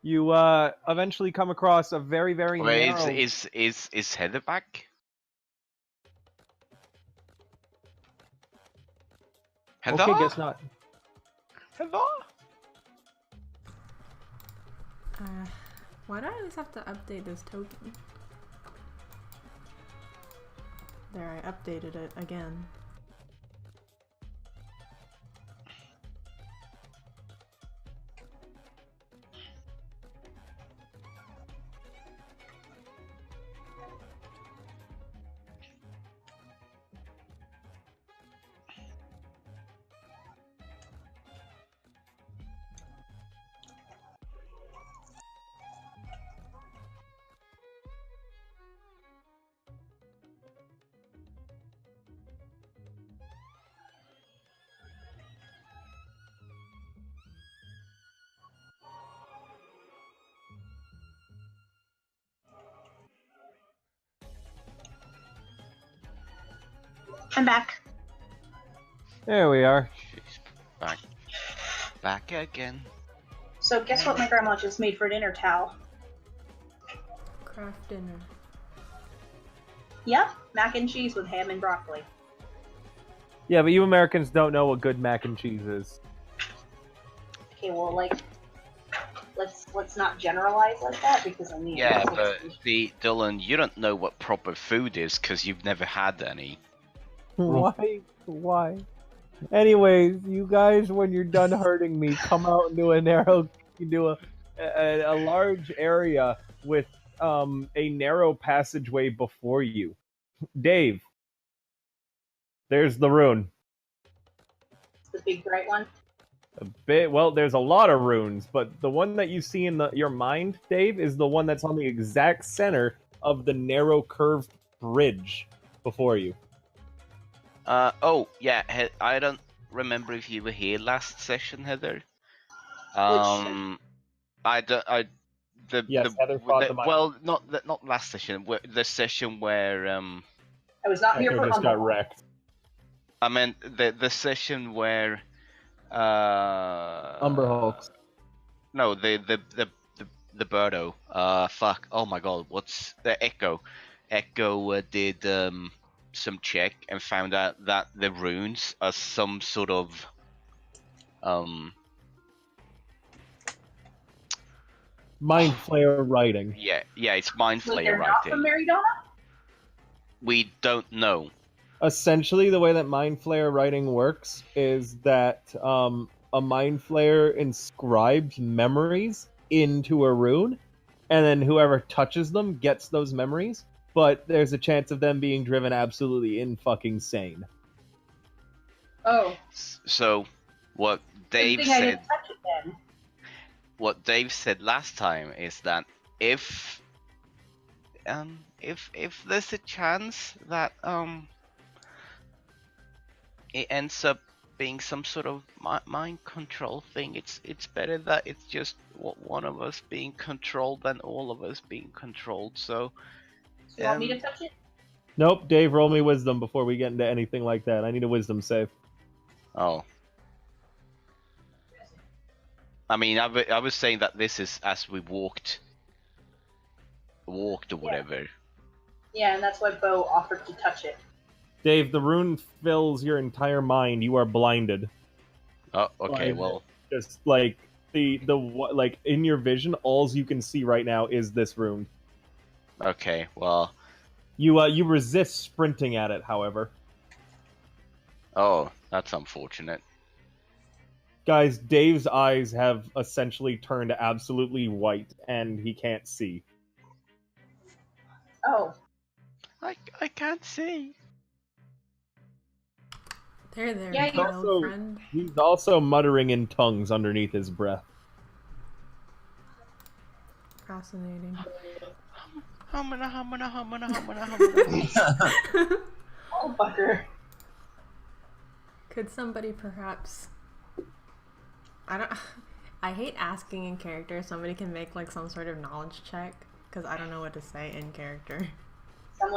You eventually come across a very, very Wait, narrow... is Heather back? Heather? Okay, guess not. Heather? Why do I always have to update this token? There, I updated it again. I'm back. There we are. She's back. Back again. So guess what my grandma just made for dinner, Tal? Craft dinner. Yep, mac and cheese with ham and broccoli. Yeah, but you Americans don't know what good mac and cheese is. Okay, well, like, let's not generalize like that because I mean. Yeah, but see, Dylan, you don't know what proper food is because you've never had any. Why? Why? Anyways, you guys, when you're done hurting me, come out into a narrow, into a large area with a narrow passageway before you. Dave, there's the rune. The big bright one. Well, there's a lot of runes, but the one that you see in your mind, Dave, is the one that's on the exact center of the narrow curved bridge before you. Oh, yeah, I don't remember if you were here last session, Heather. Which Yes, Heather fought the mine. well, not last session, the session where I was not here Echo for just got Humble. wrecked. I meant the session where Umberhawks. No, the Birdo. Fuck. Oh my god, what's the Echo? Echo did some check and found out that the runes are some sort of Mind Flayer writing. yeah, it's Mind Like Flayer they're not writing. from Maridona? We don't know. Essentially, the way that Mind Flayer writing works is that a Mind Flayer inscribes memories into a rune, and then whoever touches them gets those memories, but there's a chance of them being driven absolutely in-fucking sane. Oh. So, what Dave Good thing I said... didn't touch it then. What Dave said last time is that if there's a chance that it ends up being some sort of mind control thing, it's better that it's just one of us being controlled than all of us being controlled. So You want me to touch it? Nope, Dave, roll me wisdom before we get into anything like that. I need a wisdom save. Oh. I mean, I was saying that this is as we walked or whatever. Yeah, and that's why Bo offered to touch it. Dave, the rune fills your entire mind. You are blinded. Oh, okay, Blinded. well. Just like like in your vision, all you can see right now is this rune. Okay, well. You resist sprinting at it, however. Oh, that's unfortunate. Guys, Dave's eyes have essentially turned absolutely white, and he can't see. Oh. I can't see. There, Yeah, my also- old friend. He's also muttering in tongues underneath his breath. Fascinating. Humana. Oh, fucker. Could somebody perhaps... I hate asking in character. Somebody can make like some sort of knowledge check because I don't know what to say in character.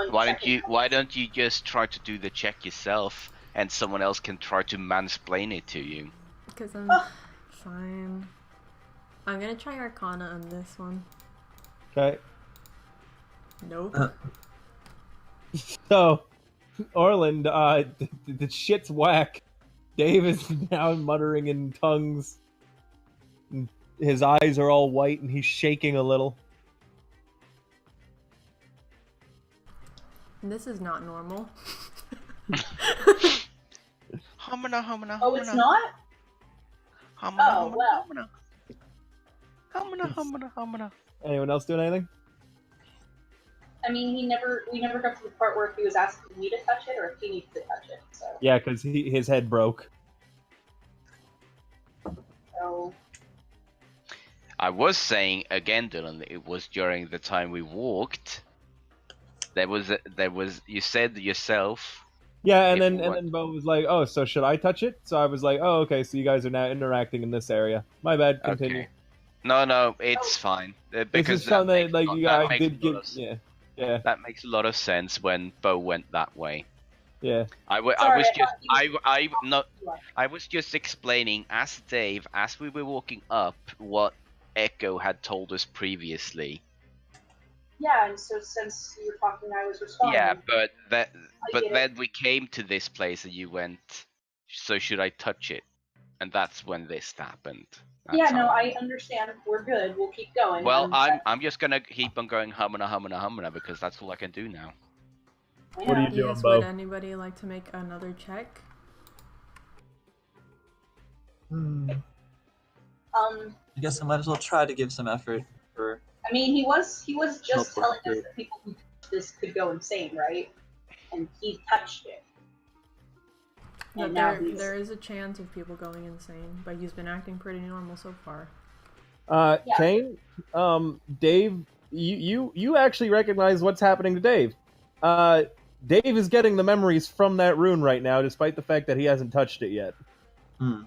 Why don't you just try to do the check yourself, and someone else can try to mansplain it to you? Because I'm fine. I'm gonna try Arcana on this one. Okay. Nope. So, Orland, the shit's whack. Dave is now muttering in tongues. His eyes are all white and he's shaking a little. This is not normal. Humana, humana, Oh, it's humana. not? Humana, Oh, humana, well. humana. Humana, humana, humana. Anyone else doing anything? I mean, we never got to the part where he was asking me to touch it or if he needs to touch it, so. Yeah, because his head broke. So, I was saying again, Dylan, it was during the time we walked. There was you said yourself. Yeah, and If then we and want- then Bo was like, "Oh, so should I touch it?" So I was like, "Oh, okay. So you guys are now interacting in this area. My bad. Continue." Okay. No, it's fine This because is that something makes, that, like, that you guys makes did a lot give. of s- Yeah, that makes a lot of sense when Bo went that way. yeah. I Sorry, was I just thought I was just explaining as Dave as we were walking up what Echo had told us previously. yeah, and so since you were talking, I was responding. Yeah, but get it. then we came to this place and you went, so should I touch it? And that's when this happened. That's Yeah, how no, I I understand. We're good. We'll keep going. Well, I'm just gonna keep on going humana because that's all I can do now. What are you doing, Yes, Bo? would anybody like to make another check? I guess I might as well try to give some effort for. I mean, he was just Help telling work us through. that people who touch this could go insane, right? And he touched it. But And now there is a chance of people going insane, but he's been acting pretty normal so far. Yeah. Kane, Dave, you actually recognize what's happening to Dave. Dave is getting the memories from that rune right now, despite the fact that he hasn't touched it yet. Hmm.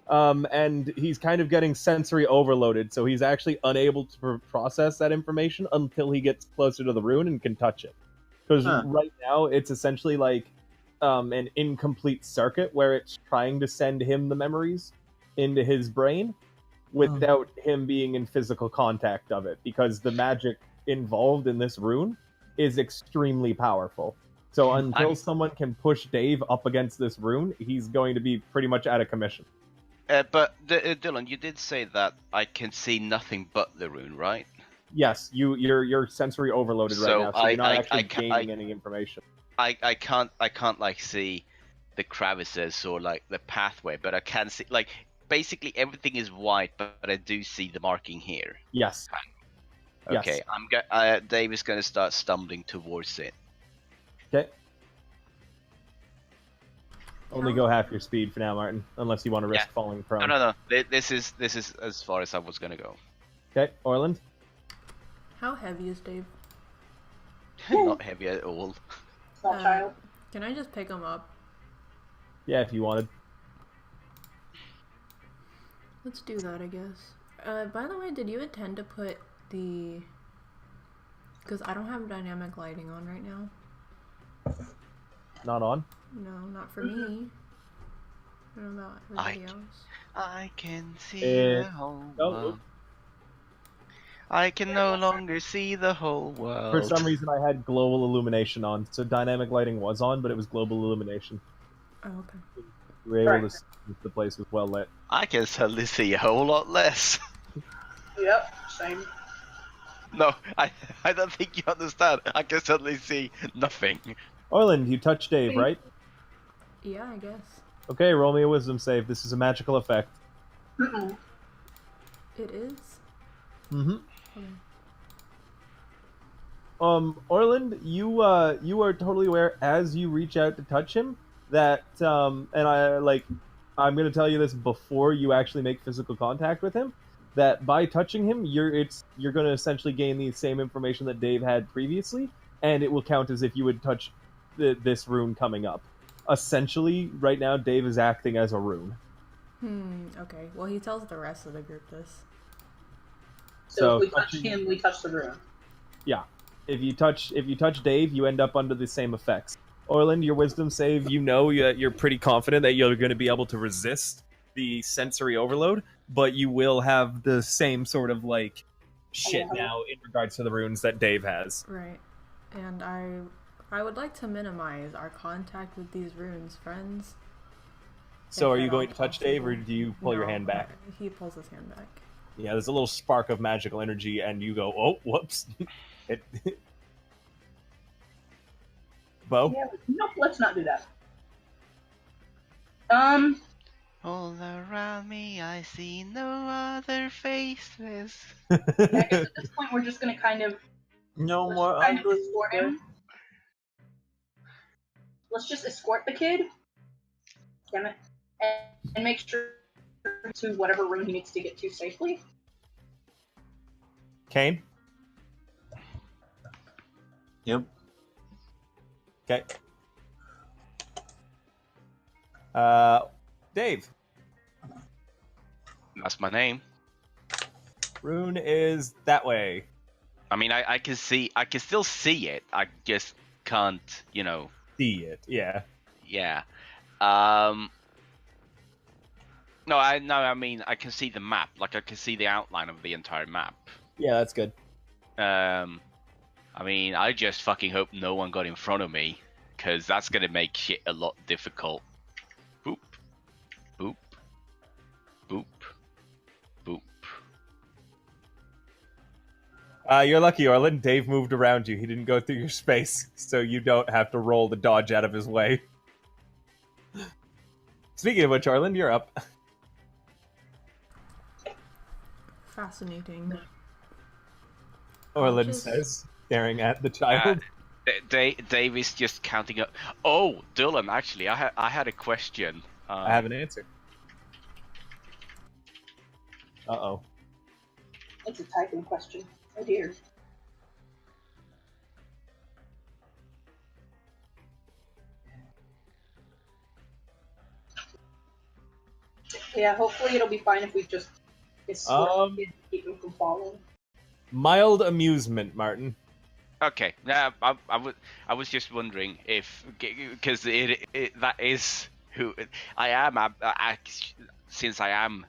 And he's kind of getting sensory overloaded, so he's actually unable to process that information until he gets closer to the rune and can touch it. Because right now, it's essentially like an incomplete circuit where it's trying to send him the memories into his brain without him being in physical contact of it, because the magic involved in this rune is extremely powerful. So until someone can push Dave up against this rune, he's going to be pretty much out of commission. But Dylan, you did say that I can see nothing but the rune, right? Yes, you're sensory overloaded right So now, so you're not I actually ca- gaining any information. I can't like see the crevices or like the pathway, but I can see like basically everything is white, but I do see the marking here. Yes. Okay, Yes. Dave is gonna start stumbling towards it. Okay. Only go half your speed for now, Martin, unless you want to risk falling prone. No. This is as far as I was gonna go. Okay, Orland. How heavy is Dave? Not heavy at all. Small child. Can I just pick him up? Yeah, if you wanted. Let's do that, I guess. By the way, did you intend to put the... Because I don't have dynamic lighting on right now. Not on? No, not for me. I don't know about everybody else. I can see the whole world. I can no longer see the whole world. For some reason, I had global illumination on, so dynamic lighting was on, but it was global illumination. Oh, okay. You were able to see if the place was well lit. I can suddenly see a whole lot less. Yep, same. No, I don't think you understand. I can suddenly see nothing. Orland, you touched Dave, right? Yeah, I guess. Okay, roll me a wisdom save. This is a magical effect. Mm-mm. It is? Mm-hmm. Okay. Orland, you are totally aware as you reach out to touch him that and I'm gonna tell you this before you actually make physical contact with him, that by touching him you're gonna essentially gain the same information that Dave had previously, and it will count as if you would touch this rune coming up. Essentially, right now Dave is acting as a rune. Okay. Well, he tells the rest of the group this. So if we touch him, we touch the rune. Yeah. If you touch Dave, you end up under the same effects. Orland, your wisdom save, you're pretty confident that you're going to be able to resist the sensory overload, but you will have the same sort of like shit Hello. now in regards to the runes that Dave has. Right. And I would like to minimize our contact with these runes, friends. So If are you at all going to touch Dave, or possible. do you pull your No, hand back? He pulls his hand back. Yeah, there's a little spark of magical energy, and you go, oh, whoops. it... Bo? Yeah, nope, let's not do that. All around me, I see no other faces. I guess at this point we're just gonna kind of No more escort him. Let's just escort the kid. Damn it. And make sure to whatever room he needs to get to safely. Kane? Yep. Okay. Dave. That's my name. Rune is that way. I mean, I can still see it. I just can't, See it, yeah. Yeah. No, I mean, I can see the map. Like, I can see the outline of the entire map. Yeah, that's good. I mean, I just fucking hope no one got in front of me, because that's gonna make shit a lot difficult. Boop. Boop. Boop. Boop. You're lucky, Orlin. Dave moved around you. He didn't go through your space, so you don't have to roll to dodge out of his way. Speaking of which, Orlin, you're up. Fascinating. Orlin Just- says, staring at the child. Dave is just counting up. Oh, Dylan, actually, I had a question. I have an answer. Uh-oh. It's a typing question. Oh dear. Yeah, hopefully it'll be fine if we just escort the kid and keep him from falling. Mild amusement, Martin. Okay, I was just wondering if, because that is who I am. Since I am,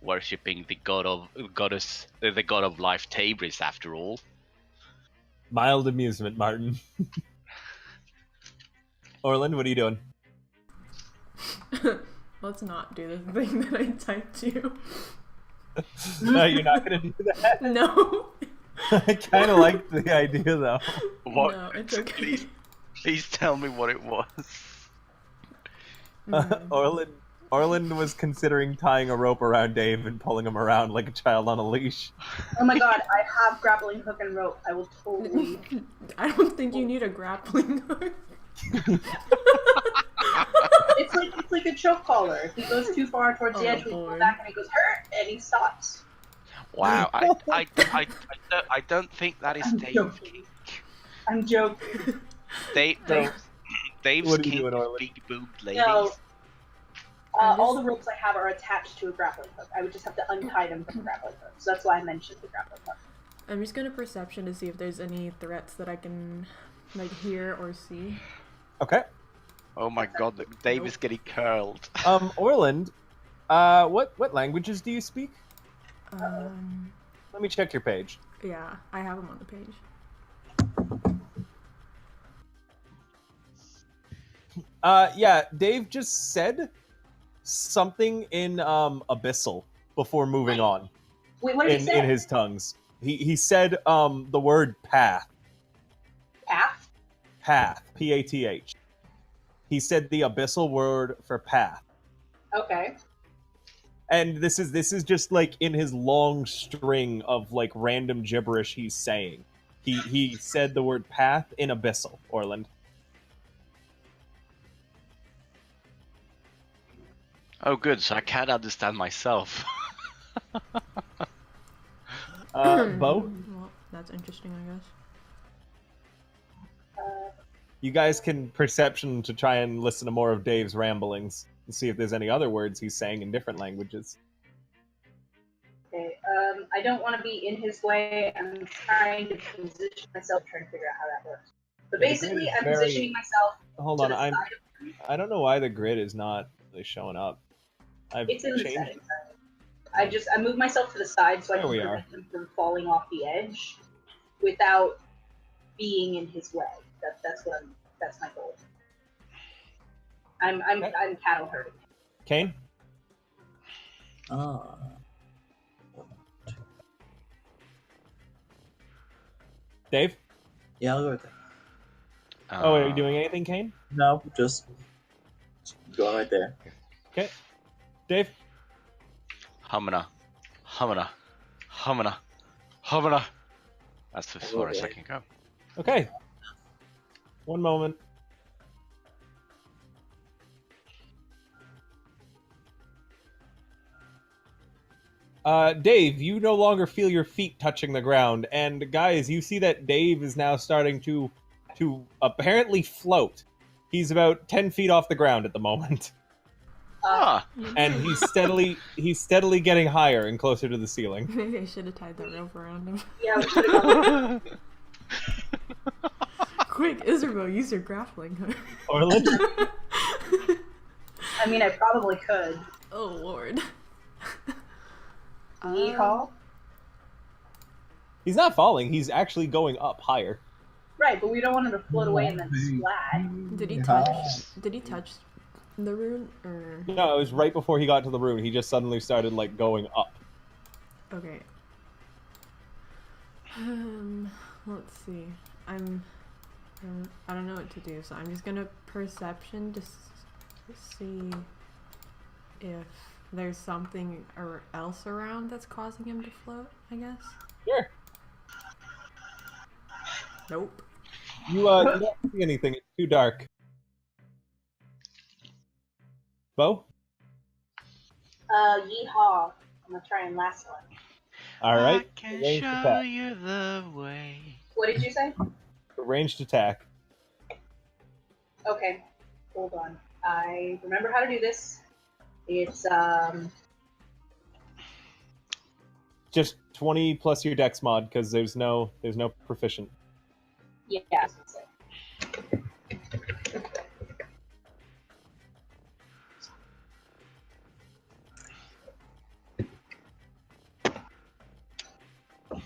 worshipping the god of life, Tabris, after all. Mild amusement, Martin. Orlin, what are you doing? Let's not do the thing that I typed you. No, you're not gonna do that. No. I kind of like the idea, though. What? No, it's okay. Please tell me what it was. Orlin was considering tying a rope around Dave and pulling him around like a child on a leash. Oh my god, I have grappling hook and rope. I will totally. I don't think you need a grappling hook. It's like a choke collar. If he goes too far towards the Oh, edge, we pull boy. back and he goes hurt, and he stops. Wow, I don't think that is I'm Dave's joking. kink. I'm joking. Dave's What are you kink doing, is Orlin? big boobed ladies. No. All the ropes I have are attached to a grappling hook. I would just have to untie them from the grappling hook. So that's why I mentioned the grappling hook. I'm just gonna perception to see if there's any threats that I can hear or see. Okay. Oh my god, Dave is getting curled. Orland, what languages do you speak? Let me check your page. Yeah, I have them on the page. Yeah, Dave just said something in abyssal before moving on Wait, what did he say? in his tongues. He said the word path. Path? Path. P-A-T-H. He said the abyssal word for path. Okay. And this is just like in his long string of like random gibberish he's saying. He said the word path in abyssal, Orland. Oh good, so I can't understand myself. Bo? Well, that's interesting, I guess. You guys can perception to try and listen to more of Dave's ramblings and see if there's any other words he's saying in different languages. Okay. I don't want to be in his way. I'm trying to position myself, trying to figure out how that works. But Yeah, the basically, grid is I'm very- positioning myself Hold to on, the side of him. I don't know why the grid is not really showing up. I've It's in the changed. settings. I move myself to the side so I There can we prevent him from falling off the edge without being in his way. That's my goal. I'm cattle herding. Kane? Ah. Dave? Yeah, I'll go with that. Oh, are you doing anything, Kane? No, just go right there. Okay. Dave? Humana. That's as far as I can go. Okay. One moment. Dave, you no longer feel your feet touching the ground, and guys, you see that Dave is now starting to apparently float. He's about 10 feet off the ground at the moment, Ah, and he's steadily getting higher and closer to the ceiling. Maybe I should have tied that rope around him. Yeah, we should have gone. Quick, Isabel, use your grappling hook. Orland? I mean, I probably could. Oh lord. Yeehaw. He's not falling. He's actually going up higher. Right, but we don't want him to float away and then splat. Did he touch? Did he touch the rune? Or No, it was right before he got to the rune. He just suddenly started like going up. okay. Let's see. I don't know what to do, so I'm just gonna perception to see if there's something else around that's causing him to float, I guess. Sure. Nope. You don't see anything. It's too dark. Bo? Yeehaw. I'm gonna try and last one. All right. I can Ranged show attack. you the way. What did you say? Ranged attack. Okay, hold on. I remember how to do this. It's Just 20 plus your dex mod because there's no proficient. yeah. I was gonna say.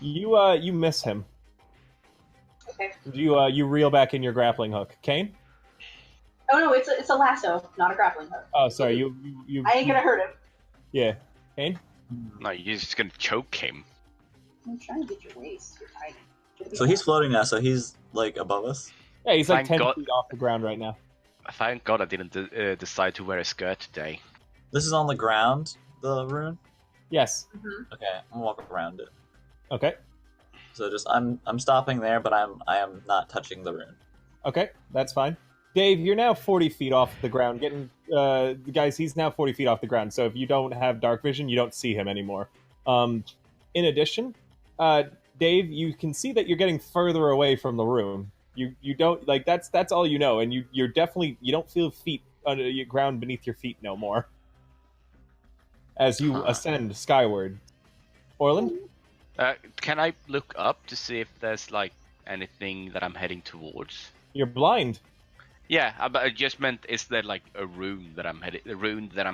You miss him. Okay. You reel back in your grappling hook. Kane? Oh no, it's a lasso, not a grappling hook. Oh, sorry. You. I ain't gonna hurt him. Yeah. Kane? No, you're just gonna choke him. I'm trying to get your waist. You're tiny. So he's floating now, so he's like above us. Yeah, he's like Thank 10 God. feet off the ground right now. Thank God I didn't decide to wear a skirt today. This is on the ground, the rune. Yes. Okay, I'm gonna walk around it. Okay. So just I'm stopping there, but I am not touching the rune. Okay, that's fine. Dave, you're now 40 feet off the ground. Guys, he's now 40 feet off the ground. So if you don't have dark vision, you don't see him anymore. In addition, Dave, you can see that you're getting further away from the room. You don't like that's all you know, and you don't feel feet under your ground beneath your feet no more. As you ascend skyward, Orland. Can I look up to see if there's like anything that I'm heading towards? You're blind. Yeah, but I just meant is there like a rune that I'm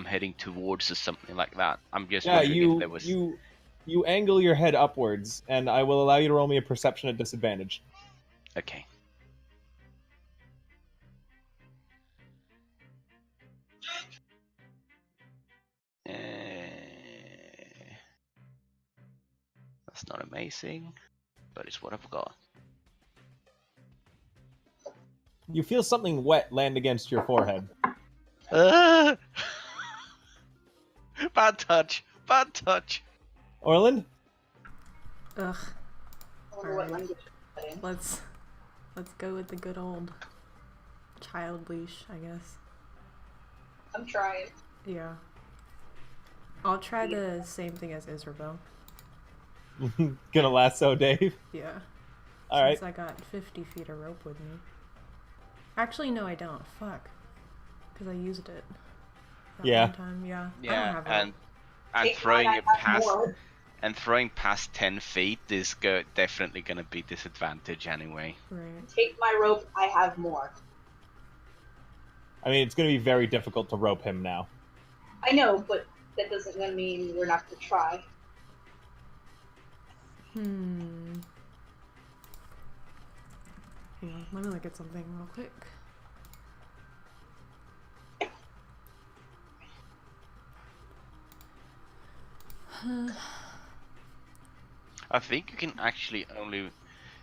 heading towards or something like that? I'm just wondering if there was. You angle your head upwards, and I will allow you to roll me a perception at disadvantage. Okay. That's not amazing, but it's what I've got. You feel something wet land against your forehead. Bad touch. Bad touch. Orland? Ugh. I wonder what language it's in. Let's go with the good old child leash, I guess. I'm trying. Yeah. I'll try the same thing as Isabel. Gonna lasso Dave? Yeah. All right. Since I got 50 feet of rope with me. Actually, no, I don't. Fuck. Because I used it. That Yeah. one time. Yeah. I don't Yeah, have and Take throwing mine, it I have past more. and throwing past 10 feet is definitely gonna be disadvantage anyway. rope. Right. Take my rope, I have more. I mean, it's gonna be very difficult to rope him now. I know, but that doesn't mean we're not going to try. Hang on, let me look at something real quick. I think you can actually only.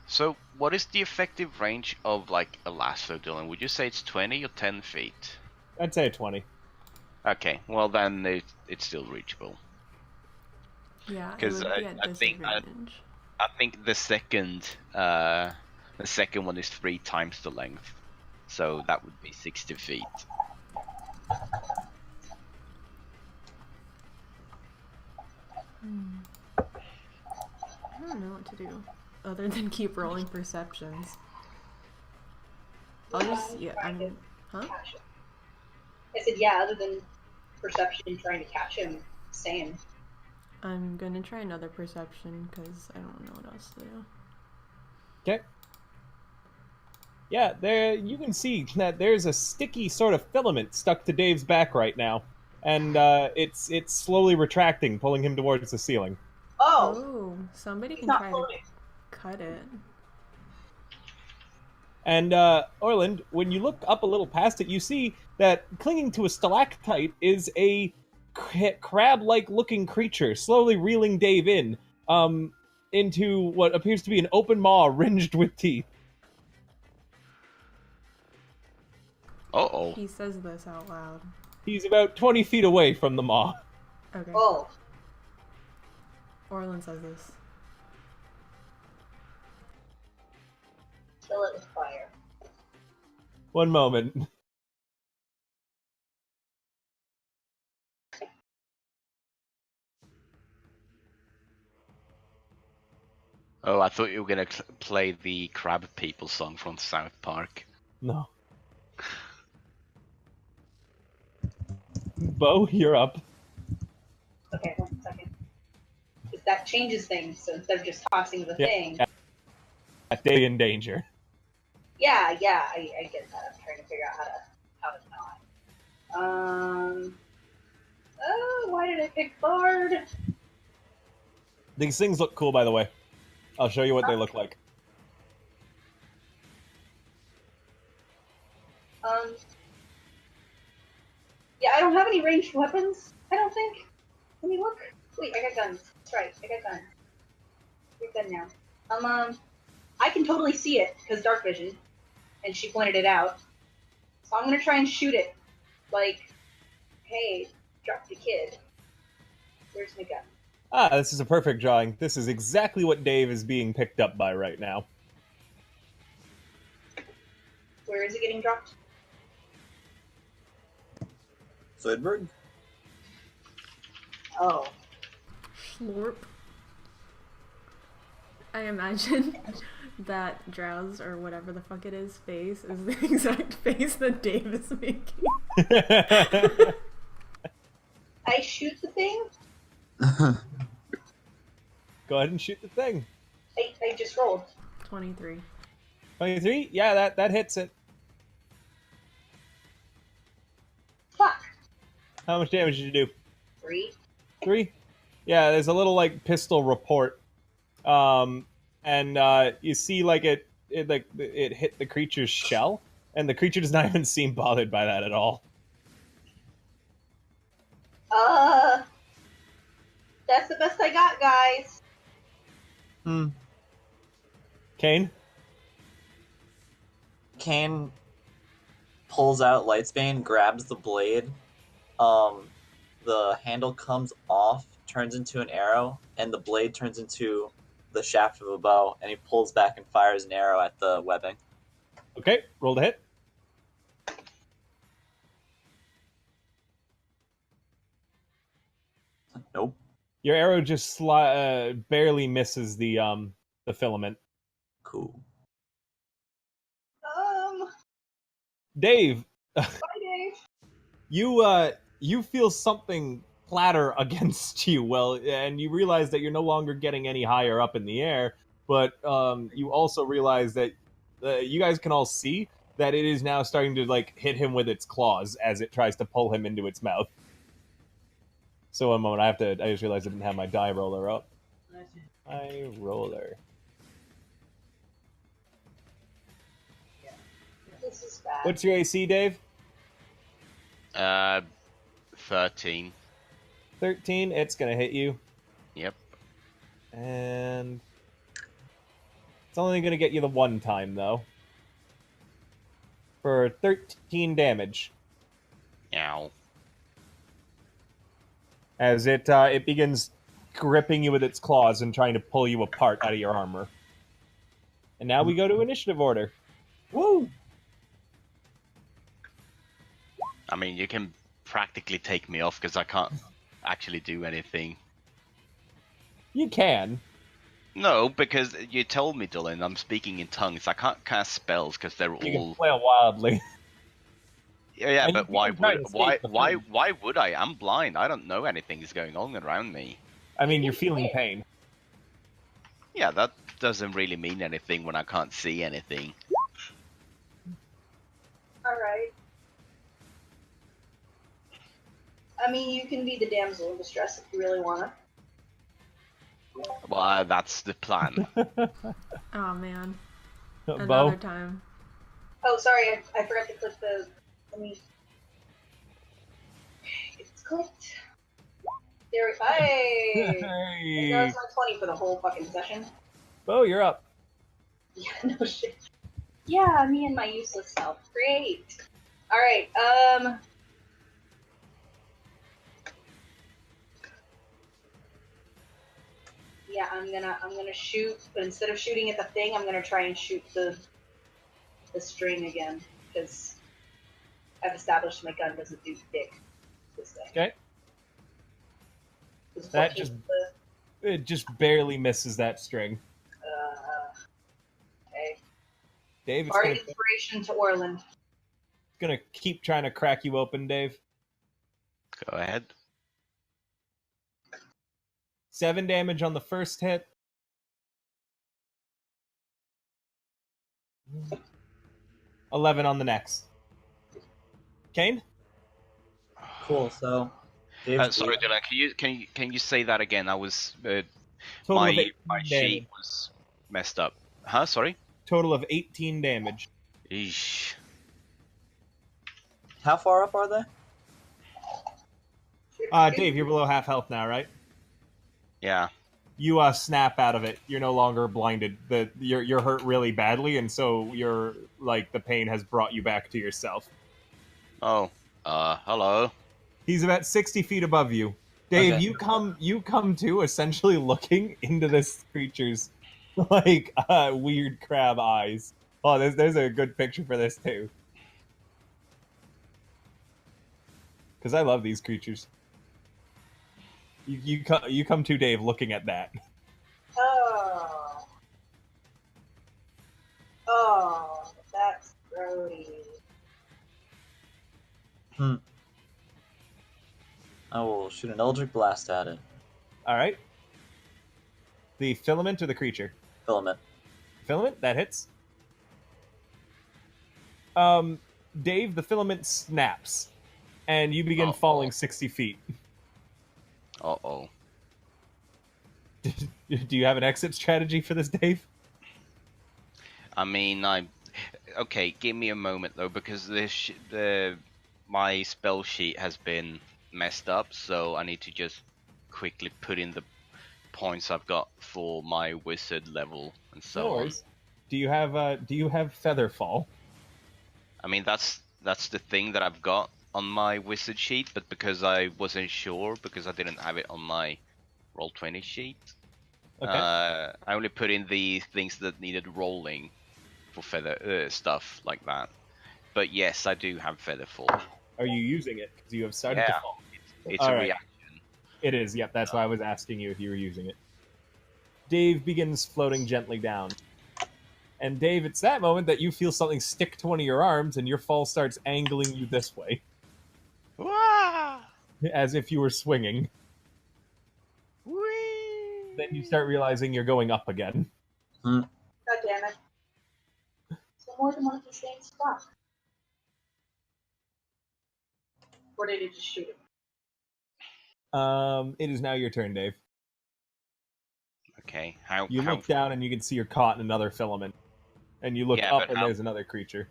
So, what is the effective range of like a lasso, Dylan? Would you say it's 20 or 10 feet? I'd say 20. Okay, well then it's still reachable. Yeah, it Because would be at I think disadvantage. I think the second one is 3 times the length, so that would be 60 feet. I don't know what to do other than keep rolling perceptions. I'll just huh? Catch him. I said, yeah, other than perception, trying to catch him, same. I'm gonna try another perception because I don't know what else to do. Okay. Yeah, there you can see that there's a sticky sort of filament stuck to Dave's back right now, and it's slowly retracting, pulling him towards the ceiling. Oh, somebody He's can not try floating. to cut it. And Orland, when you look up a little past it, you see that clinging to a stalactite is a crab-like looking creature, slowly reeling Dave into what appears to be an open maw ringed with teeth. Uh-oh. He says this out loud. He's about 20 feet away from the maw. Okay. Oh, Orlin says this. kill it with fire. One moment. Oh, I thought you were gonna play the Crab People song from South Park. No. Bo, you're up. Okay, 1 second. That changes things, so instead of just tossing the thing. Stay in danger. Yeah, I get that. I'm trying to figure out how to not. Oh, why did I pick Bard? These things look cool, by the way. I'll show you what they look like. Yeah, I don't have any ranged weapons, I don't think. Let me look. Wait, I got guns. That's right, I got guns. You're good now. I can totally see it, because dark vision, and she pointed it out. So I'm gonna try and shoot it. Like, hey, drop the kid. Where's my gun? Ah, this is a perfect drawing. This is exactly what Dave is being picked up by right now. Where is it getting dropped? Zoidberg? Oh. Slurp. I imagine that Drow's, or whatever the fuck it is, face is the exact face that Dave is making. I shoot the thing? Go ahead and shoot the thing. I just rolled. 23. 23? Yeah, that hits it. Fuck. How much damage did you do? 3. 3? Yeah, there's a little, like, pistol report. And you see, like, it hit the creature's shell, and the creature does not even seem bothered by that at all. That's the best I got, guys. Kane? Kane pulls out Lightsbane, grabs the blade. The handle comes off, turns into an arrow, and the blade turns into the shaft of a bow, and he pulls back and fires an arrow at the webbing. Okay, roll to hit. Nope. Your arrow just barely misses the filament. Cool. Dave, Bye, Dave. you feel something clatter against you. Well, and you realize that you're no longer getting any higher up in the air. But you also realize that you guys can all see that it is now starting to like hit him with its claws as it tries to pull him into its mouth. So one moment, I just realized I didn't have my die roller up. Die roller. This is bad. What's your AC, Dave? 13. 13. It's gonna hit you, Yep. and it's only gonna get you the one time though. For 13 damage, Ow. as it begins gripping you with its claws and trying to pull you apart out of your armor. And now we go to initiative order. Woo! I mean, you can practically take me off because I can't actually do anything. You can. No, because you told me, Dylan, I'm speaking in tongues. I can't cast spells because they're You can all. flail wildly. Yeah, and but you why can try would to escape the flame. why would I? I'm blind. I don't know anything is going on around me. I mean, you're feeling pain. Yeah, that doesn't really mean anything when I can't see anything. Alright. I mean, you can be the damsel in distress if you really wanna. Well, that's the plan. Oh man. Bo? Another time. Oh, sorry, I forgot to click the. Let me. It's clicked. There. Hey! Hey. That was my 20 for the whole fucking session. Bo, you're up. Yeah, no shit. Yeah, me and my useless self. Great. Alright, yeah, I'm gonna shoot, but instead of shooting at the thing, I'm gonna try and shoot the string again, because I've established my gun doesn't do dick this day. Okay. That just it just barely misses that string. Okay. Dave, it's Bardic gonna inspiration to Orland. keep trying to crack you open, Dave. Go ahead. 7 damage on the first hit. 11 on the next. Kane? Cool. So, Dave's Sorry, bleeding. Dylan. Can you say that again? I was Total of my 18 sheet damage. was messed up. Huh? Sorry. Total of 18 damage. Eesh. How far up are they? Dave, you're below half health now, right? Yeah. You snap out of it. You're no longer blinded. You're hurt really badly, and so you're like the pain has brought you back to yourself. Oh. Hello. He's about 60 feet above you. Dave, Okay. you come to essentially looking into this creature's like weird crab eyes. Oh, there's a good picture for this too. Because I love these creatures. You come to Dave looking at that. Oh. Oh, that's grody. I will shoot an Eldritch Blast at it. All right. The filament or the creature? Filament. Filament that hits. Dave, the filament snaps, and you begin falling 60 feet. Uh-oh. Do you have an exit strategy for this, Dave? I mean, okay. Give me a moment though, because my spell sheet has been messed up, so I need to just quickly put in the points I've got for my wizard level and so No on. worries. Do you have Featherfall? I mean, that's the thing that I've got on my wizard sheet, but because I wasn't sure, because I didn't have it on my Roll20 sheet, Okay. I only put in the things that needed rolling for feather stuff like that. But yes, I do have Featherfall. Are you using it? Because you have started to Yeah, fall. it's All a right. reaction. It is. Yep. That's why I was asking you if you were using it. Dave begins floating gently down. And Dave, it's that moment that you feel something stick to one of your arms, and your fall starts angling you this way, Wah! as if you were swinging. Whee! Then you start realizing you're going up again. God damn it. So more than one of these things stuck. Or did it just shoot it? It is now your turn, Dave. Okay. How? You how? look down and you can see you're caught in another filament. And you look Yeah, up but and how- there's another creature.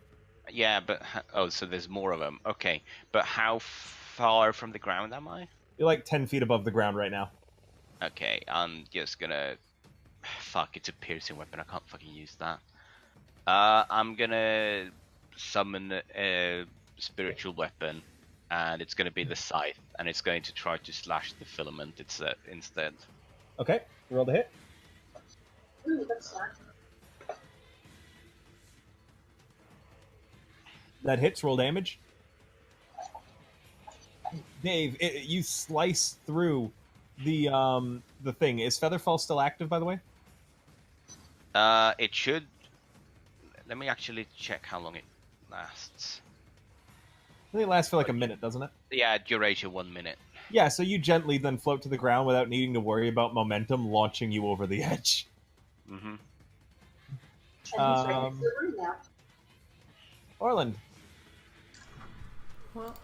Yeah, but oh, so there's more of them. Okay, but how far from the ground am I? You're like 10 feet above the ground right now. Okay, I'm just gonna. Fuck, it's a piercing weapon. I can't fucking use that. I'm gonna summon a spiritual weapon, and it's gonna be the scythe, and it's going to try to slash the filament instead. Okay, roll the hit. Ooh, that's smart. That hits, roll damage. Dave, you slice through the thing. Is Featherfall still active, by the way? It should. Let me actually check how long it lasts. I think it lasts for like a minute, doesn't it? Yeah, duration 1 minute. Yeah, so you gently then float to the ground without needing to worry about momentum launching you over the edge. Mm-hmm. And he's right next to the room now. Orland. Well,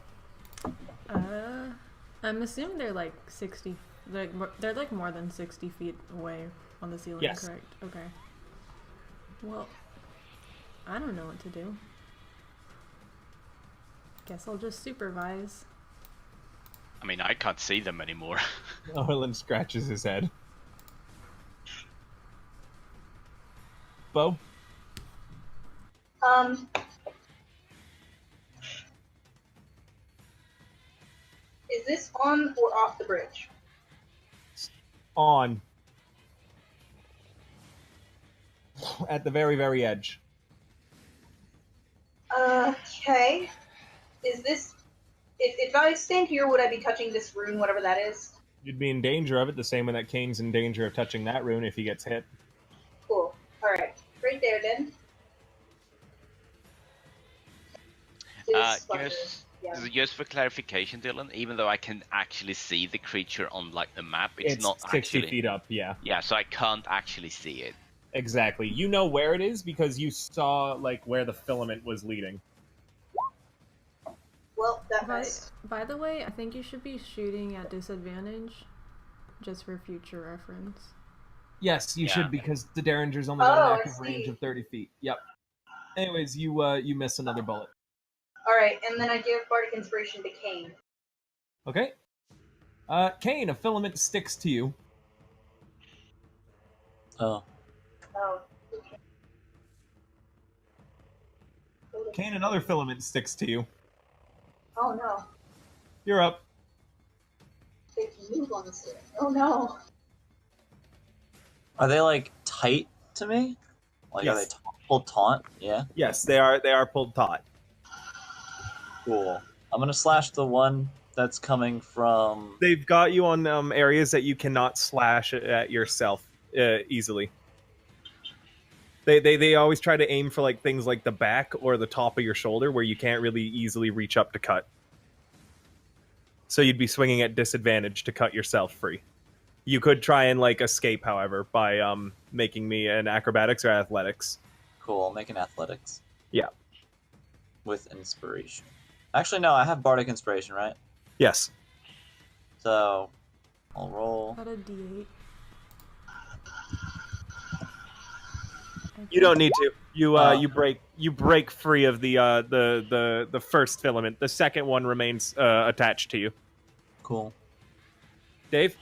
I'm assuming they're like 60. They're like more than 60 feet away on the ceiling, Yes. correct? Okay. Well, I don't know what to do. Guess I'll just supervise. I mean, I can't see them anymore. Orland scratches his head. Bo? Is this on or off the bridge? On. At the very, very edge. Okay. Is this... If I stand here, would I be touching this rune, whatever that is? You'd be in danger of it, the same way that Kane's in danger of touching that rune if he gets hit. Cool. Alright. Right there, then. This fucker. Just for clarification, Dylan, even though I can actually see the creature on like the map, it's not 60 actually feet up, yeah. Yeah, so I can't actually see it. Exactly. You know where it is because you saw like where the filament was leading. Well, that must... By the way, I think you should be shooting at disadvantage, just for future reference. Yes, you Yeah. should because the Derringer's only got Oh, an I active range see. of 30 feet. Yep. Anyways, you miss another bullet. Alright, and then I give Bardic Inspiration to Kane. Okay. Kane, a filament sticks to you. Oh. Oh. Okay. Kane, another filament sticks to you. Oh no. You're up. They can move on the ceiling. Oh no. Are they like tight to me? Like Yes. are they pulled taunt? Yeah. Yes, they are pulled taut. Cool. I'm gonna slash the one that's coming from. They've got you on areas that you cannot slash at yourself easily. They always try to aim for like things like the back or the top of your shoulder where you can't really easily reach up to cut. So you'd be swinging at disadvantage to cut yourself free. You could try and like escape, however, by making me an acrobatics or athletics. Cool. I'm making athletics. Yeah. With inspiration. Actually, no. I have bardic inspiration, right? Yes. So I'll roll. Got a D8. You don't need to. You break free of the first filament. The second one remains attached to you. Cool. Dave?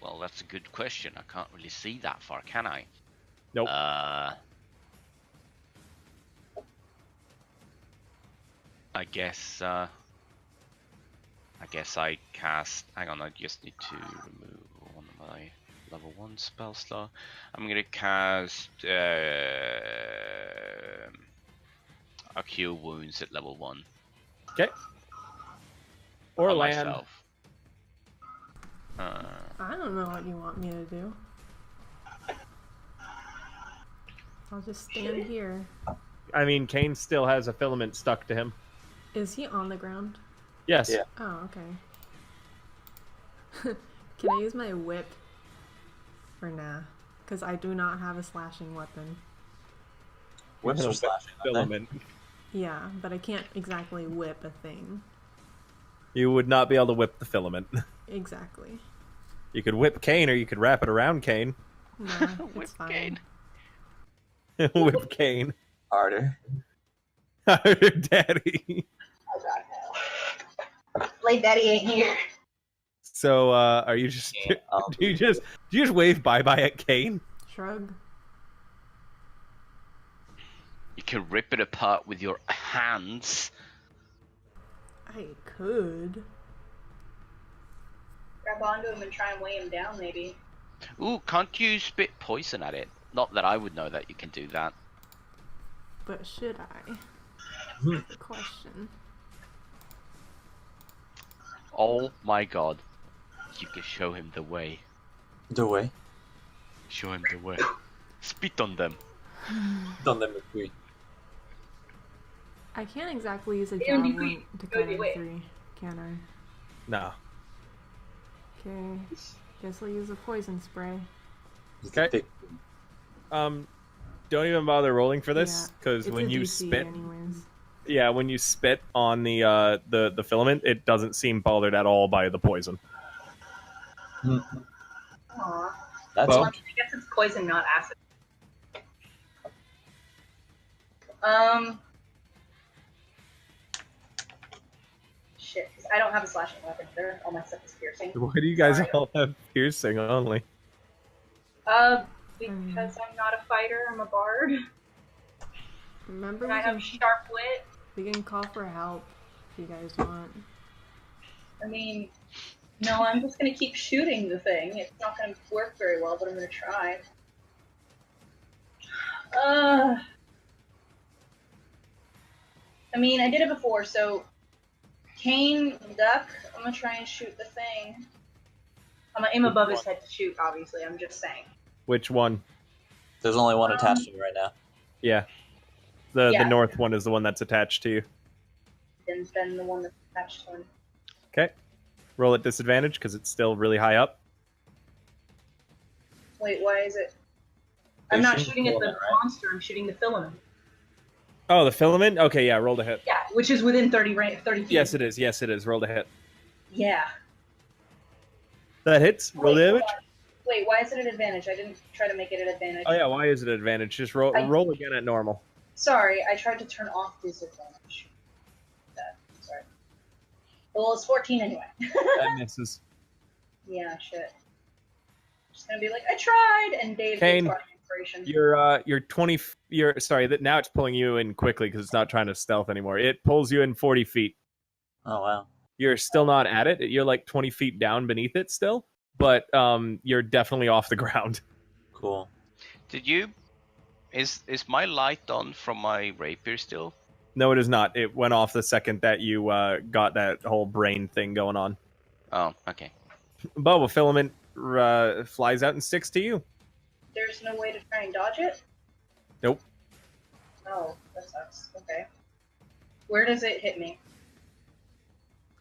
Well, that's a good question. I can't really see that far, can I? Nope. I guess I cast. Hang on, I just need to remove one of my level 1 spell slot. I'm gonna cast a cure wounds at level 1. Okay. Or on land. myself. I don't know what you want me to do. I'll just stand here. I mean, Kane still has a filament stuck to him. Is he on the ground? Yes. Yeah. Oh, okay. Can I use my whip? Or nah? Because I do not have a slashing weapon. Whips are slashing. aren't they? Filament. Yeah, but I can't exactly whip a thing. You would not be able to whip the filament. Exactly. You could whip Kane, or you could wrap it around Kane. Nah, Whip it's fine. Kane. Whip Kane. Harder. Daddy. Oh god, no. Blade Daddy ain't here. So, are you just Yeah, do you just wave bye bye at Kane? Shrug. You can rip it apart with your hands. I could. Grab onto him and try and weigh him down, maybe. Ooh, can't you spit poison at it? Not that I would know that you can do that. But should I? That's the question. Oh my god. You can show him the way. The way. Show him the way. Spit on them. Don't let me free. I can't exactly use a Ew, javelin to cut wait, in wait. 3, can I? No. Okay. Guess I'll use a poison spray. Okay. Don't even bother rolling for this, Yeah, because it's when a you DC spit, anyways. yeah, when you spit on the filament, it doesn't seem bothered at all by the poison. Aww. That's Well, I mean, I guess it's poison, not acid. Shit, 'cause I don't have a slashing weapon either. All my stuff is piercing. why do you guys Sorry. all have piercing only? Because I'm not a fighter, I'm a bard. Remember, And I have sharp wit. we can call for help if you guys want. I mean, no, I'm just gonna keep shooting the thing. It's not gonna work very well, but I'm gonna try. I mean, I did it before, so Kane, duck. I'm gonna try and shoot the thing. I'm gonna aim above his head to shoot. Obviously, I'm just saying. Which one? There's only one attached to me right now. Yeah. The Yeah. north one is the one that's attached to you. Then the one that's attached to him. Okay. Roll at disadvantage because it's still really high up. Wait, why is it? I'm You're not shooting shooting at the filament, right? monster. I'm shooting the filament. Oh, the filament? Okay, yeah, roll to hit. Yeah, which is within 30 feet. Yes, it is. Yes, it is. Roll to hit. Yeah. That hits. Roll Wait, damage. hold on. Wait, why is it an advantage? I didn't try to make it an advantage. Oh yeah, why is it an advantage? Just roll again at normal. Sorry, I tried to turn off disadvantage. Sorry. Well, it's 14 anyway. That misses. Yeah, shit. Just gonna be like, I tried, and Dave Kane, gets inspiration. You're 20. You're sorry that now it's pulling you in quickly because it's not trying to stealth anymore. It pulls you in 40 feet. Oh wow. You're still not at it. You're like 20 feet down beneath it still, but you're definitely off the ground. Cool. Did you? Is my light on from my rapier still? No, it is not. It went off the second that you got that whole brain thing going on. Oh, okay. Boba filament flies out and sticks to you. There's no way to try and dodge it? Nope. Oh, that sucks. Okay. Where does it hit me?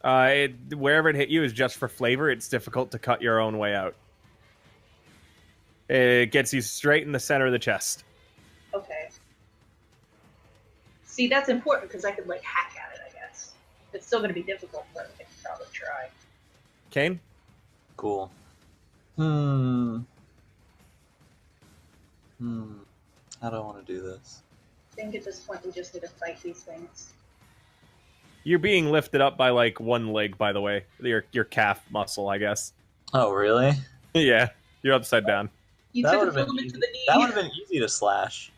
Wherever it hit you is just for flavor. It's difficult to cut your own way out. It gets you straight in the center of the chest. Okay. See, that's important because I could, like, hack at it, I guess. It's still gonna be difficult, but I can probably try. Kane? Cool. How do I want to do this? I think at this point we just need to fight these things. You're being lifted up by like one leg, by the way. Your calf muscle, I guess. Oh really? Yeah, you're upside down. You That took would a have been filament easy. to the knee. That would have been easy to slash.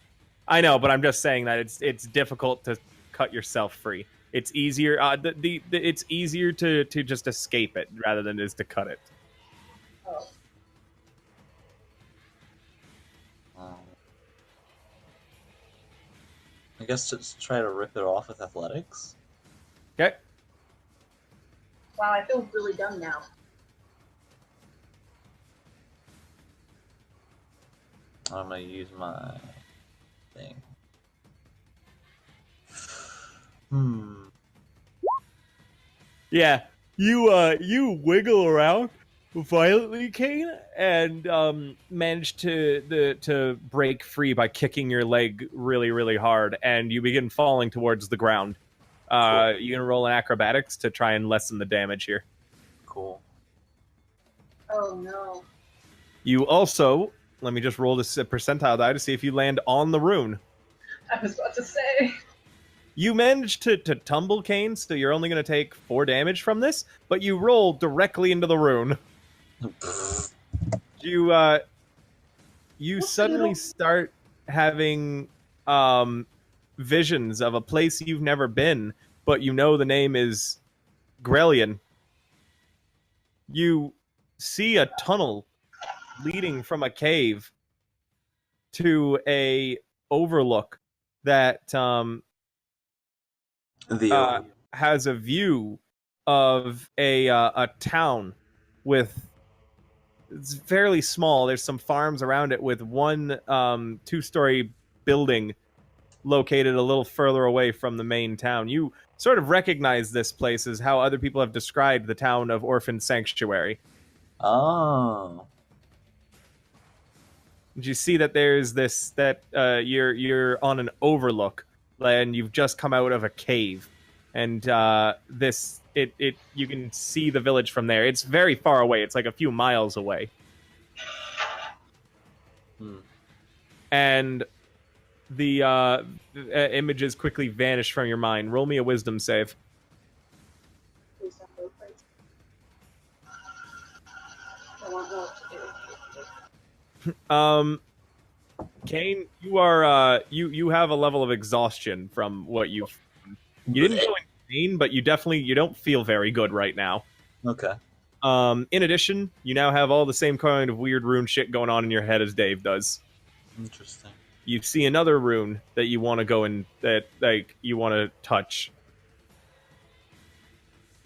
I know, but I'm just saying that it's difficult to cut yourself free. It's easier. It's easier to just escape it rather than it is to cut it. Oh. I guess just try to rip it off with athletics. Okay. Wow, I feel really dumb now. I'm gonna use my thing. Yeah, you wiggle around violently, Kane, and manage to break free by kicking your leg really, really hard, and you begin falling towards the ground. You can roll an acrobatics to try and lessen the damage here. Cool. Oh no. You also, let me just roll this percentile die to see if you land on the rune. I was about to say. You managed to tumble, Kane, so you're only going to take 4 damage from this, but you roll directly into the rune. You suddenly start having visions of a place you've never been, but you know the name is Grelian. You see a tunnel leading from a cave to a overlook that has a view of a town with, it's fairly small. There's some farms around it with one 2-story building located a little further away from the main town. You sort of recognize this place as how other people have described the town of Orphan Sanctuary. Oh. You see that there's this, that you're on an overlook and you've just come out of a cave, and you can see the village from there. It's very far away. It's like a few miles away. And the images quickly vanish from your mind. Roll me a wisdom save. Please don't go crazy. I want more to do. Kane, you are you have a level of exhaustion from what you didn't go insane, but you don't feel very good right now. Okay. In addition, you now have all the same kind of weird rune shit going on in your head as Dave does. Interesting. You see another rune that you want to go and that you want to touch,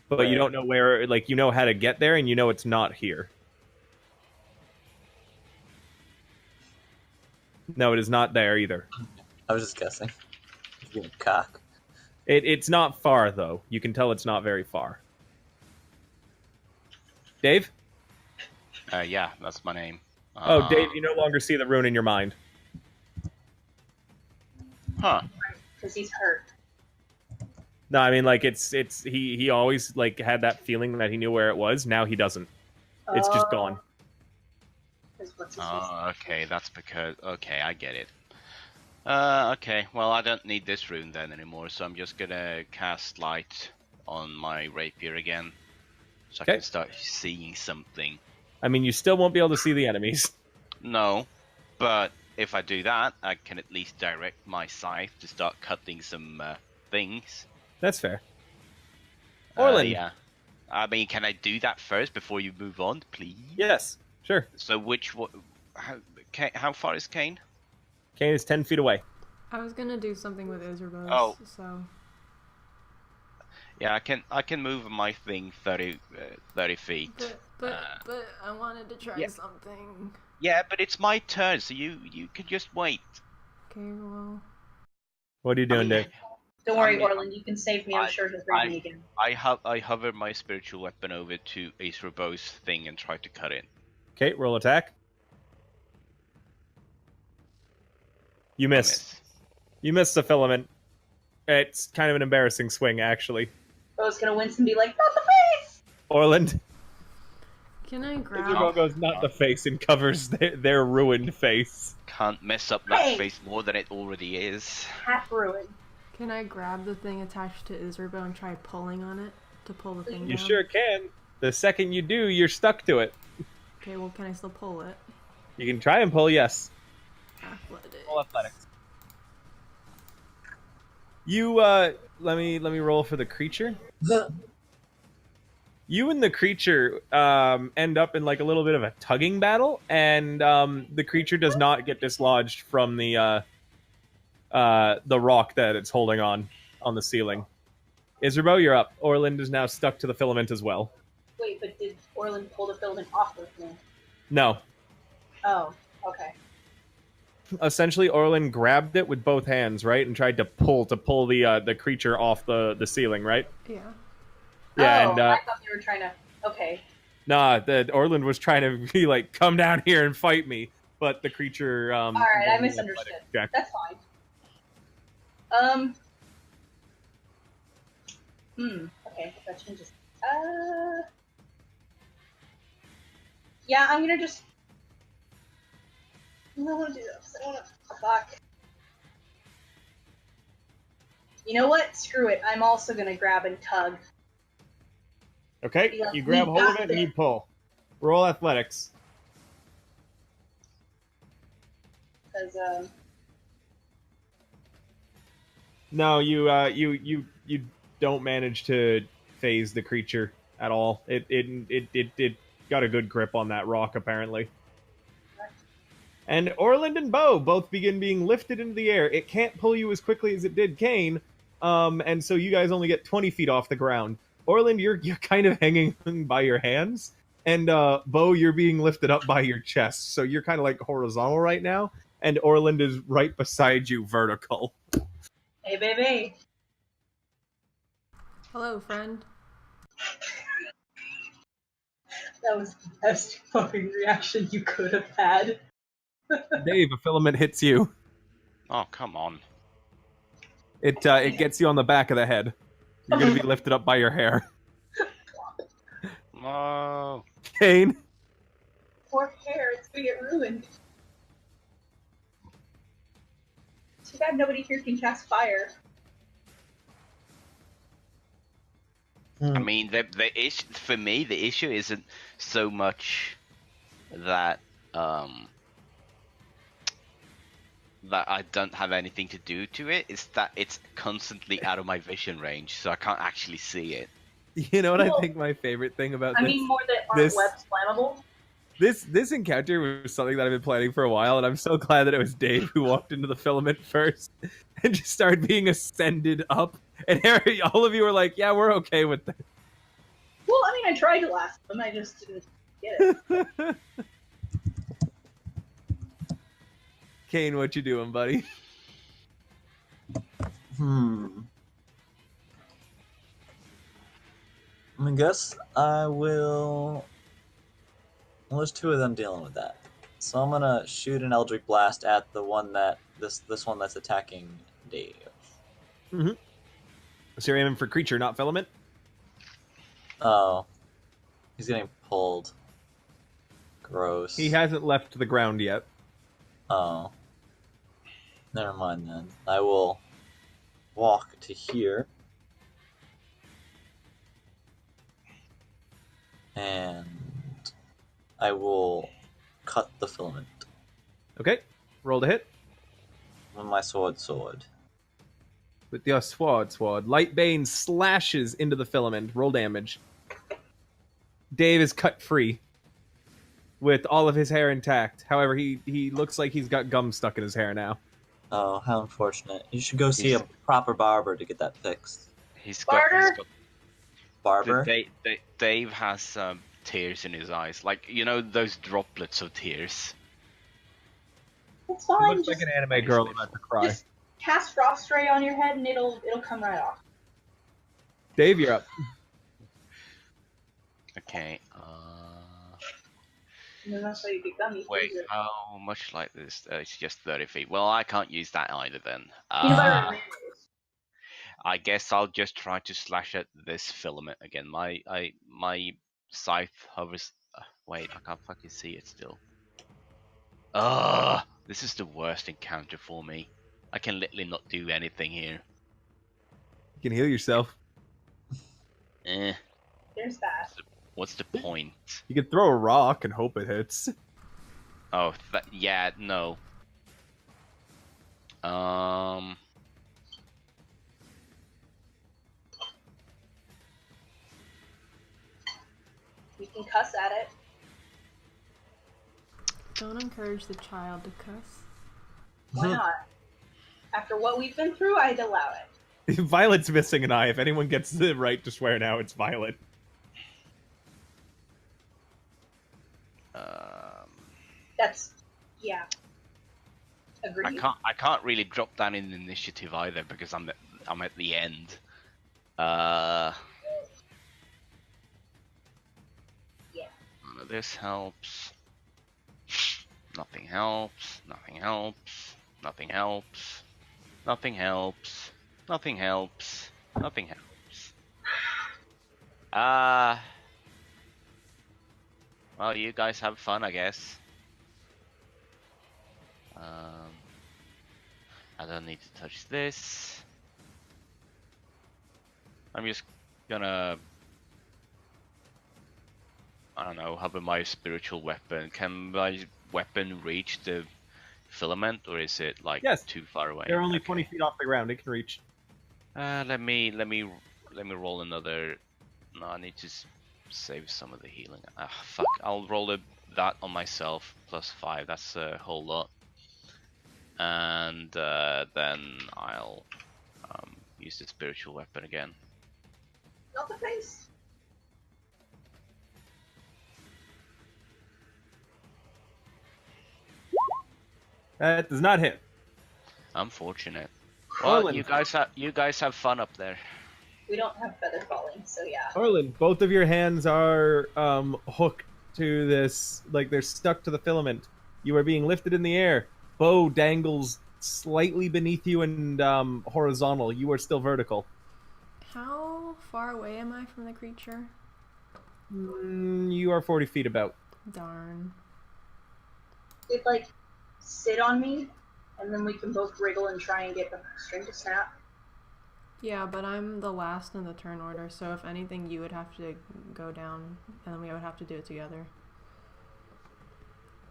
but you don't know where. Like, you know how to get there, and you know it's not here. No, it is not there either. I was just guessing. Being a cock. It's not far, though. You can tell it's not very far. Dave? Yeah, that's my name. Oh, Dave, you no longer see the rune in your mind. Huh. Because he's hurt. No, I mean, like, he always, like, had that feeling that he knew where it was. Now he doesn't. It's just gone. Oh, okay, that's because... Okay, I get it. Okay, well, I don't need this rune then anymore, so I'm just gonna cast light on my rapier again. So I can start seeing something. I mean, you still won't be able to see the enemies. No, but if I do that, I can at least direct my scythe to start cutting some things. That's fair. Orland. Yeah. I mean, can I do that first before you move on, please? Yes, sure. So how far is Kane? Kane is 10 feet away. I was gonna do something with Isabel. Oh. So. Yeah, I can move my thing 30 feet. But I wanted to try something. Yeah, but it's my turn, so you could just wait. Okay, well. What are you doing, Dave? Don't worry, Orland. You can save me. I'm sure he'll bring me again. I hover my spiritual weapon over to Acerbo's thing and try to cut it. Okay, roll attack. You miss. You missed the filament. It's kind of an embarrassing swing, actually. I was gonna wince and be like, not the face! Orland. Can I grab... Isabel goes, not the face, and covers their ruined face. Can't mess up that face more than it already is. Half ruined. Can I grab the thing attached to Isabel and try pulling on it to pull the thing down? You sure can. The second you do, you're stuck to it. Okay, well, can I still pull it? You can try and pull, yes. Athletics. Roll athletics. You, let me roll for the creature. You and the creature end up in like a little bit of a tugging battle, and the creature does not get dislodged from the rock that it's holding on the ceiling. Isabel, you're up. Orland is now stuck to the filament as well. Wait, but did Orland pull the filament off with me? No. Oh, okay. Essentially, Orland grabbed it with both hands, right, and tried to pull the creature off the ceiling, right? Yeah. Yeah, and I thought they were trying to. Okay. Nah, Orland was trying to be like, "Come down here and fight me," but the creature. All right, I misunderstood. That's fine. Okay, that changes. Yeah, I'm gonna just. I don't want to do this. I don't want to. Fuck. You know what? Screw it. I'm also gonna grab and tug. Okay, Yeah, you grab we hold of got it and this. you pull. Roll athletics. Because, No, you don't manage to phase the creature at all. It got a good grip on that rock apparently. And Orland and Bo both begin being lifted into the air. It can't pull you as quickly as it did Kane, and so you guys only get 20 feet off the ground. Orland, you're kind of hanging by your hands, and Bo, you're being lifted up by your chest. So you're kind of like horizontal right now, and Orland is right beside you, vertical. hey, baby. Hello, friend. That was the best fucking reaction you could have had. Dave, a filament hits you. Oh, come on. It gets you on the back of the head. You're gonna be lifted up by your hair. No. Kane. Poor hair, it's gonna get ruined. Too bad nobody here can cast fire. I mean, for me, the issue isn't so much that that I don't have anything to do to it. It's that it's constantly out of my vision range, so I can't actually see it. You know what I Well, think my favorite thing about I this? mean, more that aren't This- webs flammable. This encounter was something that I've been planning for a while, and I'm so glad that it was Dave who walked into the filament first and just started being ascended up. And Harry, all of you were like, "Yeah, we're okay with that." Well, I mean, I tried to last them, I just didn't get it. Kane, what you doing, buddy? I guess I will. Well, there's two of them dealing with that, so I'm gonna shoot an Eldritch Blast at the one that this one that's attacking Dave. Mm-hmm. So you're aiming for creature, not filament. Oh, he's getting pulled. Gross. He hasn't left the ground yet. Oh, never mind then. I will walk to here. And I will cut the filament Okay, roll to hit with my sword. with your sword. Lightbane slashes into the filament. Roll damage. Dave is cut free with all of his hair intact. However, he looks like he's got gum stuck in his hair now. Oh, how unfortunate. You should go see a proper barber to get that fixed. He's Barter? got Barber? Dave has tears in his eyes, like those droplets of tears. It's He fine. looks like Just, an anime girl about to cry. just cast frost ray on your head, and it'll come right off. Dave, you're up. Okay. And then that's how you get gummy. Wait, how much like this? It's just 30 feet. Well, I can't use that either then. Peanut butter and mangoes. I guess I'll just try to slash at this filament again. My scythe hovers. Wait, I can't fucking see it still. This is the worst encounter for me. I can literally not do anything here. You can heal yourself. There's that. What's the point? You can throw a rock and hope it hits. Oh, yeah, no. You can cuss at it. Don't encourage the child to cuss. Why not? After what we've been through, I'd allow it. Violet's missing an eye. If anyone gets the right to swear now, it's Violet. That's yeah. Agreed. I can't really drop down in initiative either because I'm at the end. Yeah. None of this helps. Nothing helps. Nothing helps. Nothing helps. Nothing helps. Nothing helps. Nothing helps. Well, you guys have fun, I guess. I don't need to touch this. I'm just gonna, I don't know, have my spiritual weapon. Can my weapon reach the filament, or is it like Yes. too far away? They're only Okay. 20 feet off the ground. It can reach. Let me roll another. No, I need to save some of the healing. Ah, fuck. I'll roll that on myself +5. That's a whole lot. And then I'll use the spiritual weapon again. Not the face. That does not hit. Unfortunate. Well, Orland. you guys have fun up there. We don't have feather falling, so yeah. Orland, both of your hands are hooked to this, like they're stuck to the filament. You are being lifted in the air. Bow dangles slightly beneath you and horizontal. You are still vertical. How far away am I from the creature? You are 40 feet about. Darn. It like sit on me, and then we can both wriggle and try and get the string to snap. Yeah, but I'm the last in the turn order, so if anything, you would have to go down, and then we would have to do it together.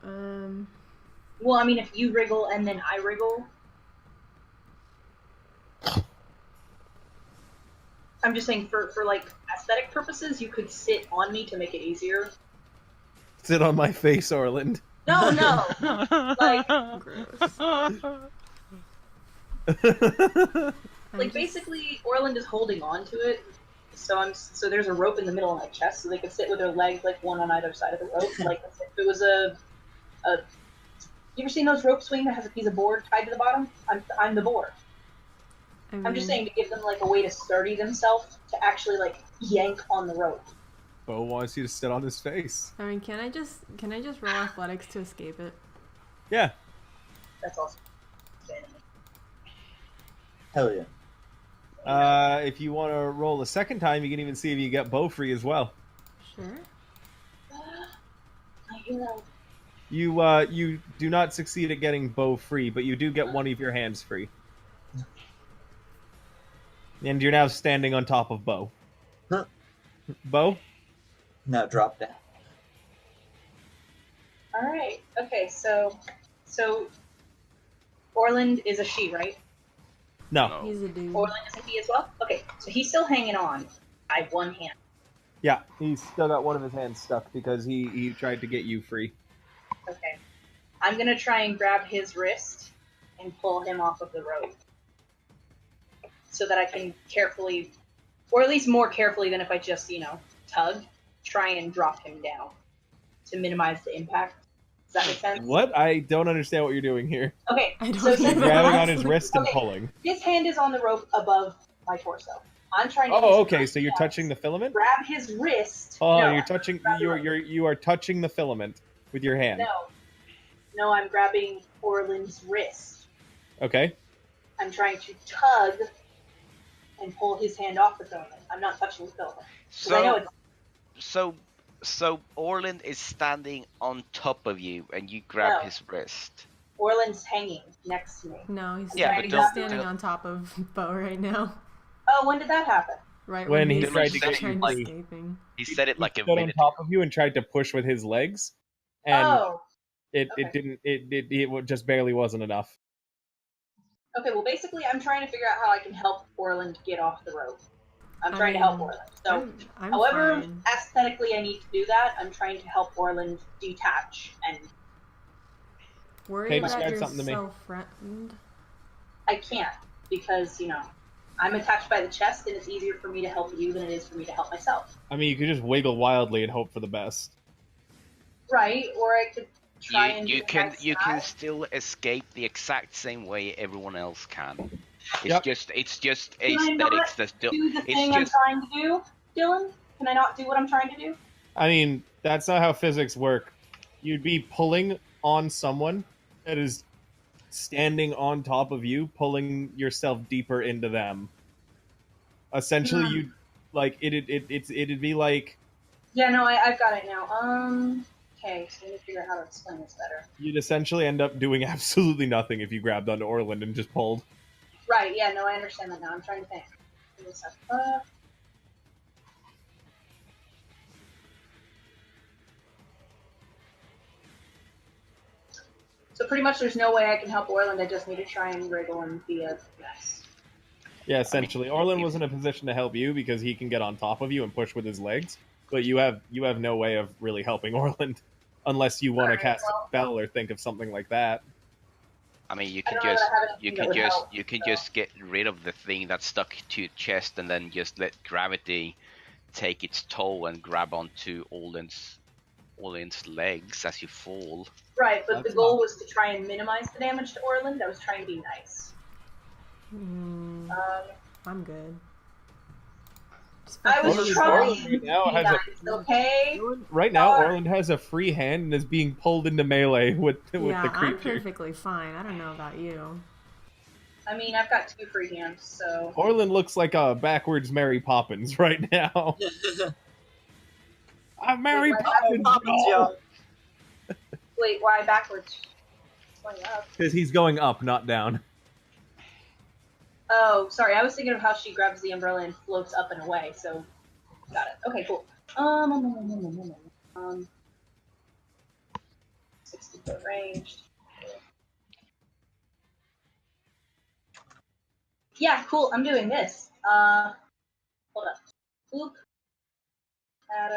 Well, I mean, if you wriggle and then I wriggle. I'm just saying, for like aesthetic purposes, you could sit on me to make it easier. Sit on my face, Orland. No, like, Gross. like basically, Orland is holding on to it. So there's a rope in the middle of my chest, so they could sit with their legs like one on either side of the rope. Like if it was a you ever seen those rope swing that has a piece of board tied to the bottom? I'm the board. I'm just saying to give them like a way to sturdy themselves to actually like yank on the rope. Bo wants you to sit on his face. I mean, can I just roll athletics to escape it? Yeah. That's awesome. Hell yeah. If you want to roll a second time, you can even see if you get Bo free as well. Sure. You do not succeed at getting Bo free, but you do get one of your hands free. And you're now standing on top of Bo. Huh. Bo? Now drop down. All right. Okay. So Orland is a she, right? No. He's a dude. Orland is a he as well. Okay. So he's still hanging on by one hand. Yeah, he's still got one of his hands stuck because he tried to get you free. Okay. I'm gonna try and grab his wrist and pull him off of the rope, so that I can carefully, or at least more carefully than if I just tug, try and drop him down to minimize the impact. Does that make sense? What? I don't understand what you're doing here. Okay. I don't So either. You're since grabbing on his Honestly. wrist and Okay. pulling. his hand is on the rope above my torso, I'm trying to. Oh, okay. So you're touching the filament. Grab his wrist. Oh, No, you're touching. You are touching the filament with your hand. No, I'm grabbing Orland's wrist. Okay. I'm trying to tug and pull his hand off the filament. I'm not touching the filament. 'Cause I know it's So Orland is standing on top of you, and you grab No. his wrist. Orland's hanging next to me. No, he's Yeah, but standing, don't- standing on top of Bo right now. Oh, when did that happen? Right When he he's tried to get trying you to free. escaping. He said it like He a stood on minute. top of you and tried to push with his legs, and Oh. it okay. didn't. It just barely wasn't enough. Okay, well, basically, I'm trying to figure out how I can help Orland get off the rope. I'm I trying to help mean, Orland. So, I'm however fine. aesthetically I need to do that, I'm trying to help Orland detach. And Worry Hey, about describe something to me. yourself, friend. I can't because, I'm attached by the chest, and it's easier for me to help you than it is for me to help myself. I mean, you could just wiggle wildly and hope for the best. Right? Or I could try and You do a can nice you can dive. still escape the exact same way everyone else can. It's Yep. just Can I not aesthetics that's do the it's thing I'm just trying to do, Dylan? Can I not do what I'm trying to do? I mean, that's not how physics work. You'd be pulling on someone that is standing on top of you, pulling yourself deeper into them. Essentially, Yeah. you Like it'd be like Yeah, no, I've got it now. Okay, so let me figure out how to explain this better. you'd essentially end up doing absolutely nothing if you grabbed onto Orland and just pulled. Right, yeah, no, I understand that now. I'm trying to think. Give me a sec. So pretty much there's no way I can help Orland. I just need to try and wriggle and be a mess. Yeah, essentially, Orland if- was in a position to help you because he can get on top of you and push with his legs, but you have no way of really helping Orland unless you want to Alright, cast well- a spell or think of something like that. I mean, you I can don't know just that I have anything that would help, you can so. just get rid of the thing that's stuck to your chest, and then just let gravity take its toll and grab onto Orland's legs as you fall. Right, but That's the goal not- was to try and minimize the damage to Orland. I was trying to be nice. I'm good. Just I was fucking trying Orland to right be now has nice, a okay? right now. Sorry. Orland has a free hand and is being pulled into melee with Yeah, the I'm creature. perfectly fine. I don't know about you. I mean, I've got 2 free hands, so. Orland looks like a backwards Mary Poppins right now. I'm Mary Wait, Poppins, Poppins, y'all. Wait, why backwards? Going up. Because he's going up, not down. Oh, sorry. I was thinking of how she grabs the umbrella and floats up and away. So, got it. Okay, cool. 60-foot range. Yeah, cool. I'm doing this. Hold up. Oop. At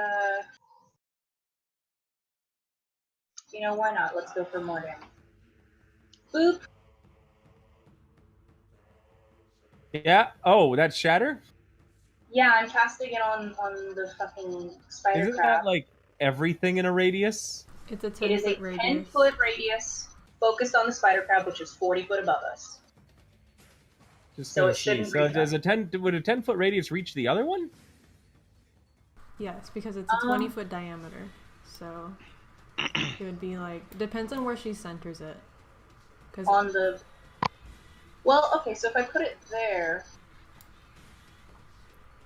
you know, why not? Let's go for more damage. Boop. Yeah. Oh, that's Shatter? Yeah, I'm casting it on the fucking spider Isn't crab. that like everything in a radius? It's a It 10 is a foot radius. 10-foot radius focused on the spider crab, which is 40 foot above us. Just So gonna it see. shouldn't So reach does would a 10-foot radius reach the other one? Yes, because it's a 20 foot diameter. So it would be like, depends on where she centers it. Cause On the. Well, okay, so if I put it there.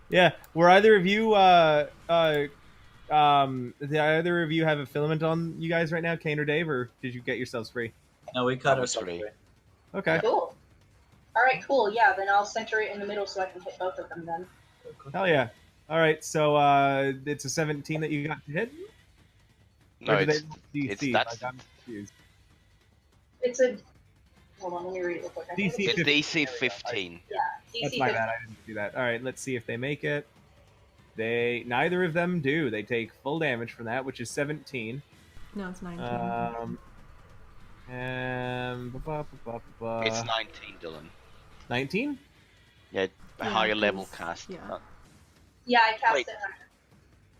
Yeah. Were either of you do either of you have a filament on you guys right now, Kane or Dave, or did you get yourselves free? No, we cut I was ourselves free. free. Okay. Cool. Alright, cool. Yeah, then I'll center it in the middle so I can hit both of them then. Hell yeah. All right. So it's a 17 that you got to hit. No, Or do it's they DC? that's Like, I'm confused. It's a. Hold on, let me read it real quick. I think DC it's 15. DC 15. Yeah, DC That's my 15. bad. I didn't do that. All right. Let's see if they make it. Neither of them do. They take full damage from that, which is 17. no, it's 19. It's 19, Dylan. 19? Yeah, a Yeah, higher level 'cause- cast. yeah. Yeah, I cast Wait. it.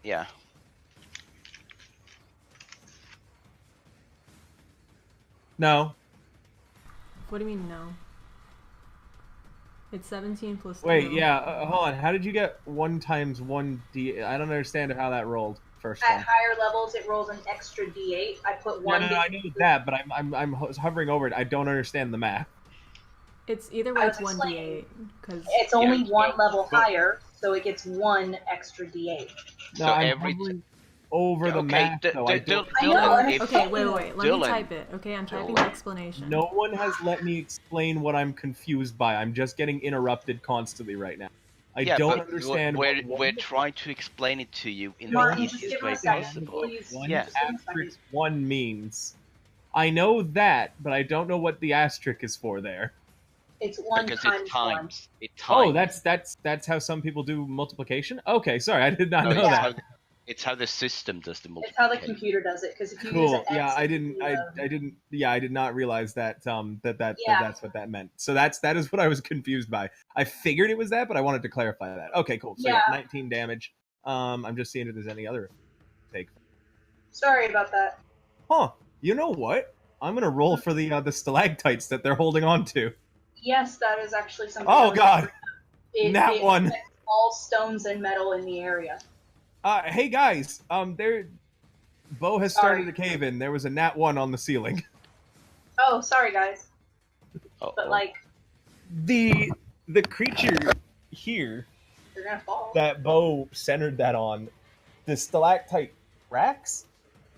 Yeah. No. What do you mean no? It's 17 plus Wait. 2. Yeah. Hold on. How did you get 1 times 1d? I don't understand how that rolled. First At one. higher levels, it rolls an extra D8. I put No, one. no, I know that, but I'm hovering over it. I don't understand the math. It's either I way, was it's 1d8. explaining. Because It's only Yeah. one level But- higher, so it gets 1 extra D8. No, So I'm every hovering over the math, though. I don't. I know, and Dylan, it's if, okay, wait. Let Dylan. me type it. Okay, I'm typing Dylan. the explanation. No one has let me explain what I'm confused by. I'm just getting interrupted constantly right now. I yeah, don't but understand. we're what we're trying to explain it to you in Martin, the just easiest give way him a second, possible. please. one Yeah. Just give him a second. asterisk 1 means. I know that, but I don't know what the asterisk is for there. It's 1 Because times it's 1. times. It times. Oh, that's how some people do multiplication. Okay, sorry, I did not No, know it's that. it's how the system does the It's how the multiplication. computer does it, because if you use Cool. an X, Yeah, I it didn't. would be, I didn't. Yeah, I did not realize that. Yeah. That's what that meant. So that is what I was confused by. I figured it was that, but I wanted to clarify that. Okay, cool. So yeah, Yeah. 19 damage. I'm just seeing if there's any other take. Sorry about that. Huh? You know what? I'm gonna roll for the stalactites that they're holding on to. Yes, that is actually something. I Oh was God! It, Nat it one. affects all stones and metal in the area. Hey guys. Bo has Sorry. started a cave in. There was a nat 1 on the ceiling. Oh, sorry guys, Oh, but like, The creature here. You're gonna fall. that Bo centered that on, the stalactite cracks,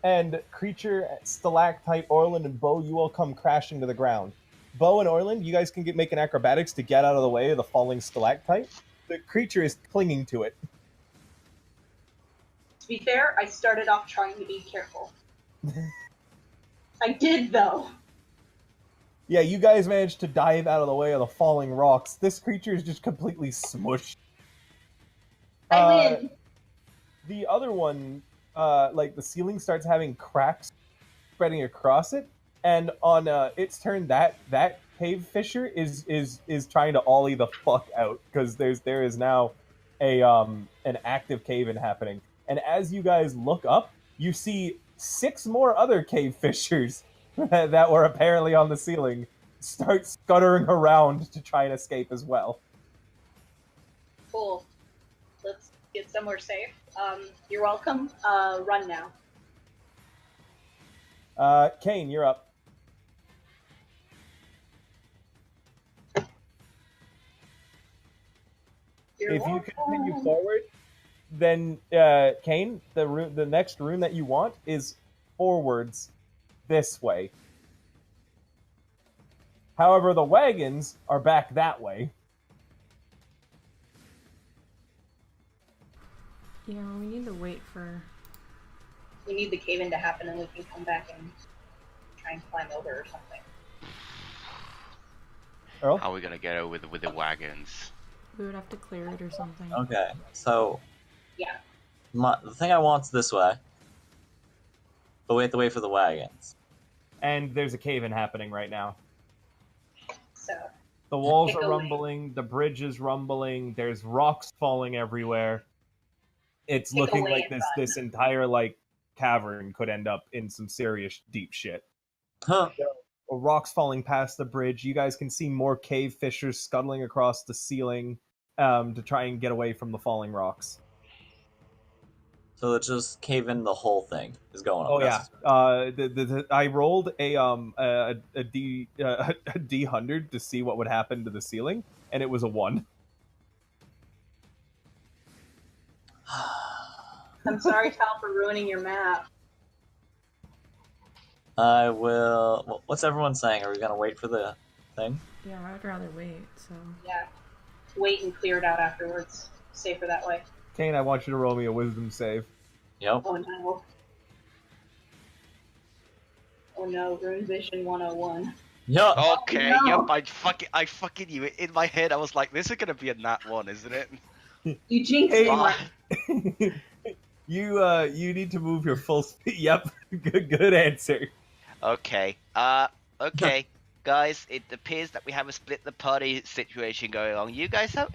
and creature, stalactite, Orland, and Bo, you all come crashing to the ground. Bo and Orland, you guys can make an acrobatics to get out of the way of the falling stalactite. The creature is clinging to it. To be fair, I started off trying to be careful. I did, though. Yeah, you guys managed to dive out of the way of the falling rocks. This creature is just completely smushed. I win. The other one, like the ceiling starts having cracks spreading across it, and on its turn, that cave fissure is trying to ollie the fuck out because there is now an active cave-in happening. And as you guys look up, you see 6 more other cave fissures that were apparently on the ceiling start scuttering around to try and escape as well. Cool. Let's get somewhere safe. You're welcome. Run now. Kane, you're up. You're If you welcome. continue forward, then Kane, the next rune that you want is forwards this way. However, the wagons are back that way. Yeah, we need to wait for. We need the cave-in to happen, and we can come back and try and climb over or something. Earl? How are we gonna get over with the wagons? We would have to clear it or something. Okay, so Yeah. the thing I want's this way, but we have to wait for the wagons. And there's a cave-in happening right now. So. The walls Pick are a lane. rumbling, the bridge is rumbling, there's rocks falling everywhere. It's Pick a looking lane, like this entire like cavern could end up in some serious deep shit. Huh. Rocks falling past the bridge. You guys can see more cave fissures scuttling across the ceiling to try and get away from the falling rocks. So let's just cave in the whole thing is going on. Oh yeah. I rolled a D100 to see what would happen to the ceiling, and it was a 1. I'm sorry, Tal, for ruining your map. I will. What's everyone saying? Are we gonna wait for the thing? Yeah, I'd rather wait. So. Yeah. Wait and clear it out afterwards. Safer that way. Kane, I want you to roll me a wisdom save. Yep. Oh no. Oh no, Rune Vision 101. Yep. Okay, no. yep, I fucking knew it. In my head, I was like, this is gonna be a nat 1, isn't it? You jinxed Hey. it. Ah, You need to move your full speed. Yep, good answer. okay, okay. Guys, it appears that we have a split the party situation going on. You guys have,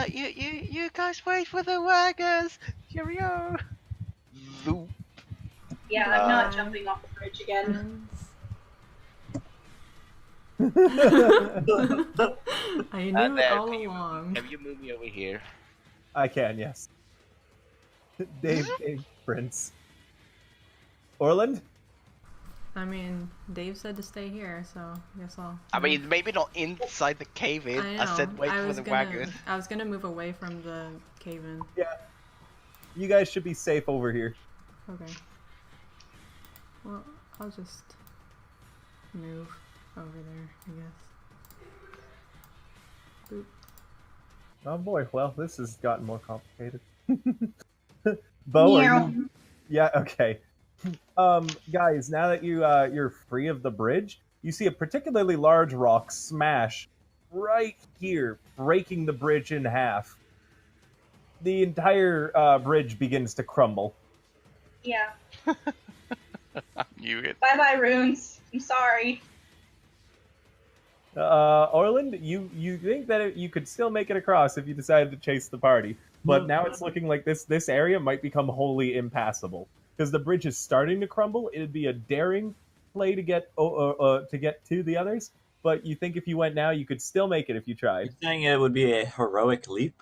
you guys wait for the wagons. Cheerio. Zoop. Yeah, I'm not Bye. jumping off the bridge again. I knew it There, all can you along. Have you moved me over here? I can, yes. Dave, Prince. Orland? I mean, Dave said to stay here, so I guess I'll. I mean, maybe not inside the cave in. I know. I said wait for was the gonna, wagons. I was gonna move away from the cave-in. Yeah. You guys should be safe over here. Okay. Well, I'll just move over there, I guess. Boop. Oh boy, well, this has gotten more complicated. Bo, are you... Yeah, okay. Guys, now that you're free of the bridge, you see a particularly large rock smash right here, breaking the bridge in half. The entire bridge begins to crumble. Yeah. I knew it. Bye bye, runes. I'm sorry. Orland, you think that you could still make it across if you decided to chase the party, but now it's looking like this area might become wholly impassable because the bridge is starting to crumble. It'd be a daring play to get to the others, but you think if you went now, you could still make it if you tried. You're saying it would be a heroic leap?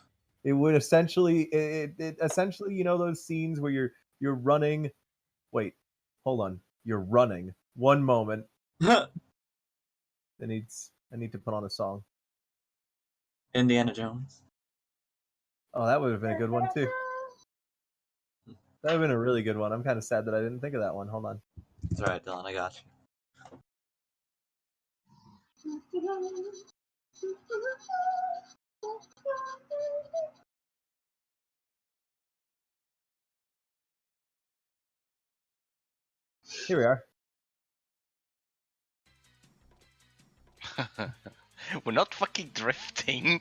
It would essentially, it essentially, you know, those scenes where you're running. Wait, hold on. You're running. One moment. I need to put on a song. Indiana Jones. Oh, that would have been a good one too. That would have been a really good one. I'm kind of sad that I didn't think of that one. Hold on. It's alright, Dylan, I got Here we are. We're not fucking drifting.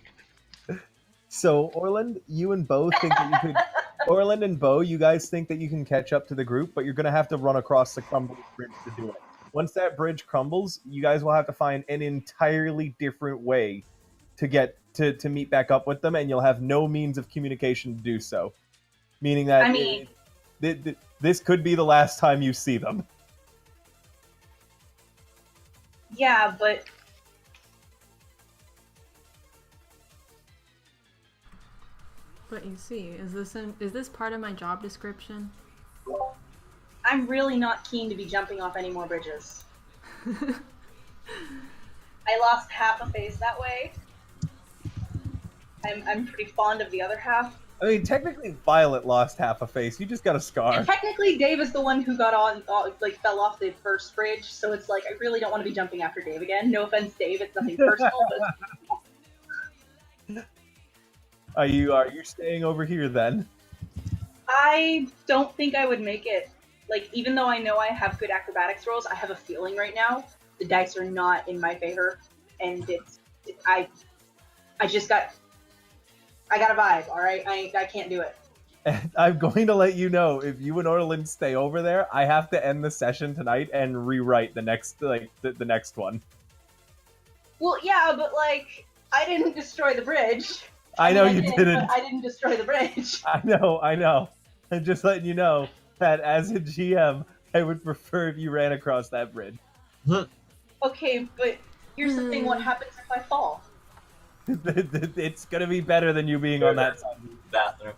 So Orland, you and Bo think that you could. Orland and Bo, you guys think that you can catch up to the group, but you're gonna have to run across the crumbling bridge to do it. Once that bridge crumbles, you guys will have to find an entirely different way to get to meet back up with them, and you'll have no means of communication to do so. Meaning that I mean- this could be the last time you see them. Yeah, but But you see, is this part of my job description? I'm really not keen to be jumping off any more bridges. I lost half a face that way. I'm pretty fond of the other half. I mean, technically, Violet lost half a face. You just got a scar. And technically, Dave is the one who got like fell off the first bridge. So it's like I really don't want to be jumping after Dave again. No offense, Dave. It's nothing personal. But Are you staying over here then? I don't think I would make it. Like, even though I know I have good acrobatics rolls, I have a feeling right now the dice are not in my favor, and I got a vibe. All right, I can't do it. And I'm going to let you know, if you and Orland stay over there, I have to end the session tonight and rewrite the next the next one. Well, yeah, but like I didn't destroy the bridge. I know mean, you did, didn't. but I didn't destroy the bridge. I know. I'm just letting you know that as a GM, I would prefer if you ran across that bridge. Okay, but here's the thing: what happens if I fall? It's gonna be better than you being on that side. bathroom.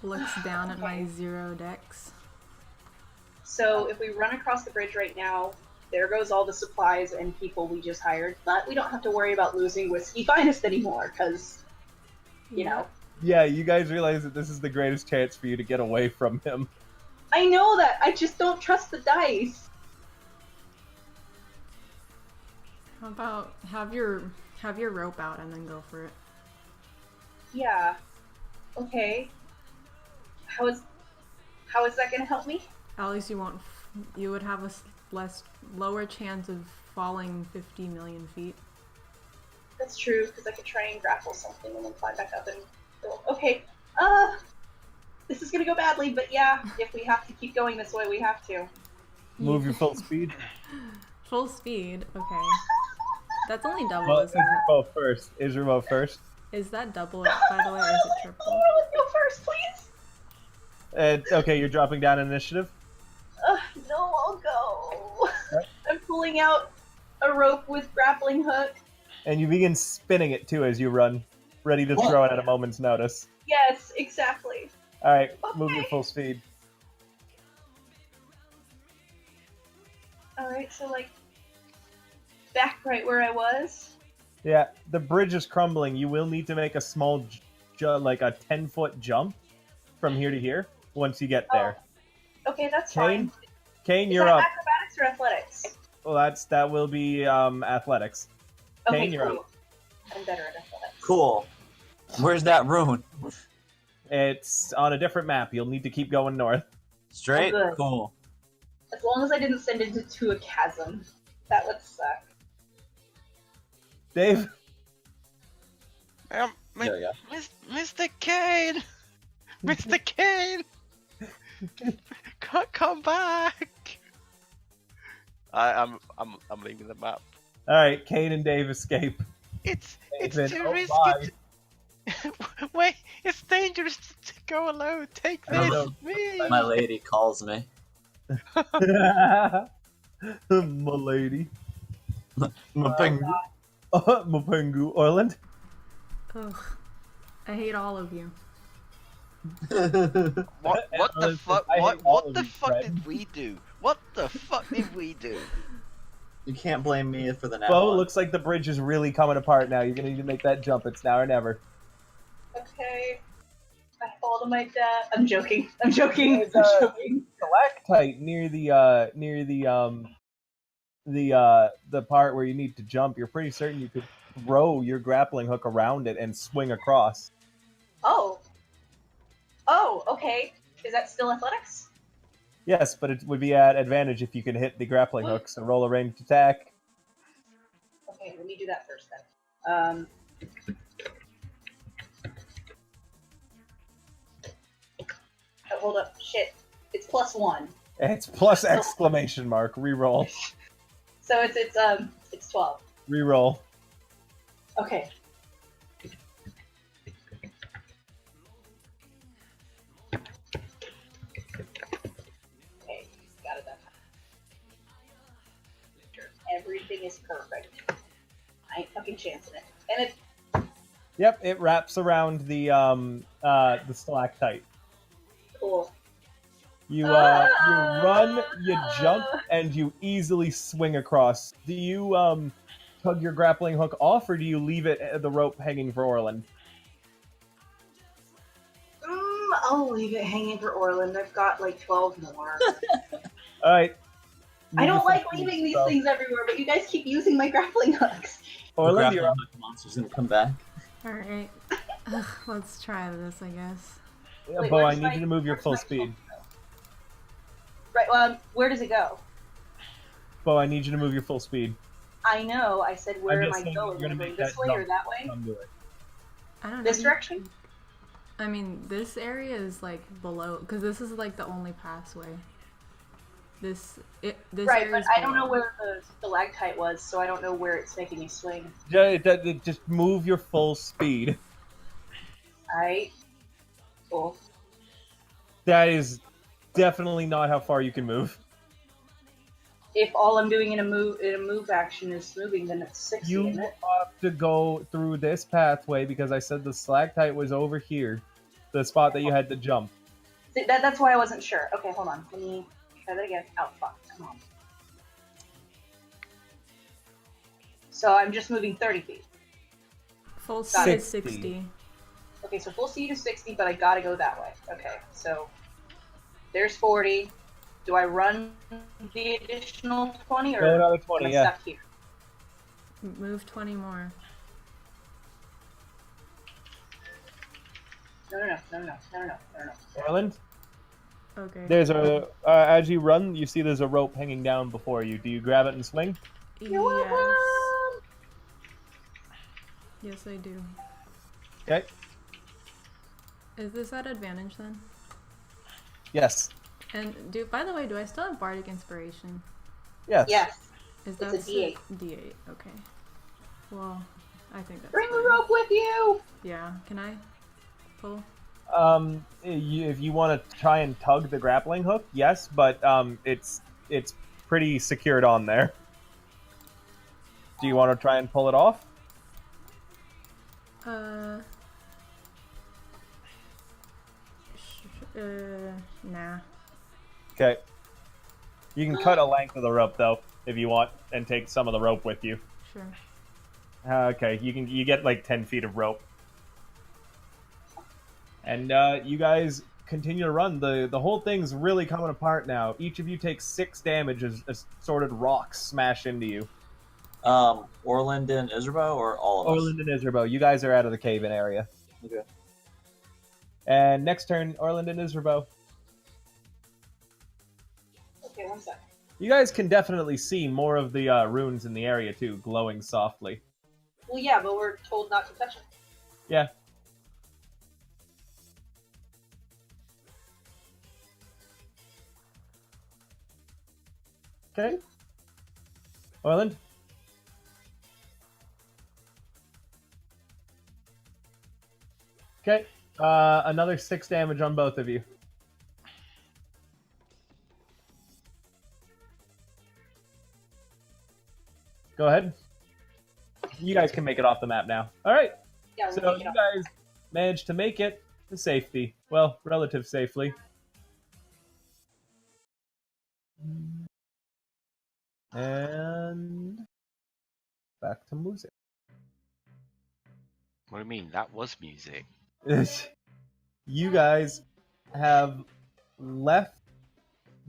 Looks down at my 0 dex. So if we run across the bridge right now, there goes all the supplies and people we just hired. But we don't have to worry about losing Whiskey Finest anymore, because, you know. Yeah, you guys realize that this is the greatest chance for you to get away from him. I know that. I just don't trust the dice. How about have your rope out and then go for it? Yeah. Okay. How is that gonna help me? At least you would have a lower chance of falling 50 million feet. That's true, because I could try and grapple something and then climb back up and go. Okay. This is gonna go badly, but yeah, if we have to keep going this way, we have to. Move your full speed. Full speed, okay. That's only double, Well, isn't it? Isremote first. Isremote first. Is that double, by the way, or is it triple? Let's go first, please. Okay, you're dropping down initiative. No, I'll go. Right. I'm pulling out a rope with grappling hook. And you begin spinning it too as you run, ready to throw it at a moment's notice. Yes, exactly. All right, move your full speed. All right, so like back right where I was. Yeah, the bridge is crumbling. You will need to make a small, like a 10-foot jump from here to here once you get there. Okay, that's Kane, fine. Kane, Is you're that up. acrobatics or athletics? Well, that will be athletics. Okay, Kane, you're cool. up. I'm better at athletics. Cool. Where's that rune? It's on a different map. You'll need to keep going north. Straight? Oh, good. Cool. As long as I didn't send it into a chasm, that would suck. Dave, There we go. Mr. Kane, Mr. Kane, come back. I'm leaving the map. all right, Kane and Dave escape. It's David, too oh, risky. bye. Wait, it's dangerous to go alone. Take I this, know. me. My lady calls me. My lady. Mapingu. Mapungu. Orland? Ugh. I hate all of you. What the Orland fuck? says, "I hate all What of the you, fuck Fred." did we do? What the fuck did we do? You can't blame me for the net Bo, one. looks like the bridge is really coming apart now. You're going to need to make that jump. It's now or never. Okay. called my dad. I'm joking. I'm joking. There's I'm a joking. stalactite near the part where you need to jump. You're pretty certain you could throw your grappling hook around it and swing across. Oh. Oh, okay. Is that still athletics? Yes, but it would be at advantage if you can hit the grappling hook. So roll a ranged attack. Okay, let me do that first then. Oh, hold up. Shit. It's +1. It's plus exclamation mark. Reroll. So it's 12. Reroll. Okay. Okay, got it that time. Everything is perfect. I ain't fucking chancing it. And it Yep, it wraps around the stalactite. cool. You run, you jump, and you easily swing across. Do you tug your grappling hook off, or do you leave it the rope hanging for Orland? I'll leave it hanging for Orland. I've got like 12 more. All right. I don't like leaving these things everywhere, but you guys keep using my grappling hooks. Orland, the you're up. grappling monster's gonna come back. Alright. Let's try this, I guess. Wait, Bo, I where's need my- you to move your where's full my speed. Right. Where does it go? Bo, I need you to move your full speed. I know. I said, where I'm am just I saying going? you're gonna Am I make going this that way or jump. that way? Come do it. I don't know. This direction? I mean, this area is like below, because this is like the only passway. This Right, area but is I don't know below. where the stalactite was, so I don't know where it's making me swing. Just move your full speed. Alright. Cool. That is definitely not how far you can move. If all I'm doing in a move action is moving, then it's 60, You isn't it? have to go through this pathway because I said the stalactite was over here, the spot that you had to jump. See, that's why I wasn't sure. Okay, hold on. Let me try that again. Oh, fuck. Come on. So I'm just moving 30 feet. Full Got speed it. is 60. Okay, so full speed is 60, but I gotta go that way. Okay, so there's 40. Do I run the additional 20 or Go another am 20, I yeah. stuck here? Move 20 more. No. Orland, Okay. there's a as you run, you see there's a rope hanging down before you. Do you grab it and swing? You're Yes. welcome! Yes, I do. Okay. Is this at advantage then? Yes. And by the way, do I still have bardic inspiration? Yes. Yes. Is It's that a D8. D8? Okay. Well, I think that's Bring the fine. rope with you! Yeah. Can I pull? If you want to try and tug the grappling hook, yes, but it's pretty secured on there. Do you want to try and pull it off? Nah. Okay. You can cut a length of the rope though, if you want, and take some of the rope with you. Sure. Okay, you get like 10 feet of rope. And you guys continue to run. The whole thing's really coming apart now. Each of you takes 6 damage as assorted rocks smash into you. Orland and Israbo, or all of us? Orland and Israbo, you guys are out of the cave-in area. Okay. And next turn, Orland and Israbo. Okay, one sec. You guys can definitely see more of the runes in the area too, glowing softly. Well, yeah, but we're told not to touch it. Yeah. Okay. Orland? Okay. Another 6 damage on both of you. Go ahead. You guys can make it off the map now. All right. Yeah, we'll So take it you off. guys managed to make it to safety. Well, relative safely. And back to music. What do you mean? That was music. you guys have left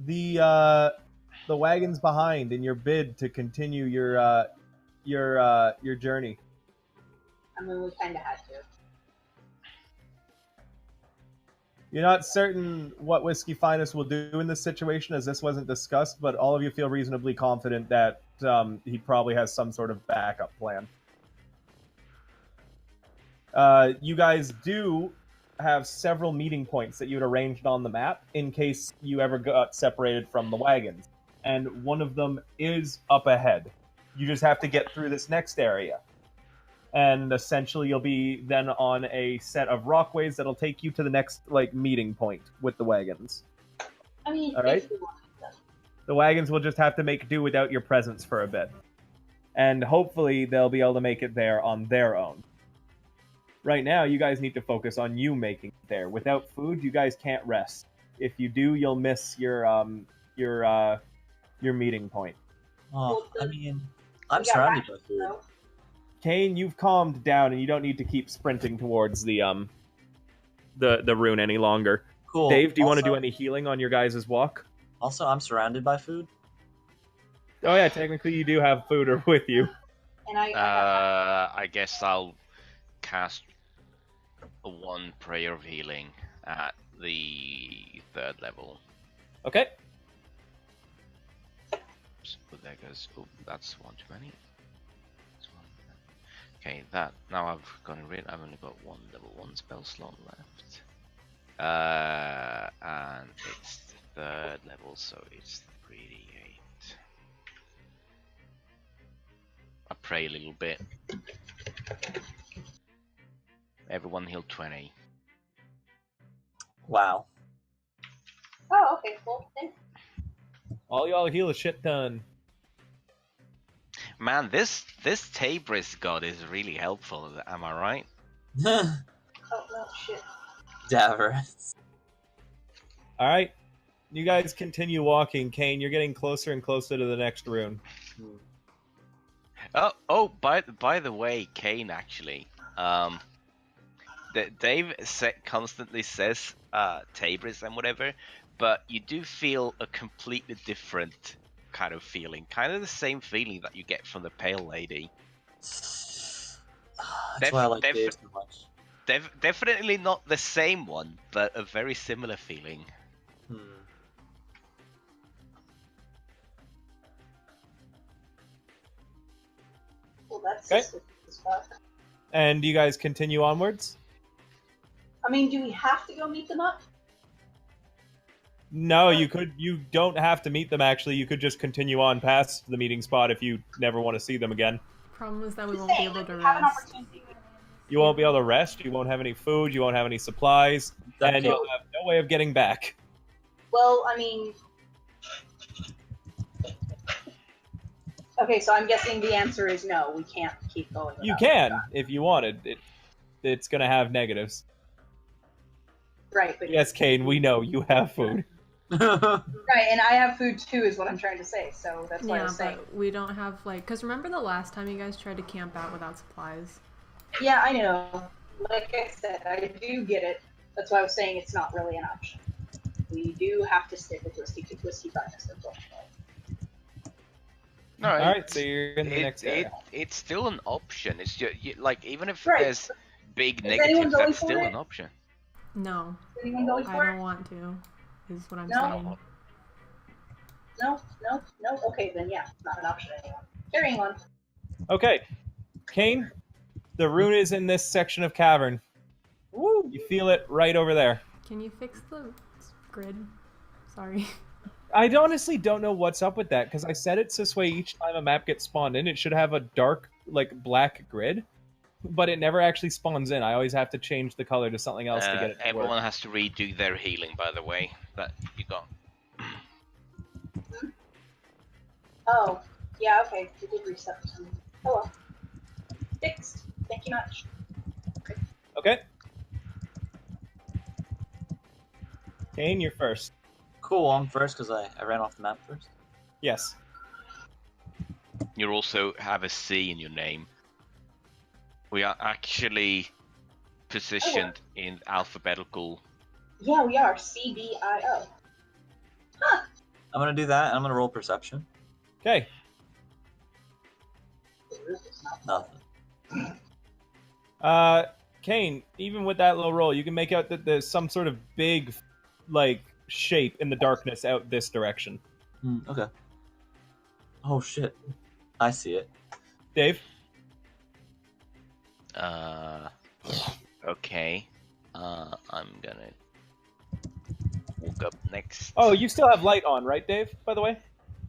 the wagons behind in your bid to continue your journey. I mean, we kind of had to. You're not certain what Whiskey Finest will do in this situation, as this wasn't discussed, but all of you feel reasonably confident that he probably has some sort of backup plan. You guys do have several meeting points that you had arranged on the map in case you ever got separated from the wagons. And one of them is up ahead. You just have to get through this next area. And essentially you'll be then on a set of rockways that'll take you to the next meeting point with the wagons. I mean, All right. if we want to. The wagons will just have to make do without your presence for a bit. And hopefully they'll be able to make it there on their own. Right now, you guys need to focus on you making it there. Without food, you guys can't rest. If you do, you'll miss your meeting point. Oh, I mean, I'm We got surrounded by rations, food. though. Kane, you've calmed down, and you don't need to keep sprinting towards the rune any longer. Cool. Dave, do you want to Also- do any healing on your guys' walk? Also, I'm surrounded by food. Oh yeah, technically you do have food with you. And I I guess I'll cast one prayer of healing at the 3rd level. Okay. So there goes. Oh, that's one too many. That's one. Okay, that now I've gotten rid. I've only got one level 1 spell slot left. And it's the 3rd level, so it's 3d8. I pray a little bit. Everyone heal 20. Wow. Oh, okay, cool. Thanks. All y'all heal a shit ton. Man, this Tabris god is really helpful. Am I right? Oh, no, shit. Davros. All right. You guys continue walking. Kane, you're getting closer and closer to the next rune. Oh, by the way, Kane actually, Dave constantly says Tabris and whatever, but you do feel a completely different kind of feeling, kind of the same feeling that you get from the Pale Lady. That's why I like Dave so much. Definitely not the same one, but a very similar feeling. Well, that's Okay. just as fuck. And you guys continue onwards? I mean, do we have to go meet them up? No, you don't have to meet them actually. You could just continue on past the meeting spot if you never want to see them again. Problem is that we Just won't be saying, able to we have an rest. opportunity. You won't be able to rest, you won't have any food, you won't have any supplies, and you'll have no way of getting back. Well, I mean... Okay, so I'm guessing the answer is no, we can't keep going. You without can, that. if you wanted. It's gonna have negatives. Right, but... Yes, Kane, we know you have food. Right, and I have food too, is what I'm trying to say, so that's why I Yeah, was saying. but we don't have because remember the last time you guys tried to camp out without supplies? Yeah, I know. Like I said, I do get it. That's why I was saying it's not really an option. We do have to stick with Whiskey Finest, unfortunately. No, Alright, so you're in the next area. It's still an option. It's just like even if Right. there's big Is anyone negatives, going that's for still it? an option. No, Is anyone going I for don't it? want to. Is what I'm No? saying. No? Okay, then yeah, it's not an option anymore. Carrying on. Okay. Kane, the rune is in this section of cavern. Woo! You feel it right over there. Can you fix the grid? Sorry. I honestly don't know what's up with that, because I set it this way each time a map gets spawned in. It should have a dark, black grid, but it never actually spawns in. I always have to change the color to something else to get it to Everyone work. has to redo their healing, by the way. That you got. Oh, yeah, okay. We did reset for some. Oh well. Fixed. Thank you much. Okay. Kane, you're first. Cool, I'm first because I ran off the map first. Yes. You also have a C in your name. We are actually positioned in alphabetical Yeah, we are. CBIO. Huh. I'm gonna do that, and I'm gonna roll perception. Okay. Nothing. Kane, even with that low roll, you can make out that there's some sort of big, like, shape in the darkness out this direction. Okay. Oh shit. I see it. Dave? Okay. I'm gonna walk up next. Oh, you still have light on, right, Dave, by the way?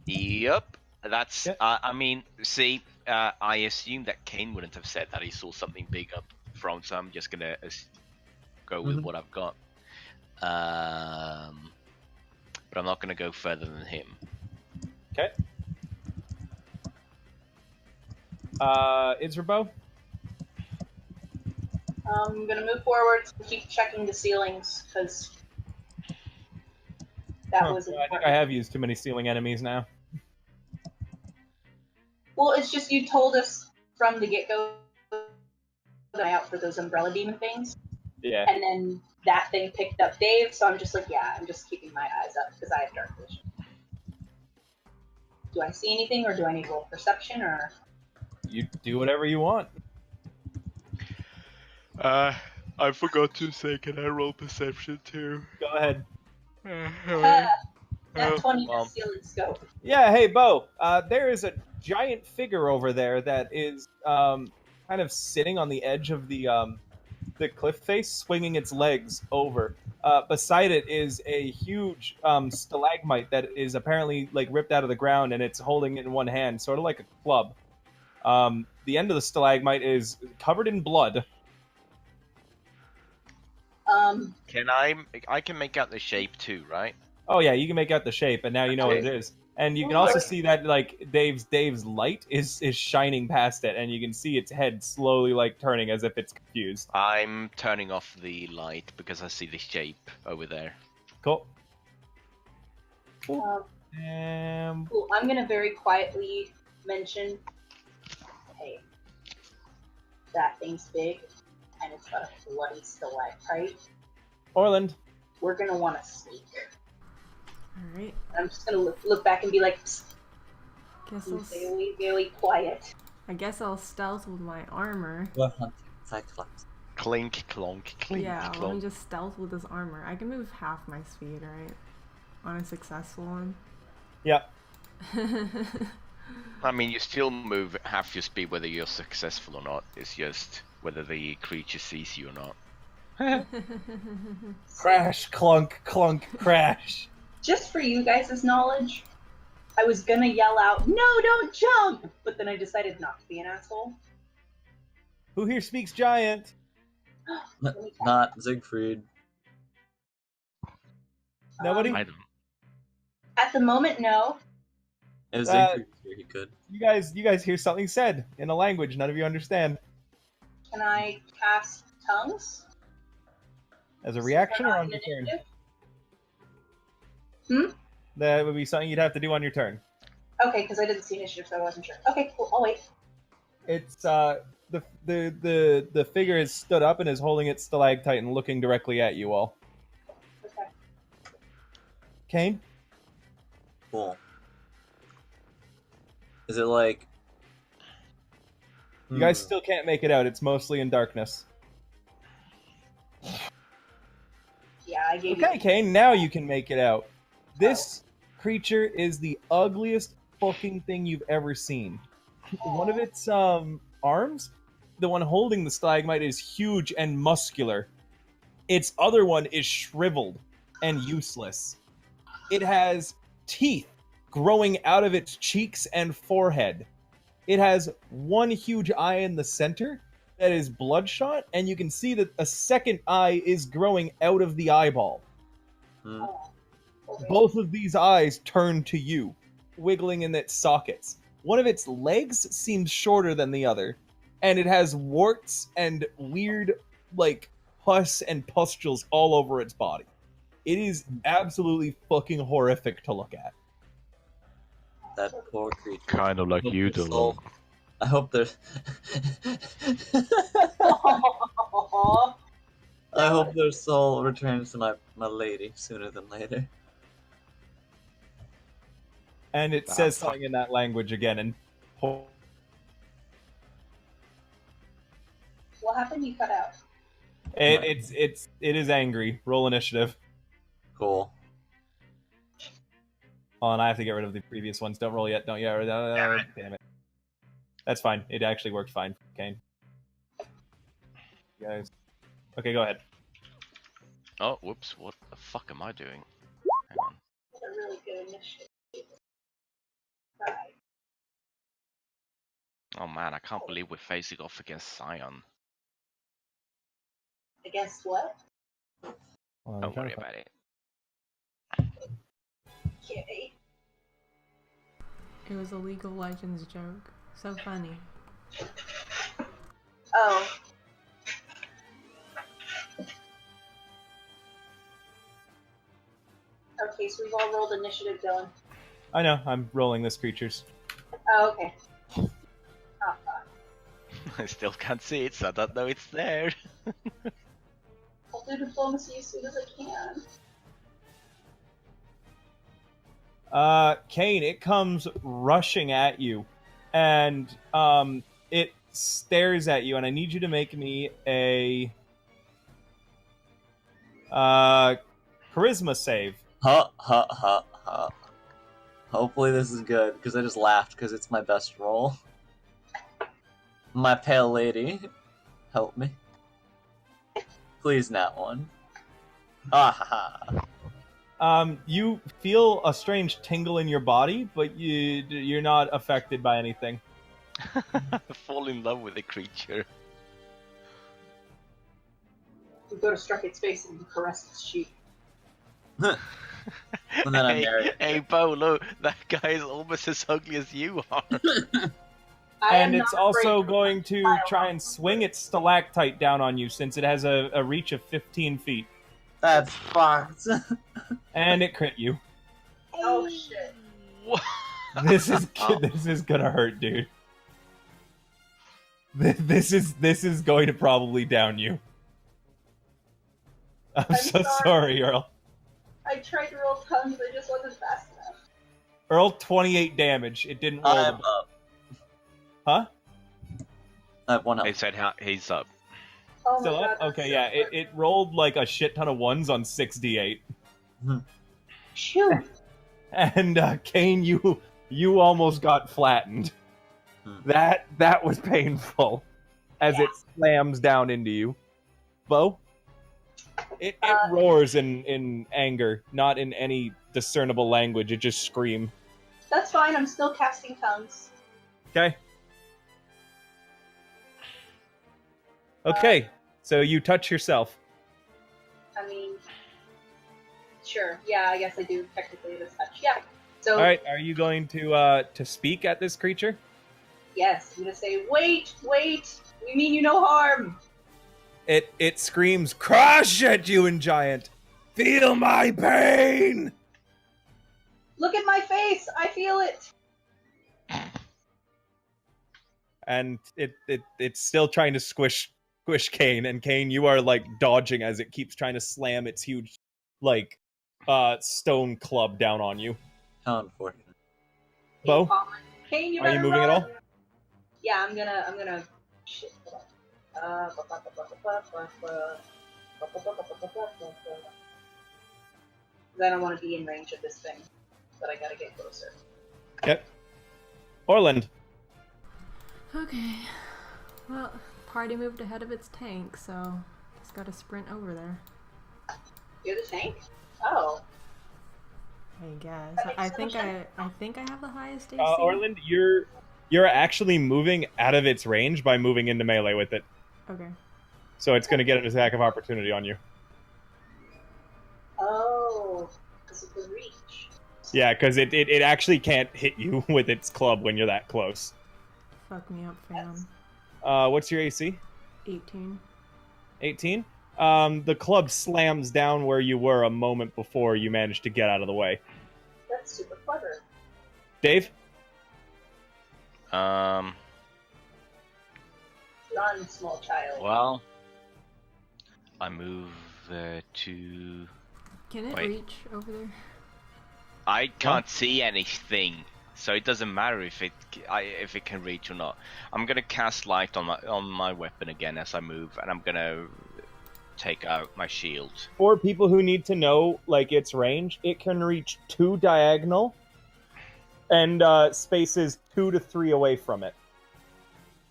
Yep. That's. Yeah. I mean, see, I assume that Kane wouldn't have said that he saw something big up front, so I'm just gonna go with what I've got. But I'm not gonna go further than him. Okay. Israbo? I'm gonna move forward and keep checking the ceilings, because that was I important. think I have used too many ceiling enemies now. Well, it's just you told us from the get-go that I out for those umbrella demon things, Yeah. and then that thing picked up Dave, so I'm just like, yeah, I'm just keeping my eyes up because I have dark vision. Do I see anything, or do I need to roll perception, or? You do whatever you want. I forgot to say, can I roll perception too? Go ahead. That 20 well. ceiling scope. Yeah, hey, Bo. There is a giant figure over there that is kind of sitting on the edge of the cliff face, swinging its legs over. Beside it is a huge stalagmite that is apparently like ripped out of the ground, and it's holding it in one hand, sort of like a club. The end of the stalagmite is covered in blood. Can I can make out the shape too, right? Oh yeah, you can make out the shape, and now you know what it is. And you can also see that like Dave's light is shining past it, and you can see its head slowly like turning as if it's confused. I'm turning off the light because I see the shape over there. Cool. Cool. I'm gonna very quietly mention, hey, that thing's big, and it's got a bloody stalactite. Orland. We're gonna want to sneak. Alright. I'm just gonna look back and be like, Guess I'll very, very quiet. I guess I'll stealth with my armor. We're hunting Cyclops. Clink, clonk, clink, Yeah, clonk. let me just stealth with this armor. I can move half my speed, right? On a successful one. Yep. I mean, you still move half your speed whether you're successful or not. It's just whether the creature sees you or not. Crash, clunk, clunk, crash. Just for you guys' knowledge, I was gonna yell out, "No, don't jump!" But then I decided not to be an asshole. Who here speaks giant? Not Siegfried. Nobody? I don't. At the moment, no. If Siegfried was here, he could. You guys hear something said in a language none of you understand. Can I cast tongues? As a reaction or Not on an your turn? initiative? That would be something you'd have to do on your turn. Okay, because I didn't see initiative, so I wasn't sure. Okay, cool. I'll wait. It's the figure has stood up and is holding its stalactite and looking directly at you all. Okay. Kane? Cool. Is it like... You guys still can't make it out. It's mostly in darkness. Yeah, I gave Okay, you. Kane, now you can make it out. This creature is the ugliest fucking thing you've ever seen. One of its arms, the one holding the stalagmite, is huge and muscular. Its other one is shriveled and useless. It has teeth growing out of its cheeks and forehead. It has one huge eye in the center that is bloodshot, and you can see that a second eye is growing out of the eyeball. Both of these eyes turn to you, wiggling in its sockets. One of its legs seems shorter than the other, and it has warts and weird, like, pus and pustules all over its body. It is absolutely fucking horrific to look at. That poor creature. Kind of like Hope you, their Delon. soul- I hope there's... I hope their soul returns to my lady sooner than later. And it Ah, says fuck. something in that language again, and What happened? You cut out. it is angry. Roll initiative. Cool. Oh, and I have to get rid of the previous ones. Don't roll yet. Don't yet. Damn it. That's fine. It actually worked fine, Kane. You guys. Okay, go ahead. Oh, whoops! What the fuck am I doing? Hang on. That's a really good initiative. Right. Oh man, I can't believe we're facing off against Scion. Against what? Hold on, I'm Don't trying worry to find- about it. Okay. It was a League of Legends joke. So funny. Oh. Okay, so we've all rolled initiative, Dylan. I know. I'm rolling this creatures. Oh, okay. Oh, fuck. I still can't see it, so I don't know it's there. I'll do diplomacy as soon as I can. Kane, it comes rushing at you, and it stares at you, and I need you to make me a charisma save. Ha ha ha ha. Hopefully this is good, because I just laughed because it's my best roll. My pale lady, help me. Please, not one. Ah ha ha. You feel a strange tingle in your body, but you're not affected by anything. Fall in love with the creature. We go to strike its face and caress its cheek. And then I'm hey, married. hey, Bo, look, that guy is almost as ugly as you are. And it's also going to try and swing its stalactite down on you, since it has a reach of 15 feet. That's fucked. And it crit you. Oh shit. This is Oh. this is gonna hurt, dude. This is going to probably down you. I'm so sorry, Earl. I tried to roll tons, I just wasn't fast enough. Earl, 28 damage. It didn't roll. I'm The... up. Huh? I have one He health. said he's up. Oh my Still god. up? that's Okay, so yeah. hard. It rolled like a shit ton of ones on 6d8. Shoot. And Kane, you almost got flattened. That was painful as it slams down into you. Bo? It roars in anger, not in any discernible language. It just screams. That's fine, I'm still casting tongues. Okay. Okay, so you touch yourself. I mean, sure. Yeah, I guess I do technically this touch. Yeah. So, All right, are you going to speak at this creature? yes, I'm gonna say, wait, we mean you no harm. It screams, "Crush at you, in giant! Feel my pain!" Look at my face, I feel it. And it's still trying to squish Kane, and Kane, you are like dodging as it keeps trying to slam its huge like stone club down on you. How unfortunate. Bo? Kane, you Are you better moving at run. all? Yeah, I'm gonna. Shit. Hold on. I don't want to be in range of this thing, but I gotta get closer. Okay. Orland. Okay. Well, party moved ahead of its tank, so just gotta sprint over there. You're the tank? Oh. I guess. That makes I so think much I think I have the highest AC. Orland, you're actually moving out of its range by moving into melee with it. Okay. So it's going to get an attack of opportunity on you. Oh. Because of the reach. Yeah, because it actually can't hit you with its club when you're that close. Fuck me up, fam. What's your AC? 18. 18? The club slams down where you were a moment before you managed to get out of the way. That's super clever. Dave? Run, small child. Well, I move to. Can it Wait. reach over there? I can't see anything, so it doesn't matter if it can reach or not. I'm gonna cast light on my weapon again as I move, and I'm gonna take out my shield. For people who need to know, like, its range, it can reach 2 diagonal and spaces 2 to 3 away from it.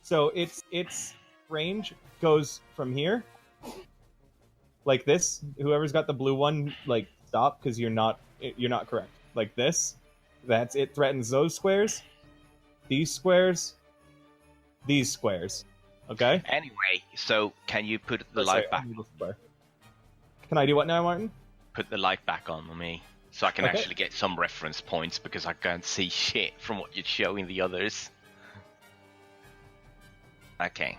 So its range goes from here, like this. Whoever's got the blue one, like, stop, because you're not correct. Like this. That's it. Threatens those squares, these squares, these squares. Okay. Anyway, so can you put the Oh, sorry, light back? only this square. Can I do what now, Martin? Put the light back on me, so I can Okay. actually get some reference points because I can't see shit from what you're showing the others. Okay.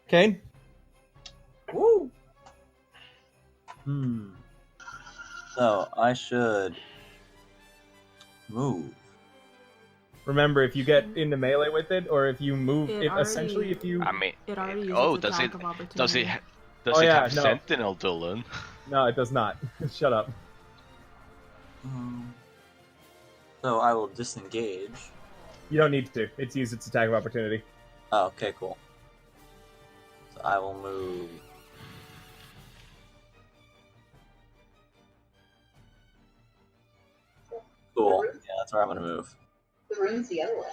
Kane? Woo! So, I should move. Remember, if you get into melee with it, or if you move It it, already- essentially, if you... I mean, It already uses oh, its does it? attack of opportunity. Does it? Does Oh, it yeah, have no. Sentinel, Dylan? No, it does not. Shut up. So, I will disengage. You don't need to. It's used its attack of opportunity. Oh, okay, cool. So, I will move. Cool. Yeah, that's where I'm gonna move. The rune's the other way.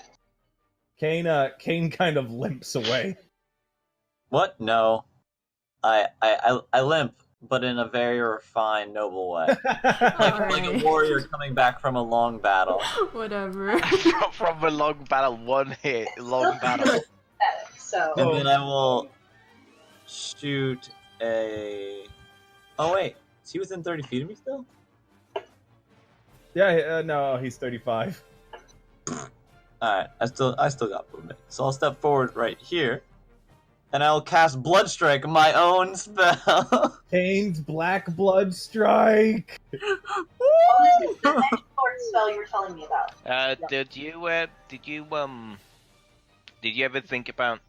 Kane kind of limps away. What? No. I limp, but in a very refined, noble way. Like a Alright. warrior coming back from a long battle. Whatever. From a long battle, one hit, long battle. Pathetic, so And then I will shoot a. Oh wait, is he within 30 feet of me still? Yeah, no, he's 35. Alright, I still got movement. So I'll step forward right here, and I'll cast Blood Strike, my own spell. Kane's Black Blood Strike! oh, this is the next sword spell you were telling me about. Did you ever think about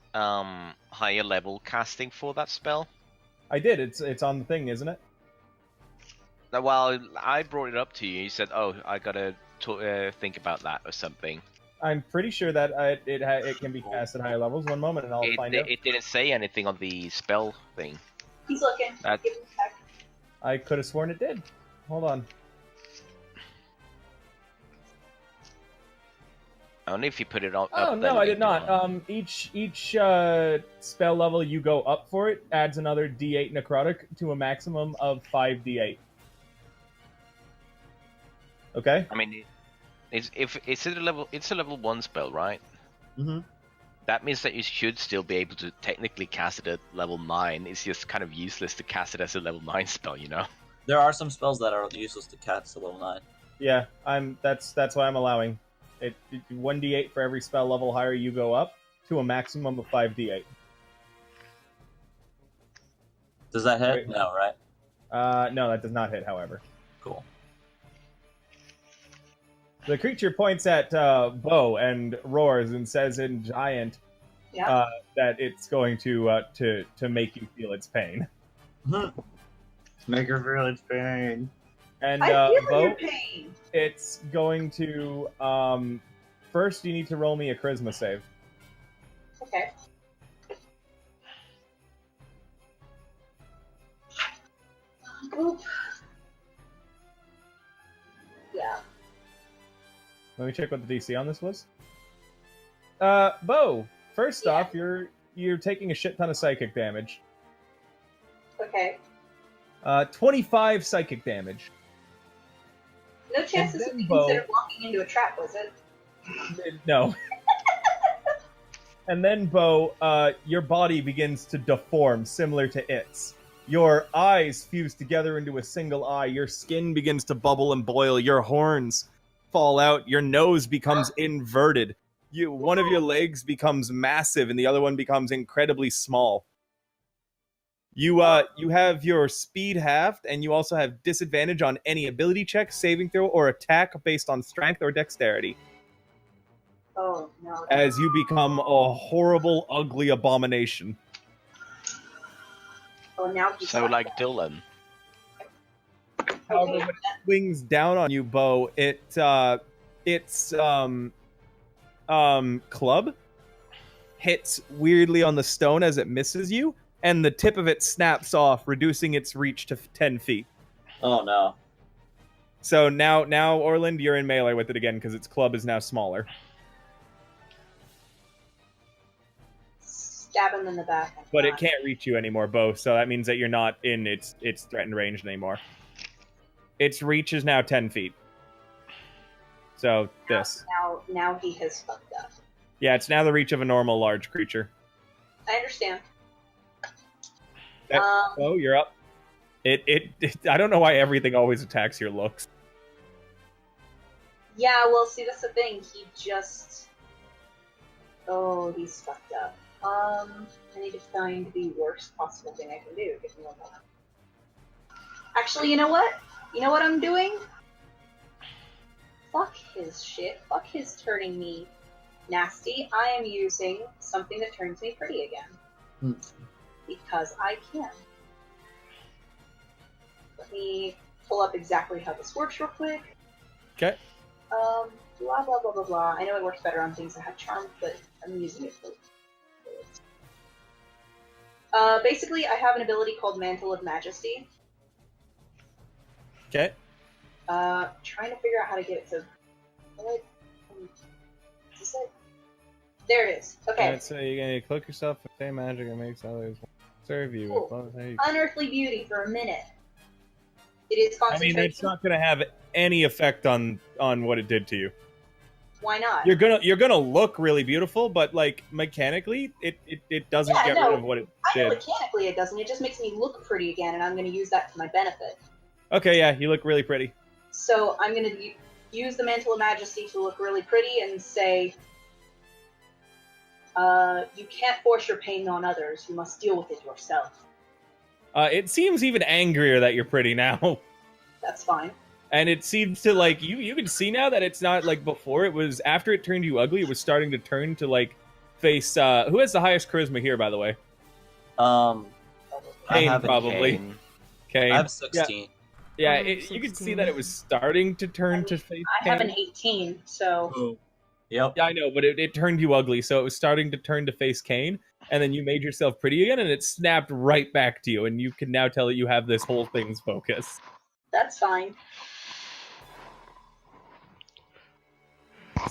higher level casting for that spell? I did. It's on the thing, isn't it? Well, I brought it up to you. You said, "Oh, I gotta think about that or something." I'm pretty sure that it can be cast at higher levels. One moment, and I'll find out. It didn't say anything on the spell thing. He's looking. That- Give him a sec. I could have sworn it did. Hold on. Only if you put it on. Oh up no, there I did later not. on. Each spell level you go up for it adds another D8 necrotic to a maximum of 5d8. Okay. I mean, it's a level 1 spell, right? Mm-hmm. That means that you should still be able to technically cast it at level 9. It's just kind of useless to cast it as a level 9 spell, you know? There are some spells that are useless to cast at level 9. Yeah, that's why I'm allowing it. 1d8 for every spell level higher you go up to a maximum of 5d8. Does that hit? Wait. No, right? No, that does not hit. However, Cool. the creature points at Bo and roars and says in giant Yeah. that it's going to make you feel its pain. Make her feel its pain. And I feel Bo, your pain. it's going to first you need to roll me a charisma save. Okay. Oop. Yeah. Let me check what the DC on this was. Bo, first Yeah. off, you're taking a shit ton of psychic damage. Okay. 25 psychic damage. No chance this then would be Bo- considered walking into a trap, was it? No. And then, Bo, your body begins to deform, similar to its. Your eyes fuse together into a single eye. Your skin begins to bubble and boil. Your horns fall out. Your nose becomes inverted. One of your legs becomes massive, and the other one becomes incredibly small. You have your speed halved, and you also have disadvantage on any ability check, saving throw, or attack based on strength or dexterity, Oh no. as you become a horrible, ugly abomination. Oh, now he's So fucked like up. Dylan. However, Okay. when it swings down on you, Bo, its club hits weirdly on the stone as it misses you, and the tip of it snaps off, reducing its reach to 10 feet. Oh no. So now, Orland, you're in melee with it again because its club is now smaller. Stab him in the back. But it can't reach you anymore, Bo, so that means that you're not in its threatened range anymore. Its reach is now 10 feet. So, this. Now he has fucked up. Yeah, it's now the reach of a normal large creature. I understand. Yep. Oh, you're up. It I don't know why everything always attacks your looks. Yeah, well, see, that's the thing. He just... Oh, he's fucked up. I need to find the worst possible thing I can do. Give me 1 moment. Actually, you know what? You know what I'm doing? Fuck his shit. Fuck his turning me nasty. I am using something that turns me pretty again. Because I can. Let me pull up exactly how this works real quick. Okay. Blah, blah, blah, blah, blah. I know it works better on things that have charm, but I'm using it for basically, I have an ability called Mantle of Majesty. Okay. Trying to figure out how to get it to... Is this it? There it is. Okay. So you're going to cloak yourself with same magic and makes others serve you. Cool. Unearthly Beauty for a minute. It is I concentration. mean, it's not going to have any effect on what it did to you. Why not? You're gonna look really beautiful, but like mechanically, it doesn't get rid of what it I know did. mechanically it doesn't. It just makes me look pretty again, and I'm going to use that to my benefit. Okay, yeah, you look really pretty. So I'm going to use the Mantle of Majesty to look really pretty and say, you can't force your pain on others. You must deal with it yourself. It seems even angrier that you're pretty now. That's fine. And it seems to, like, you can see now that it's not like before. It was, after it turned you ugly, it was starting to turn to, like, face, who has the highest charisma here, by the way? I Kane, have probably. Kane. I have 16. Yeah, you can see that it was starting to turn to face I have an 18, so... Yep. Yeah, I know, but it turned you ugly, so it was starting to turn to face Kane, and then you made yourself pretty again, and it snapped right back to you, and you can now tell that you have this whole thing's focus. That's fine.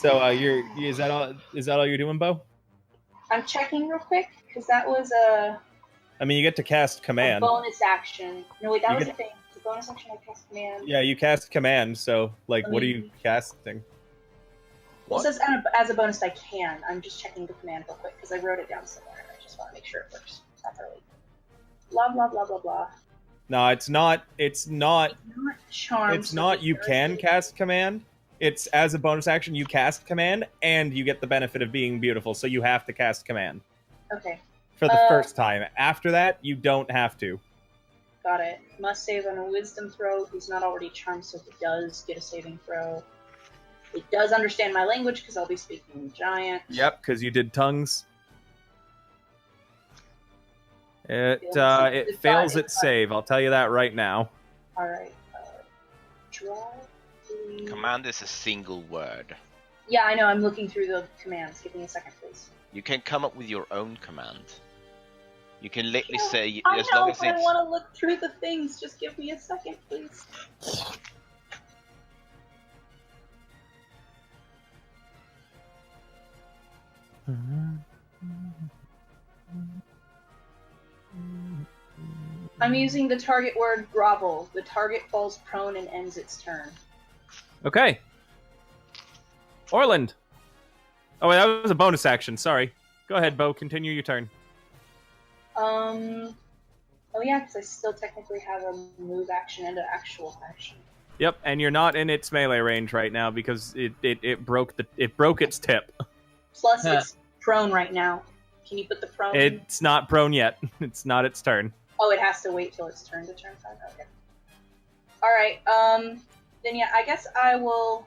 So, is that all you're doing, Bo? I'm checking real quick, because that was a I mean, you get to cast command. bonus action. No, wait, that You was get- a thing. It's a bonus action, I cast command. Yeah, you cast command, so, like, what are you casting? Well, it says as a bonus I can. I'm just checking the command real quick, because I wrote it down somewhere. I just want to make sure it works properly. Blah, blah, blah, blah, blah. No, it's not Charm. It's not you can cast command. It's as a bonus action you cast command, and you get the benefit of being beautiful, so you have to cast command. Okay. For the first time. After that, you don't have to. Got it. Must save on a wisdom throw. He's not already charmed, so he does get a saving throw. It does understand my language, because I'll be speaking giant. Yep, because you did tongues. It fails its save, I'll tell you that right now. Alright. Draw. Command is a single word. Yeah, I know. I'm looking through the commands. Give me a second, please. You can come up with your own command. You can literally say, I as know, long as but I it's... want to look through the things. Just give me a second, please. I'm using the target word grovel. The target falls prone and ends its turn. Okay. Orland. Oh, wait, that was a bonus action. Sorry. Go ahead, Bo. Continue your turn. Oh yeah, because I still technically have a move action and an actual action. Yep, and you're not in its melee range right now because it broke its tip. Plus, it's prone right now. Can you put the prone? It's not prone yet. It's not its turn. Oh, it has to wait till it's turn to turn 5. Okay. All right. Then yeah, I guess I will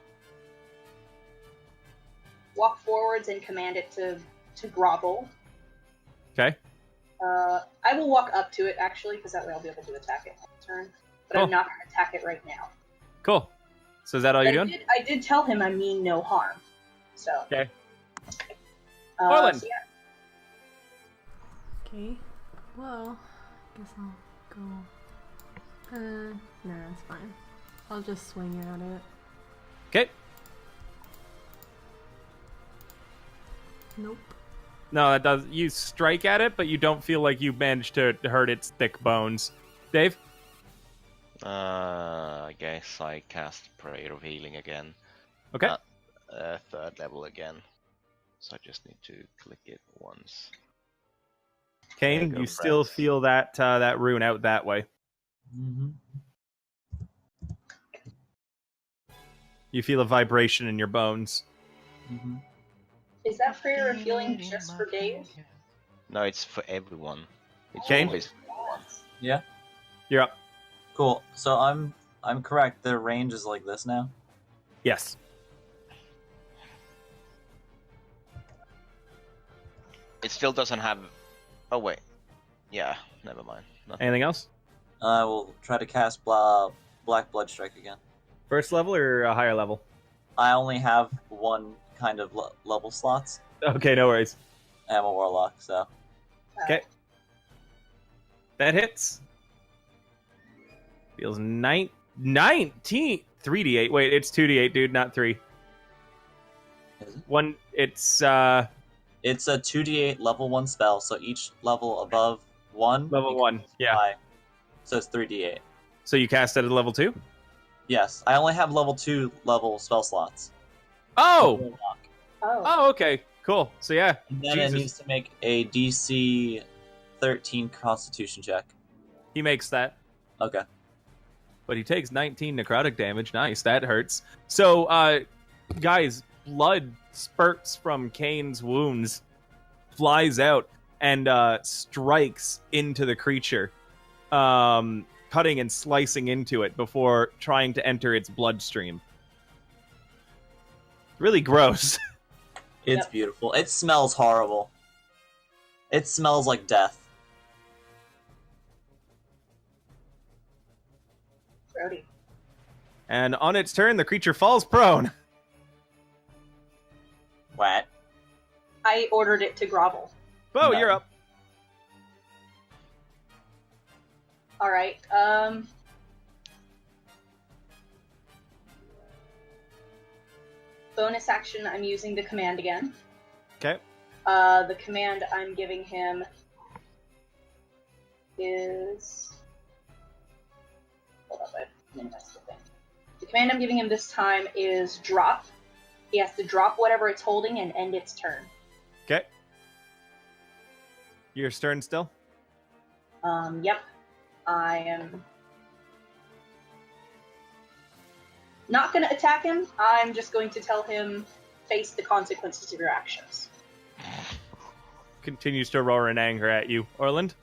walk forwards and command it to grovel. Okay. I will walk up to it, actually, because that way I'll be able to attack it next turn. But Cool. I'm not going to attack it right now. Cool. So is that all you're doing? I did tell him I mean no harm. So. Okay. Orland. So yeah. Okay. Well, I guess I'll go. No, it's fine. I'll just swing at it. Okay. Nope. No, that does. You strike at it, but you don't feel like you managed to hurt its thick bones. Dave? I guess I cast Prayer of Healing again. Okay. Third level again. So I just need to click it once. Kane, There you you go, still friends. feel that rune out that way. Mm-hmm. You feel a vibration in your bones. Mm-hmm. Is that prayer of healing just for Dave? No, it's for everyone. It's Kane? always Yeah. You're up. Cool. So I'm correct. The range is like this now. Yes. It still doesn't have. Oh wait. Yeah. Never mind. Nothing. Anything else? I will try to cast Black Blood Strike again. First level or a higher level? I only have one kind of level slots. Okay, no worries. I am a warlock, so Okay. That hits. Feels 19. 3d8. Wait, it's 2d8, dude, not 3. is it? One, it's It's a 2d8 level 1 spell, so each level above 1 level 1. Yeah. high. So it's 3d8. So you cast it at level 2? Yes, I only have level 2 level spell slots. Oh! Warlock. Oh. Oh, okay. Cool. So yeah. And then Jesus. it needs to make a DC 13 Constitution check. He makes that. Okay. But he takes 19 necrotic damage. Nice. That hurts. So, guys, blood spurts from Kane's wounds, flies out, and strikes into the creature, cutting and slicing into it before trying to enter its bloodstream. Really gross. It's Yep. beautiful. It smells horrible. It smells like death. Brody. And on its turn, the creature falls prone. What? I ordered it to grovel. Bo, No. you're up. Alright, bonus action, I'm using the command again. Okay. The command I'm giving him is... Hold up, I minimized the thing. The command I'm giving him this time is drop. He has to drop whatever it's holding and end its turn. Okay. Your turn still? Yep. I am not going to attack him. I'm just going to tell him, face the consequences of your actions. Continues to roar in anger at you. Orland,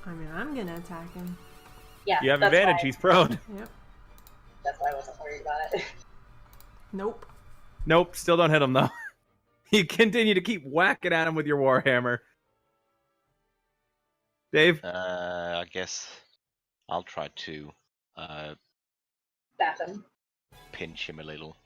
I mean, I'm gonna attack him. Yeah, you have that's advantage. Why, He's prone. Yep. that's why I wasn't worried about it. Nope. Nope, still don't hit him, though. You continue to keep whacking at him with your warhammer. Dave? I guess I'll try to Zap him. pinch him a little.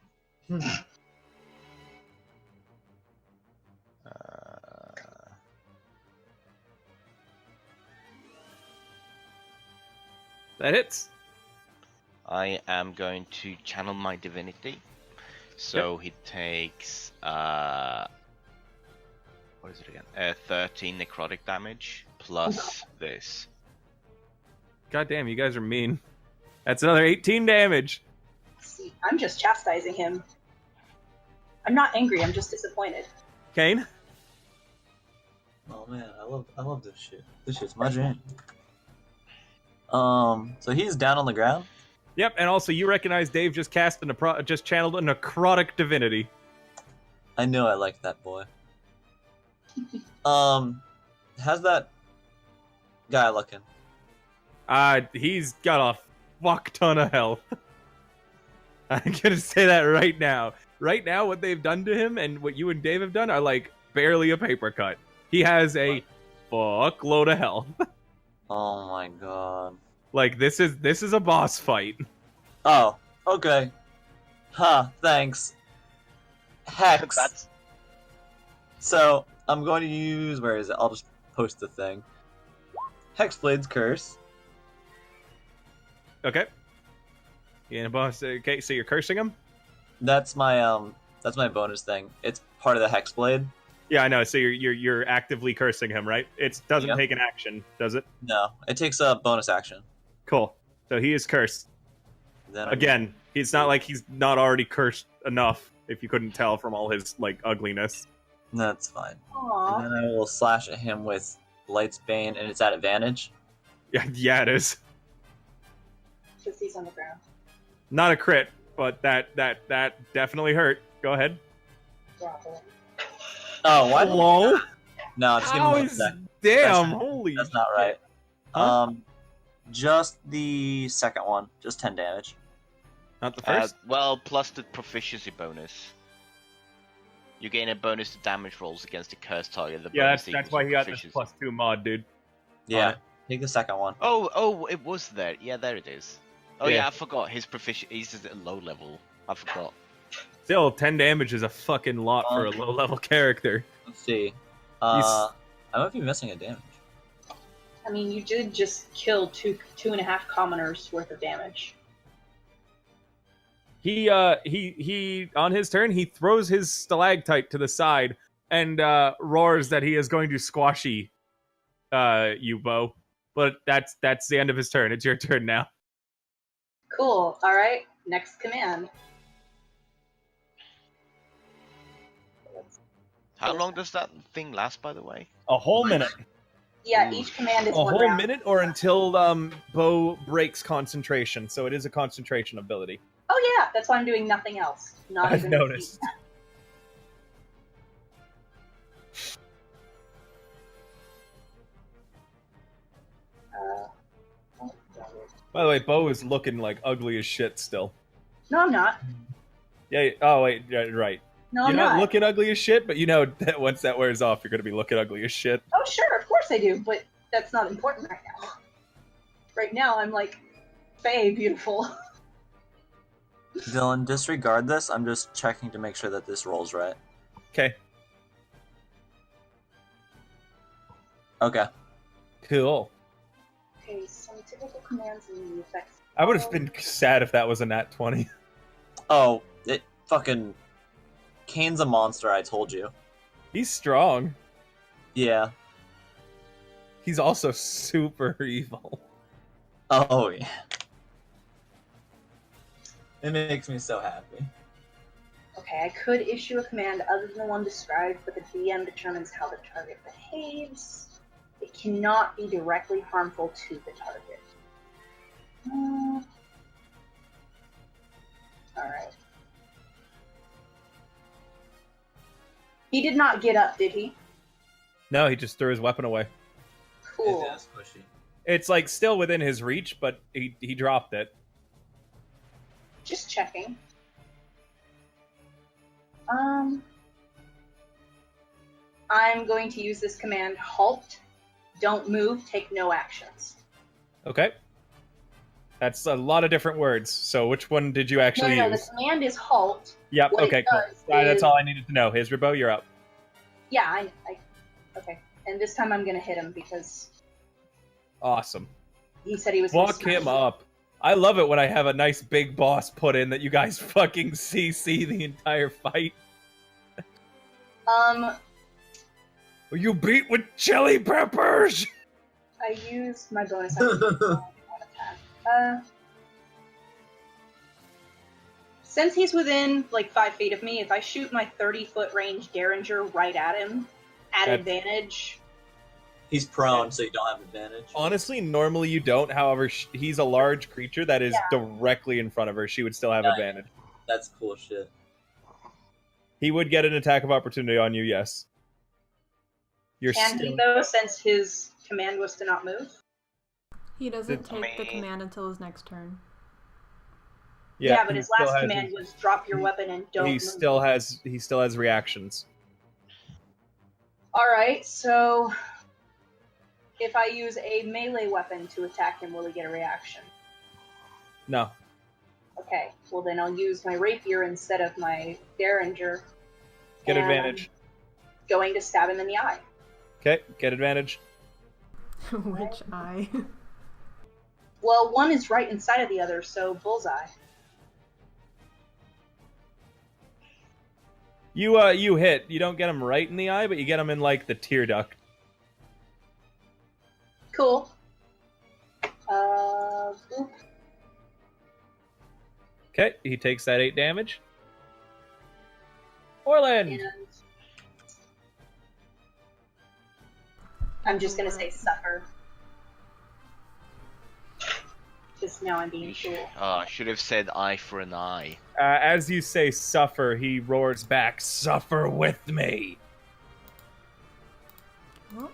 That hits. I am going to channel my divinity. So he takes what is it again? 13 necrotic damage plus this. God damn, you guys are mean. That's another 18 damage. See, I'm just chastising him. I'm not angry, I'm just disappointed. Kane? Oh man, I love this shit. This shit's my jam. So he's down on the ground. Yep, and also you recognize Dave just just channeled a necrotic divinity. I know I like that boy. How's that guy looking? He's got a fuck ton of health. I'm gonna say that right now. Right now, what they've done to him and what you and Dave have done are like barely a paper cut. He has a fuckload of health. Oh my god. Like this is a boss fight. Oh, okay. Huh, thanks. Hex. That's So, I'm going to use... Where is it? I'll just post the thing. Hexblade's Curse. Okay. Yeah, boss. Okay, so you're cursing him? That's my bonus thing. It's part of the Hexblade. Yeah, I know. So you're actively cursing him, right? It doesn't Yep. take an action, does it? No, it takes a bonus action. Cool. So he is cursed. Then Again, it's not like he's not already cursed enough, if you couldn't tell from all his, like, ugliness. That's fine. Aww. And then I will slash at him with Light's Bane, and it's at advantage. Yeah, it is. Because he's on the ground. Not a crit, but that definitely hurt. Go ahead. Drop it. Oh, what? Hello? No, just give me How 1 is... sec. Damn, That's- holy That's not right. Huh? Just the second one. Just 10 damage. Not the first? well, plus the proficiency bonus. You gain a bonus to damage rolls against the cursed target. The Yeah, bonus that's equals why your he got this proficiency. +2 mod, dude. Yeah, Alright. take the second one. Oh, it was there. Yeah, there it is. Oh Yeah. yeah, I forgot. His proficiency. He's at a low level. I forgot. Still, 10 damage is a fucking lot for a low-level character. Let's see. He's- I might be missing a damage. I mean, you did just kill two and a half commoners worth of damage. He on his turn, he throws his stalactite to the side and roars that he is going to squashy you, Bo. But that's the end of his turn. It's your turn now. Cool. All right. Next command. How long does that thing last, by the way? A whole minute. Yeah, Ooh. each command is A one whole round. minute, or until Bo breaks concentration. So it is a concentration ability. Oh yeah, that's why I'm doing nothing else. Not I've even noticed. By the way, Bo is looking like ugly as shit still. No, I'm not. Yeah. Oh wait. Yeah, right. No, You're I'm not not. looking ugly as shit, but you know that once that wears off, you're gonna be looking ugly as shit. Oh sure, of course I do, but that's not important right now. Right now, I'm like, Faye, beautiful. Dylan, disregard this. I'm just checking to make sure that this rolls right. Okay. Okay. Cool. Okay, some typical commands and the effects. I would have been sad if that was a nat 20. Oh, it fucking... Kane's a monster, I told you. He's strong. Yeah. He's also super evil. Oh, yeah. It makes me so happy. Okay, I could issue a command other than the one described, but the DM determines how the target behaves. It cannot be directly harmful to the target. Alright. He did not get up, did he? No, he just threw his weapon away. Cool. It is squishy. It's like still within his reach, but he dropped it. Just checking. I'm going to use this command, halt, don't move, take no actions. Okay. That's a lot of different words. So which one did you No, actually no, the use? command is halt. Yep. What it Okay. Cool. does That's is- all I needed to know. Hisribo, you're up. Yeah, okay. And this time I'm gonna hit him because Awesome. he said he was gonna Fuck him smash. up. I love it when I have a nice big boss put in that you guys fucking CC the entire fight. You beat with chili peppers. I used my bonus action on one attack. Since he's within like 5 feet of me, if I shoot my 30-foot range Derringer right at him at That- advantage, He's prone, so you don't have advantage. Honestly, normally you don't. However, he's a large creature that is directly in front of her. She would still have Yeah. advantage. That's cool shit. He would get an attack of opportunity on you, yes. You're can still... he though, since his command was to not move? He doesn't I take the mean- command until his next turn. Yeah, but he his still last has command was drop your weapon and don't he move. still has reactions. Alright, so if I use a melee weapon to attack him, will he get a reaction? No. Okay, well then I'll use my rapier instead of my derringer. Get and advantage. I'm going to stab him in the eye. Okay, get advantage. Which eye? Well, one is right inside of the other, so bullseye. You hit. You don't get him right in the eye, but you get him in like the tear duct. Cool. Boop. Okay, he takes that 8 damage. Orland! And I'm just gonna say suffer. Just now I'm being cool. I should have said eye for an eye. As you say suffer, he roars back, "Suffer with me!" Well,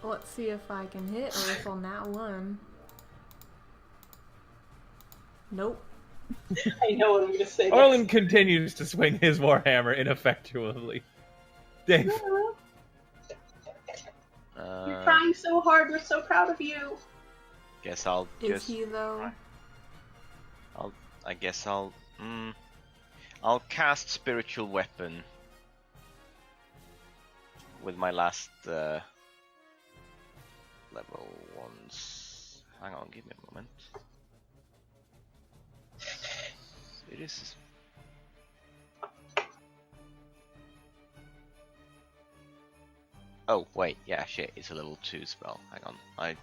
let's see if I can hit or if I'll nat one. Nope. I know what I'm gonna say. Orland continues to swing his warhammer ineffectually. Dave. You're trying so hard. We're so proud of you. Guess I'll Is just. he though? I guess I'll. I'll cast spiritual weapon with my last level ones. Hang on, give me a moment. It is. Oh wait, yeah, shit, it's a level 2 spell. Hang on, I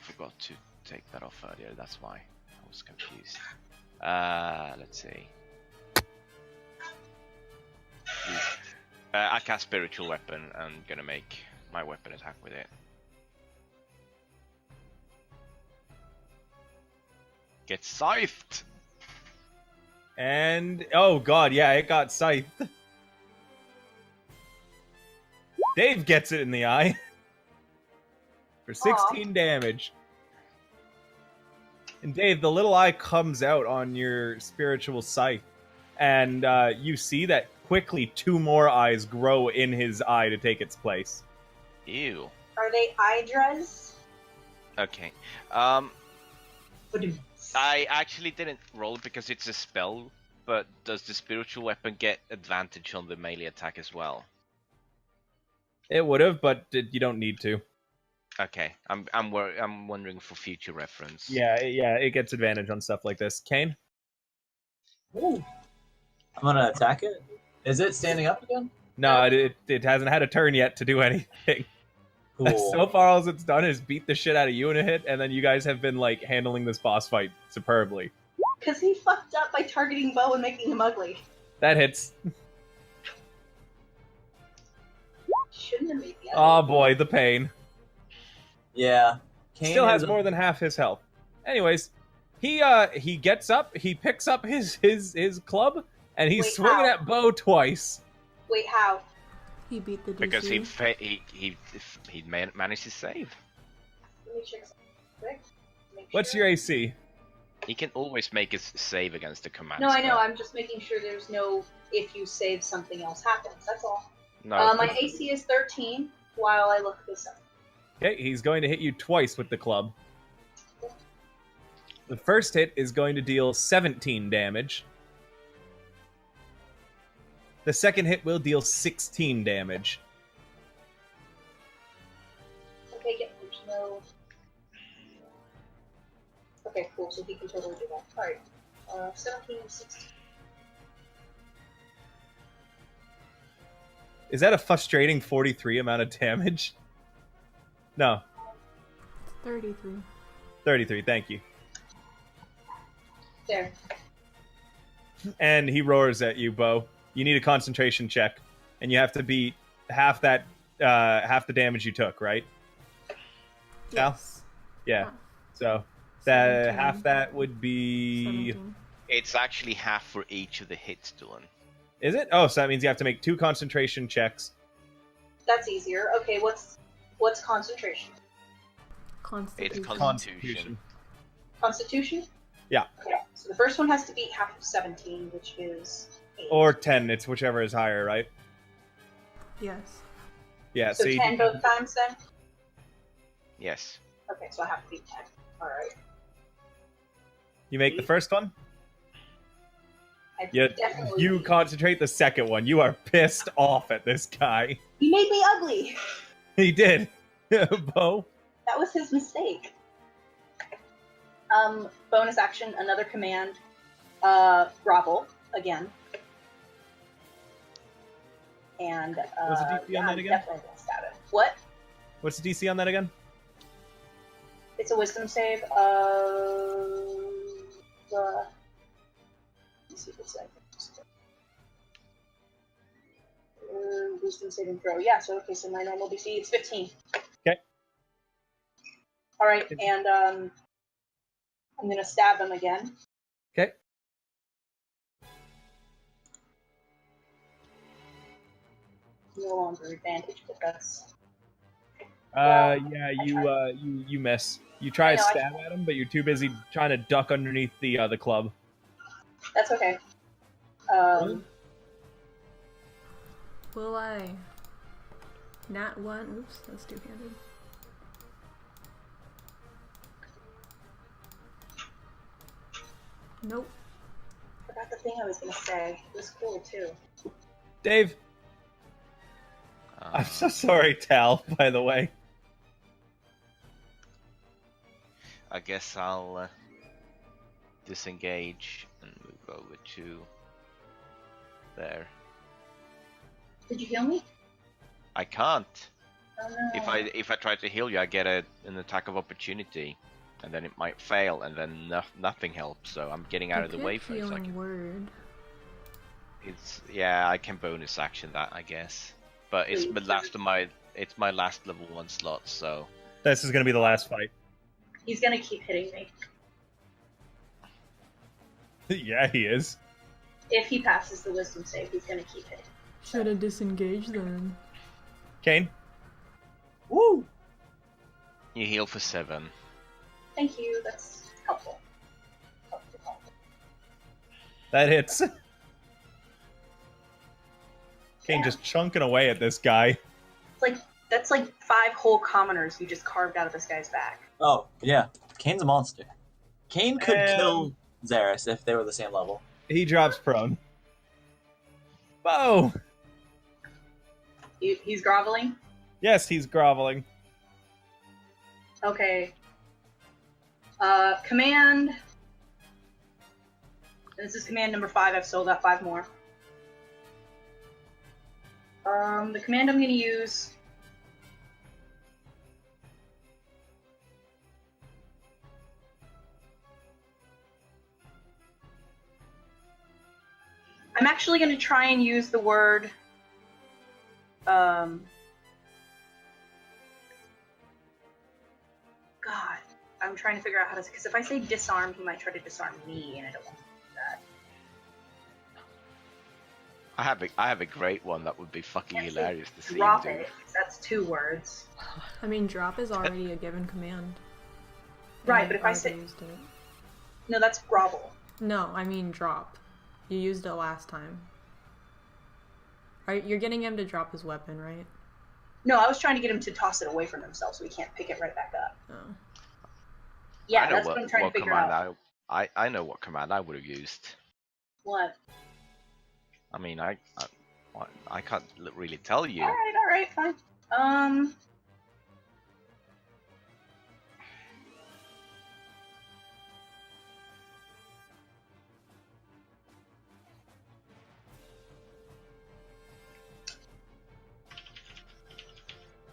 forgot to take that off earlier. That's why I was confused. Let's see. I cast spiritual weapon. I'm gonna make my weapon attack with it. Get scythed. And oh god, yeah, it got scythed. Dave gets it in the eye for 16 damage. And Dave, the little eye comes out on your spiritual scythe, and you see that quickly 2 more eyes grow in his eye to take its place. Ew. Are they Hydras? Okay. I actually didn't roll because it's a spell, but does the spiritual weapon get advantage on the melee attack as well? It would have, but you don't need to. Okay, I'm wondering for future reference. Yeah, it gets advantage on stuff like this. Kane? Ooh. I'm gonna attack it. Is it standing up again? No, it hasn't had a turn yet to do anything. Cool. So far, all it's done is beat the shit out of you in a hit, and then you guys have been like handling this boss fight superbly. Because he fucked up by targeting Bo and making him ugly. That hits. Shouldn't have made the Oh boy, the pain. Yeah. Kane Still has more than half his health. Anyways, he gets up, he picks up his club, and he's Wait, swinging how? at Bo twice. Wait, how? He beat the DC. Because he managed to save. Let me check something quick. Make What's sure. your AC? He can always make a save against the command. No, I know. spell. I'm just making sure there's no if you save something else happens. That's all. No. My AC is 13 while I look this up. Okay, he's going to hit you twice with the club. The first hit is going to deal 17 damage. The second hit will deal 16 damage. Okay, yeah, there's no. Okay, cool. So he can totally do that. Alright. 17, 16. Is that a frustrating 43 amount of damage? No, 33. 33, thank you. There. And he roars at you, Bo. You need a concentration check, and you have to beat half the damage you took, right? Cal? Yes. Yeah. So that 17. half that would be 17. It's actually half for each of the hits, Dylan. Is it? Oh, so that means you have to make 2 concentration checks. That's easier. Okay, what's concentration? Constitution. It's Constitution. Constitution? Yeah. Okay, so the first one has to beat half of 17, which is 8. Or 10, it's whichever is higher, right? Yes. Yeah, so so 10 both times then? Yes. Okay, so I have to be 10. Alright. You make the first one. I You definitely. concentrate the second one. You are pissed off at this guy. He made me ugly! He did. Bo. That was his mistake. Bonus action, another command. Grovel, again. And, What's the DC on that I'm again? definitely gonna stab it. What? What's the DC on that again? It's a wisdom save. Let's see if it's like wisdom saving throw. Yeah, so okay, so my normal DC it's 15. Okay. Alright, and I'm gonna stab him again. Okay. No longer advantage, but that's Yeah, you miss. You try I to know, stab at him, but you're too busy trying to duck underneath the club. that's okay. Will I? Nat 1. Oops, that's two-handed. Nope. Forgot the thing I was gonna say. It was cool too. Dave, I'm so sorry, Tal, by the way. I guess I'll disengage and move over to there. Did you heal me? I can't. Oh no. If I try to heal you, I get an attack of opportunity, and then it might fail, and then nothing helps. So I'm getting out of the way for a healing second. word. Yeah, I can bonus action that, I guess, but it's my last level 1 slot, so This is gonna be the last fight. He's gonna keep hitting me. Yeah, he is. If he passes the wisdom save, he's gonna keep hitting. Should have disengaged then. Kane? Woo! you heal for 7. Thank you, that's helpful. That hits. Kane Yeah. just chunking away at this guy. That's like 5 whole commoners you just carved out of this guy's back. Oh, yeah. Kane's a monster. Kane could And- kill Zaris if they were the same level. He drops prone. Bo! He's groveling? Yes, he's groveling. Okay. Command. This is command number 5. I've still got 5 more. The command I'm going to use. I'm actually going to try and use the word. God, I'm trying to figure out how to. Because if I say disarm, he might try to disarm me, and I don't want to do that. I have a great one that would be fucking Can't say hilarious to see him drop do. it. That's 2 words. I mean, drop is already a given command. Right, And but if I I've say used it. no, that's grovel. No, I mean drop. You used it last time. You're getting him to drop his weapon, right? No, I was trying to get him to toss it away from himself so he can't pick it right back up. Oh. Yeah, I know that's what I'm trying to figure command out. I know what command I would have used. What? I mean, I can't really tell you. Alright, fine.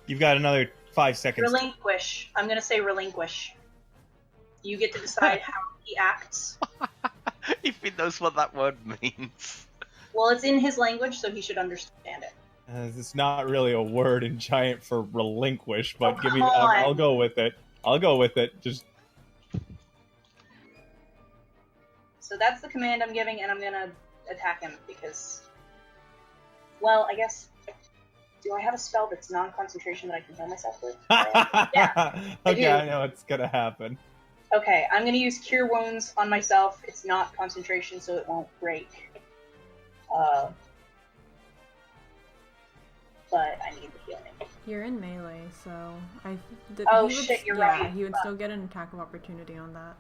You've got another 5 seconds. Relinquish. I'm gonna say relinquish. You get to decide how he acts. If he knows what that word means. Well, it's in his language, so he should understand it. It's not really a word in Giant for relinquish, but Oh, give me. come on. I'll go with it. I'll go with it. Just So that's the command I'm giving, and I'm gonna attack him because. Well, I guess. Do I have a spell that's non-concentration that I can heal myself with? Yeah. Okay, do. I know it's gonna happen. Okay, I'm gonna use Cure Wounds on myself. It's not concentration, so it won't break. But I need the healing. You're in melee, so Oh, he would, shit, you're yeah, right. he would still get an attack of opportunity on that.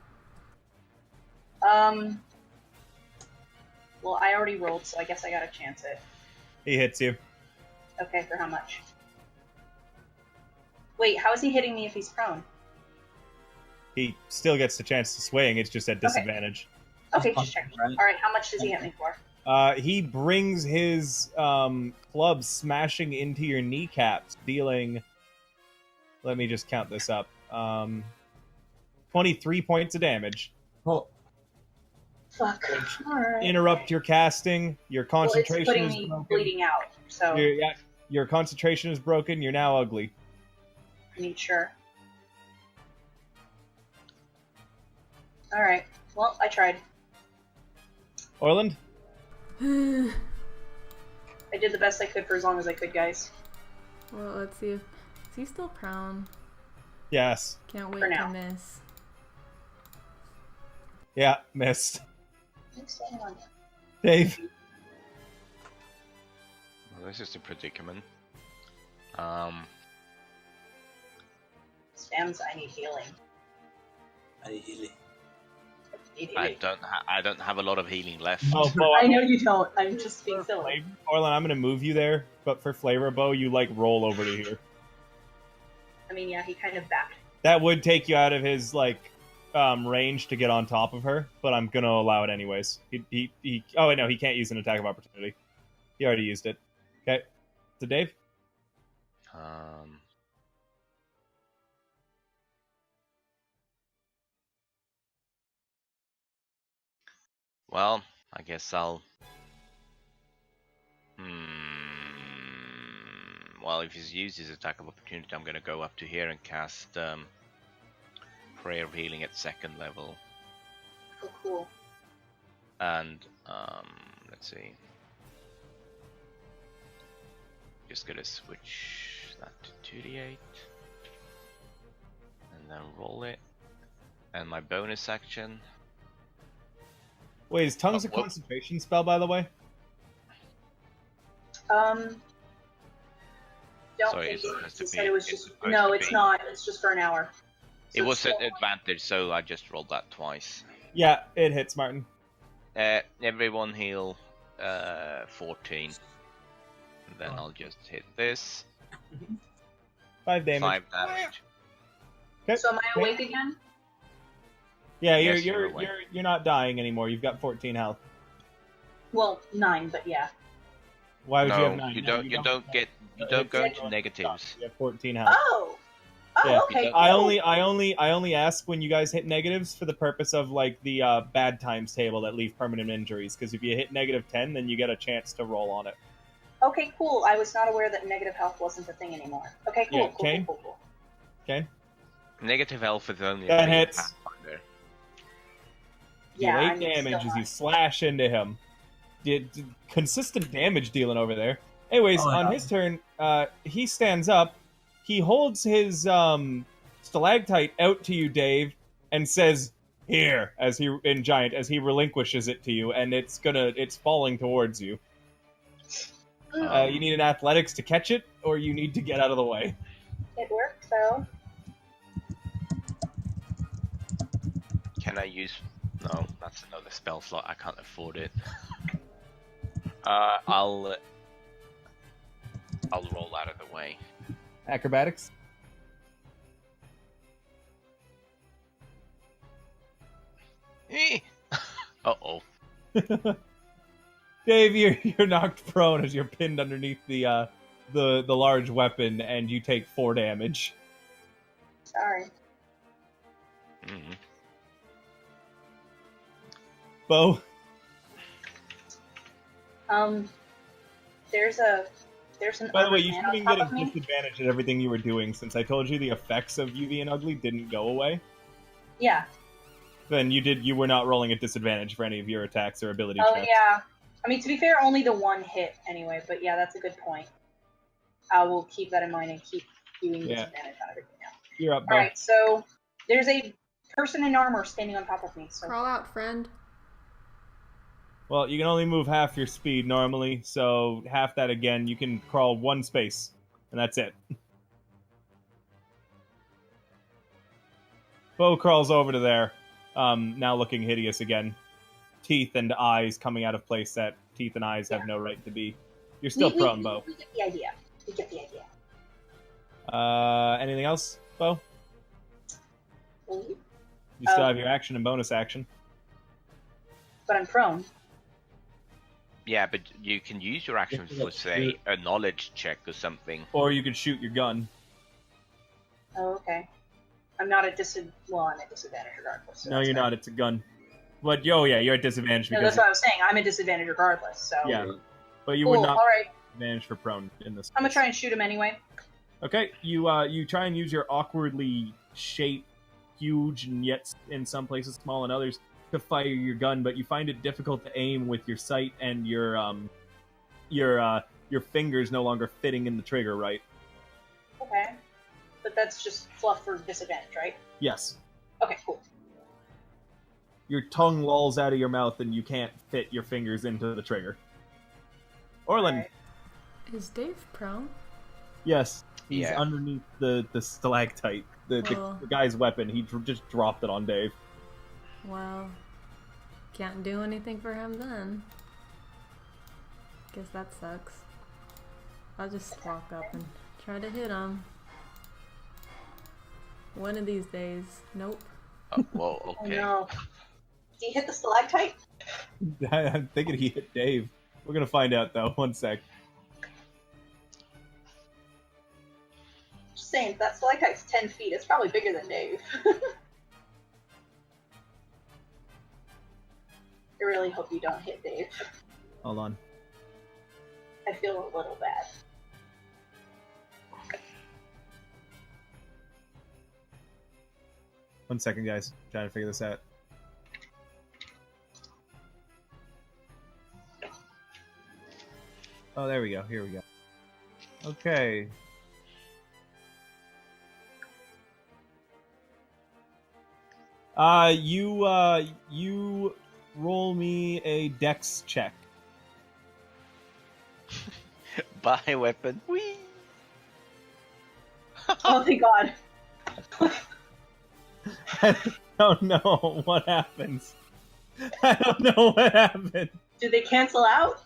Well, I already rolled, so I guess I gotta chance it. He hits you. Okay, for how much? Wait, how is he hitting me if he's prone? He still gets the chance to swing. It's just at disadvantage. Okay, just checking. Right. Alright, how much does he hit me for? He brings his club smashing into your kneecaps, dealing. Let me just count this up. 23 points of damage. Oh, Fuck. Alright. Interrupt your casting. Your Well, it's concentration putting is me broken. bleeding out, so Your concentration is broken. You're now ugly. I mean, sure. Alright, well, I tried. Orland? I did the best I could for as long as I could, guys. Well, let's see if... Is he still prone? Yes. Can't wait For now. to miss. Yeah, missed. What's going on? Dave? Well, this is the predicament. Spams, I need healing. I need healing. I don't have a lot of healing left. Oh, Bo, I know you don't. I'm just being silly. Orland, I'm going to move you there, but for flavor, Bo, you, like, roll over to here. I mean, yeah, he kind of backed. That would take you out of his, like, range to get on top of her, but I'm going to allow it anyways. Oh, wait, no, he can't use an attack of opportunity. He already used it. Okay. So, Dave? Well, I guess I'll... Well, if he's used his attack of opportunity, I'm gonna go up to here and cast Prayer of Healing at 2nd level. Oh, cool. And, let's see. Just gonna switch that to 2d8. And then roll it. And my bonus action... Wait, is Tongues a whoop. concentration spell, by the way? Don't Sorry, think it's supposed to he be- said it was it's just. supposed No, to it's be. not. It's just for an hour. So It was it's an still- advantage, so I just rolled that twice. Yeah, it hits, Martin. Everyone heal 14. And then I'll just hit this. 5 damage. 5 damage. Okay. So am I awake again? Yeah, Yes, you're you're awake. you're not dying anymore. You've got 14 health. Well, 9, but yeah. Why would you have No, 9? you No, don't. You don't go into negatives. You have 14 health. Oh. Oh, Yeah. okay. I cool. only ask when you guys hit negatives for the purpose of like the bad times table that leave permanent injuries. Because if you hit -10, then you get a chance to roll on it. Okay, cool. I was not aware that negative health wasn't a thing anymore. Okay, cool. Yeah, cool, okay. cool. Okay. Negative health is only. That a thing in hits. Pathfinder. Yeah, Deal 8 I'm damage still as you on. slash into him. Consistent damage dealing over there. Anyways, Oh, on yeah. his turn, he stands up. He holds his stalactite out to you, Dave, and says, "Here," as he in giant as he relinquishes it to you, and it's falling towards you. You need an athletics to catch it, or you need to get out of the way. It worked though. Can I use? No, that's another spell slot. I can't afford it. I'll roll out of the way. Acrobatics. Uh-oh. Dave, you're knocked prone as you're pinned underneath the large weapon, and you take 4 damage. Sorry. Mm. Bo, There's an by the way, ugly you man should have on been top getting of me. disadvantage at everything you were doing, since I told you the effects of you being ugly didn't go away. Yeah. Then you were not rolling at disadvantage for any of your attacks or ability Oh checks. yeah. I mean, to be fair, only the one hit anyway. But yeah, that's a good point. I will keep that in mind and keep doing Yeah. disadvantage on everything else. You're up, Bo. All right. So there's a person in armor standing on top of me. So Crawl out, friend. Well, you can only move half your speed normally, so half that again. You can crawl 1 space, and that's it. Bo crawls over to there, now looking hideous again. Teeth and eyes coming out of place that teeth and eyes have no right to be. You're still prone, Bo. We get the idea. We get the idea. Anything else, Bo? Mm-hmm. You still have your action and bonus action. But I'm prone. Yeah, but you can use your action for, say, a knowledge check or something. Or you could shoot your gun. Oh, okay. I'm not at Well, I'm at disadvantage regardless. So No, you're not. It's a gun. But, yeah, you're at disadvantage No, because... that's what I was saying. I'm at disadvantage regardless, so... Yeah, but you cool, would not alright. advantage for prone in this. I'm gonna try and shoot him anyway. Okay, you try and use your awkwardly shaped, huge, and yet in some places small and others, to fire your gun, but you find it difficult to aim with your sight and your fingers no longer fitting in the trigger right. Okay. But that's just fluff for disadvantage, right? Yes. Okay, cool. Your tongue lolls out of your mouth and you can't fit your fingers into the trigger. Orlin. Alright. Is Dave prone? Yes. He's Yeah. underneath the stalactite. The guy's weapon. He just dropped it on Dave. Well, can't do anything for him then. Guess that sucks. I'll just walk up and try to hit him. One of these days. Nope. Well, Oh okay. no. Did he hit the stalactite? I'm thinking he hit Dave. We're gonna find out though. One sec. Just saying, if that stalactite's 10 feet, it's probably bigger than Dave. I really hope you don't hit Dave. Hold on. I feel a little bad. One second, guys. Trying to figure this out. Oh, there we go. Here we go. Okay. You roll me a dex check. Buy weapon. Whee! Oh, thank God. I don't know what happens. I don't know what happened. Do they cancel out?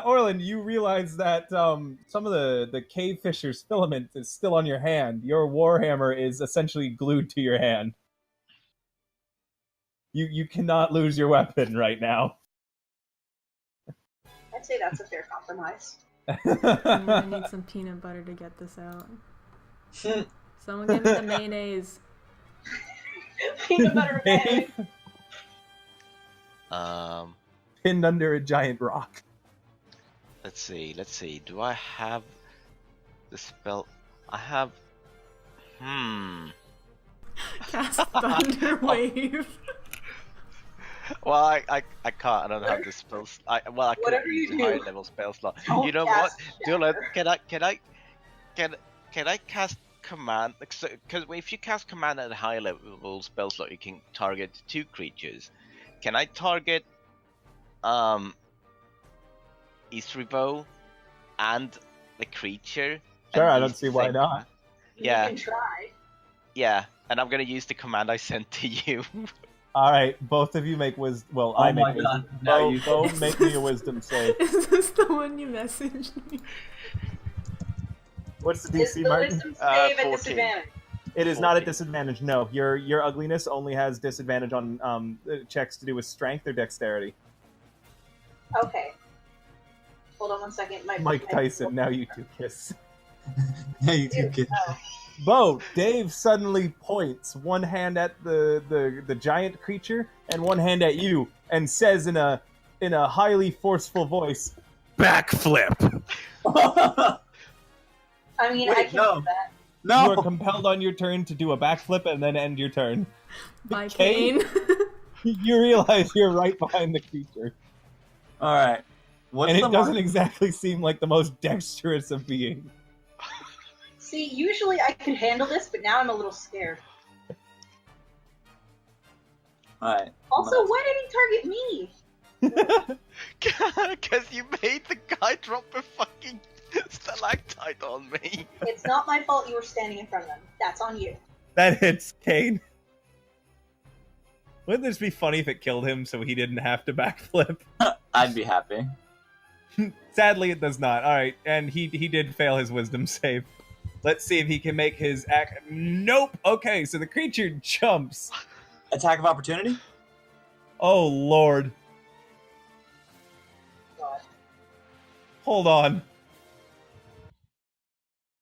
Orlin, you realize that some of the cave fisher's filament is still on your hand. Your warhammer is essentially glued to your hand. You cannot lose your weapon right now. I'd say that's a fair compromise. I'm gonna need some peanut butter to get this out. Someone give me the mayonnaise. Peanut butter mayonnaise. Pinned under a giant rock. Let's see. Do I have the spell? I have. Cast Thunder Wave. Well, I can't. I don't have the spells. I could Whatever use you a higher do, level spell slot. don't You know what, cast Dylan? Shatter. Can I cast command? Because if you cast command at a higher level spell slot, you can target 2 creatures. Can I target Isrivo and the creature? Sure, and I use don't the see why same not. command? Yeah. You can try. Yeah, and I'm gonna use the command I sent to you. All right, both of you make wisdom. Well, Oh I my make God, wisdom. now Bo, you- Bo, make me a wisdom save. Is this the one you messaged me? What's the Is DC, the Martin? wisdom save at 14. disadvantage? It is not at 14. disadvantage. No, your ugliness only has disadvantage on checks to do with strength or dexterity. Okay. Hold on one second. Mike Tyson. Now you two kiss. Yeah, you do get. Oh. Bo, Dave suddenly points one hand at the giant creature and one hand at you, and says in a highly forceful voice, "Backflip." I mean, Wait, I can no. do that. You are No! compelled on your turn to do a backflip and then end your turn. By Kane? Kane. You realize you're right behind the creature, Alright. What's and the it doesn't mark- exactly seem like the most dexterous of beings. See, usually I could handle this, but now I'm a little scared. Alright. Also, why did he target me? Because you made the guy drop a fucking stalactite on me. It's not my fault you were standing in front of them. That's on you. That hits Kane. Wouldn't this be funny if it killed him so he didn't have to backflip? I'd be happy. Sadly, it does not. All right, and he did fail his wisdom save. Let's see if he can make his act. Nope. Okay, so the creature jumps. Attack of opportunity? Oh Lord. God. Hold on.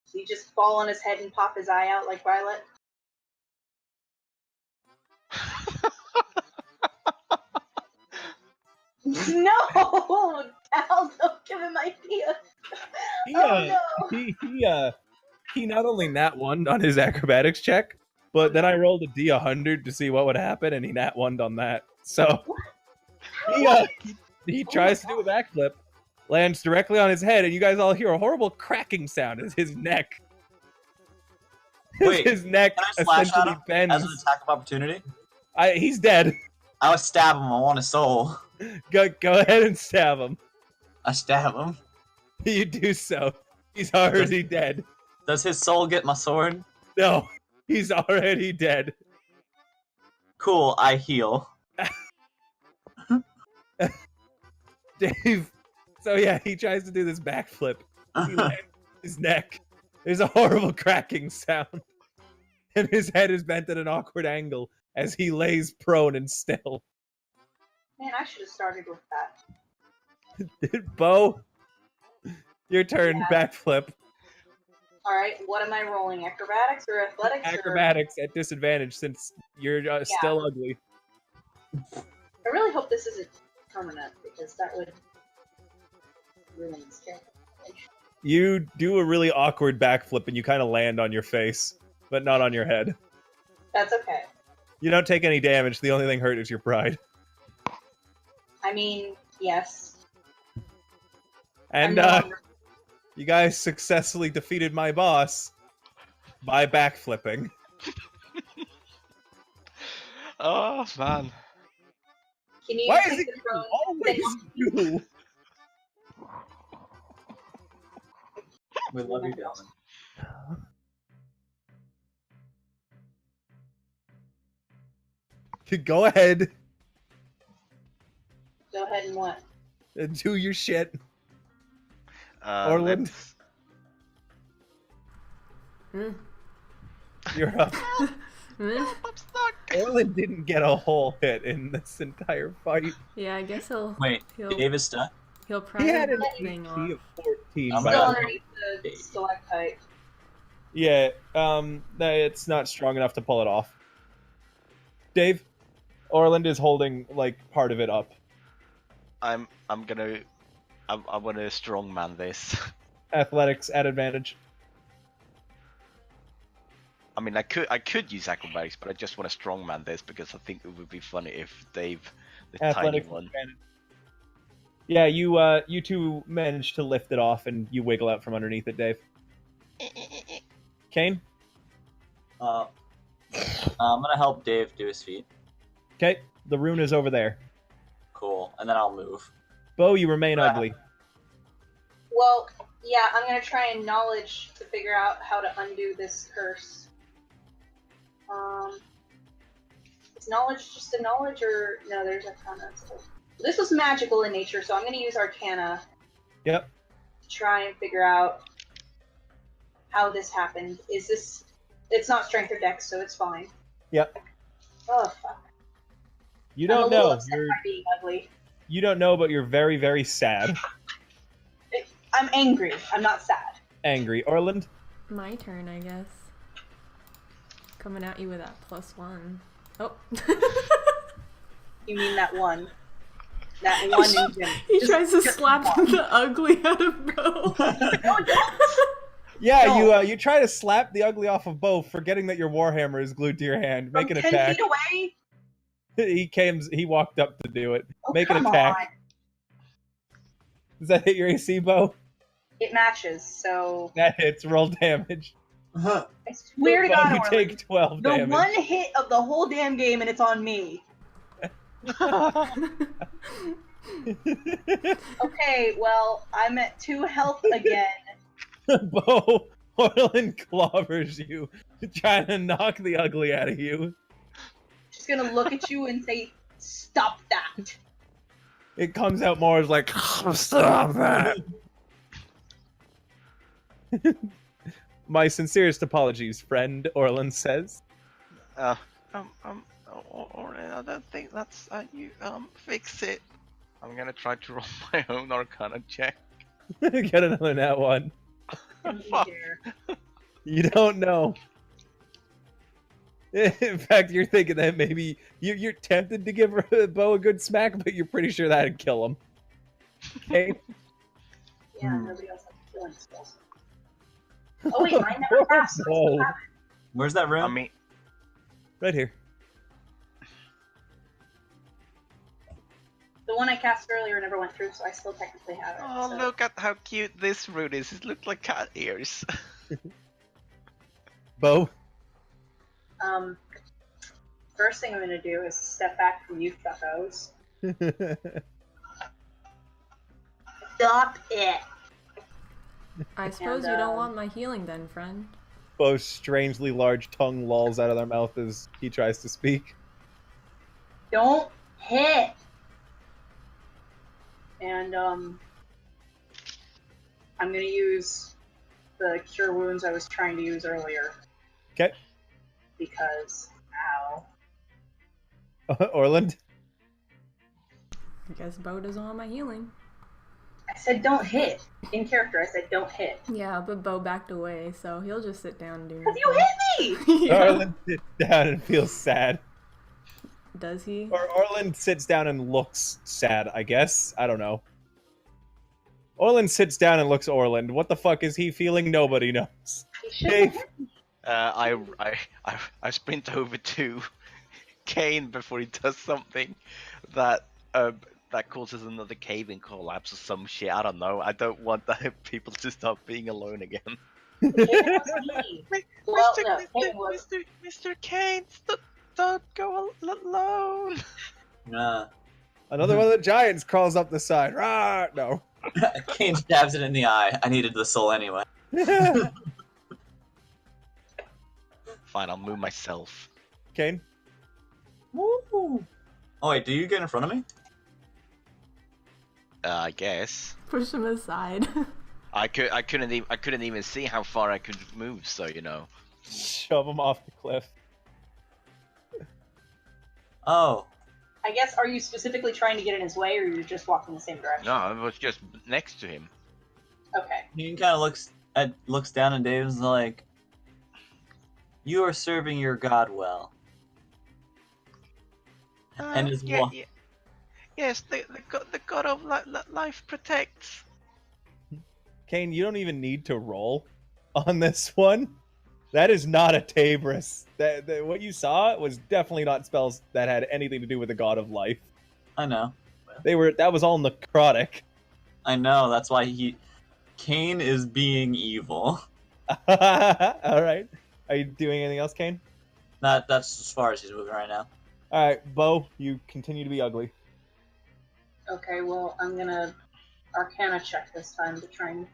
Does he just fall on his head and pop his eye out like Violet? No! Al, don't give him ideas. He not only nat one on his acrobatics check, but then I rolled a D100 to see what would happen, and he nat one on that. So he tries to do a backflip, lands directly on his head, and you guys all hear a horrible cracking sound as his neck. Wait, his neck Can I slash at essentially him bends. as an attack of opportunity? He's dead. I would stab him. I want his soul. Go ahead and stab him. I stab him. You do so. He's already dead. Does his soul get my sword? No, he's already dead. Cool, I heal. Dave. So yeah, he tries to do this backflip. He lands on his neck. There's a horrible cracking sound. And his head is bent at an awkward angle as he lays prone and still. Man, I should have started with that. Bo, your turn, Yeah. backflip. Alright, what am I rolling? Acrobatics or athletics? Acrobatics at disadvantage since you're still ugly. I really hope this isn't permanent, because that would ruin this character. You do a really awkward backflip and you kind of land on your face, but not on your head. That's okay. You don't take any damage. The only thing hurt is your pride. I mean, yes. And you guys successfully defeated my boss by backflipping. Oh man. Can you Why take is it the throne? always you? We love you, Dylan. Go ahead Go ahead and what? and do your shit. Orland, you're up. I'm stuck. Orland didn't get a whole hit in this entire fight. Yeah, I guess he'll Wait, Dave is stuck? he'll He probably had an thing AC off. of 14. I'm by Still the- underneath the stalactite. Yeah, it's not strong enough to pull it off. Dave, Orland is holding like part of it up. I want to strongman this. Athletics at advantage. I mean, I could use acrobatics, but I just want to strongman this because I think it would be funny if Dave, the tiny Athletics one. advantage. Yeah, you two managed to lift it off and you wiggle out from underneath it, Dave. Kane? I'm gonna help Dave do his feet. Okay, the rune is over there. Cool, and then I'll move. Bo, you remain ugly. Well, yeah, I'm gonna try and knowledge to figure out how to undo this curse. Is knowledge just a knowledge, or no? There's arcana. So this was magical in nature, so I'm gonna use arcana. Yep. To try and figure out how this happened. Is this? It's not strength or dex, so it's fine. Yep. Oh fuck. You I'm don't a little know. upset by being ugly. You don't know, but you're very, very sad. I'm angry. I'm not sad. Angry. Orland? My turn, I guess. Coming at you with that +1. Oh. You mean that one? That one engine. He Just- tries to just slap one. the ugly out of Bo. No, don't. Yeah, No. you try to slap the ugly off of Bo, forgetting that your warhammer is glued to your hand. Make From an 10 attack. feet away. He walked up to do it. Oh, Make an come attack. on. Does that hit your AC, Bo? It matches, so That hits. Roll damage. Uh-huh. I swear to Bo, God, you Orland, take 12 the damage. one hit of the whole damn game, and it's on me. Okay, well, I'm at 2 health again. Bo, Orland clobbers you, trying to knock the ugly out of you. just gonna look at you and say, "Stop that." It comes out more as like, stop that. My sincerest apologies, friend, Orland says. Or I don't think that's you. Fix it. I'm gonna try to roll my own Arcana check. Get another nat one. Fuck. You don't know. In fact, you're thinking that maybe you're tempted to give Bo a good smack, but you're pretty sure that'd kill him. Okay. Yeah, nobody else has killing spells. Oh wait, mine never passed. Oh, Where's that room? I mean, right here. The one I cast earlier never went through, so I still technically have it. oh so. look at how cute this rune is. It looks like cat ears. Bo. First thing I'm gonna do is step back from you fuckos. Stop it! I suppose you don't want my healing then, friend. Bo's strangely large tongue lolls out of their mouth as he tries to speak. Don't hit! And, I'm gonna use the cure wounds I was trying to use earlier. Okay. Because, ow. Orland. I guess Bo doesn't want my healing. I said don't hit. In character, I said don't hit. Yeah, but Bo backed away, so he'll just sit down and do Because nothing. you hit me! Yeah. Orland sits down and feels sad. Does he? Or Orland sits down and looks sad, I guess. I don't know. Orland sits down and looks Orland. What the fuck is he feeling? Nobody knows. He shouldn't have hit me. I sprint over to Kane before he does something that that causes another cave-in collapse or some shit. I don't know. I don't want that people to stop being alone again. It was me. Well, no, it was. Mr. Kane, don't go alone. Another one of the giants crawls up the side. Rah! No. Kane stabs it in the eye. I needed the soul anyway. Fine, I'll move myself. Kane? Woo! Oh wait, do you get in front of me? I guess. Push him aside. I couldn't even see how far I could move. So you know. Shove him off the cliff. Oh. I guess, are you specifically trying to get in his way, or you're just walking the same direction? No, I was just next to him. Okay. He kind of looks down at Dave and is like, "You are serving your god well." And his yes, the god of life protects. Kane, you don't even need to roll on this one. That is not a Tabris. What you saw was definitely not spells that had anything to do with the god of life. I know. That was all necrotic. I know. That's why Kane is being evil. Alright. Are you doing anything else, Kane? That's as far as he's moving right now. Alright, Bo, you continue to be ugly. Okay, well, I'm gonna Arcana check this time to try and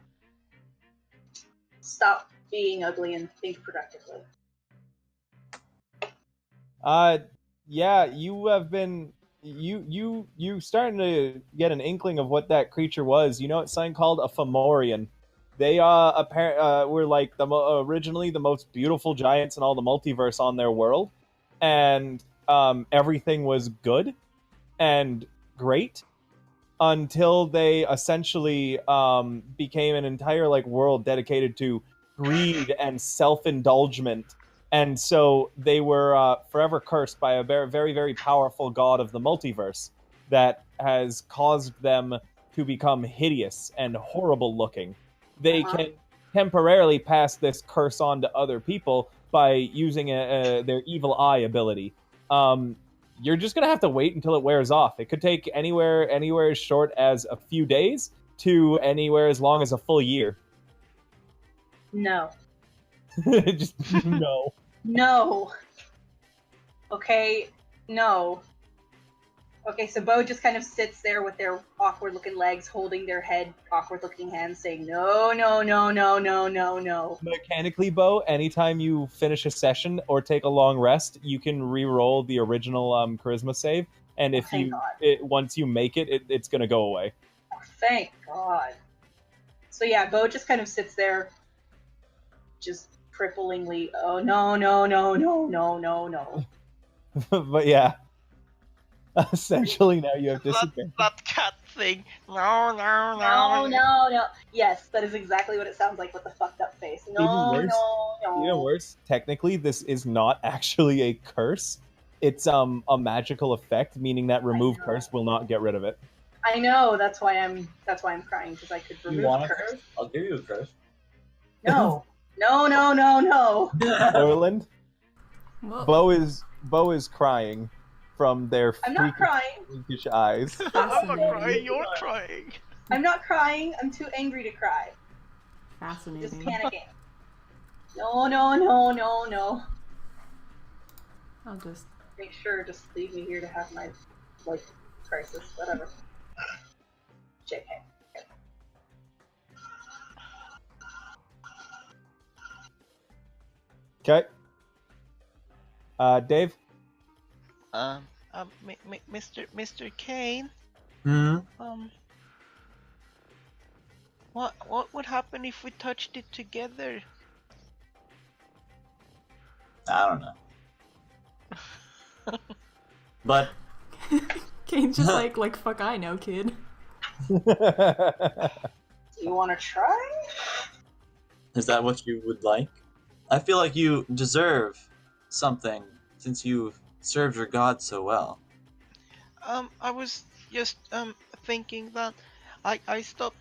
stop being ugly and think productively. Yeah, you have been you starting to get an inkling of what that creature was. You know, it's something called a Fomorian. They were like originally the most beautiful giants in all the multiverse on their world, and everything was good and great until they essentially became an entire like world dedicated to greed and self-indulgence. And so they were forever cursed by a very, very, very powerful god of the multiverse that has caused them to become hideous and horrible looking. They can temporarily pass this curse on to other people by using their evil eye ability. You're just going to have to wait until it wears off. It could take anywhere as short as a few days to anywhere as long as a full year. No. Just no. No. Okay, no. Okay, so Bo just kind of sits there with their awkward-looking legs, holding their head, awkward-looking hands, saying, no, no, no, no, no, no, no. Mechanically, Bo, anytime you finish a session or take a long rest, you can re-roll the original charisma save, and if Thank you God. once you make it, it's gonna go away. Oh, thank God. So yeah, Bo just kind of sits there, just cripplingly, oh, no, no, no, no, no, no, no. But yeah, essentially now you have That, disadvantage. that cat thing. No, no, No, no. no, no. Yes, that is exactly what it sounds like with the fucked up face. No, Even worse. no, no. Even worse, technically, this is not actually a curse. It's a magical effect, meaning that remove know. curse will not get rid of it. I know, that's why I'm crying, because I could You remove want a curse. curse? I'll give you a curse. No. No, no, no, no. Orland, Whoa. Bo is crying from their I'm not crying. freakish eyes. I'm not Fascinating. crying, you're crying. I'm not crying. I'm too angry to cry. Just Fascinating. panicking. No, no, no, no, no. I'll just. Make sure, just leave me here to have my life crisis, whatever. JK. Okay. Dave? Mr. Kane. Hmm? What would happen if we touched it together? I don't know. But Kane's just like fuck I know, kid. Do you want to try? is that what you would like? I feel like you deserve something since you've served your god so well. I was just thinking that I stopped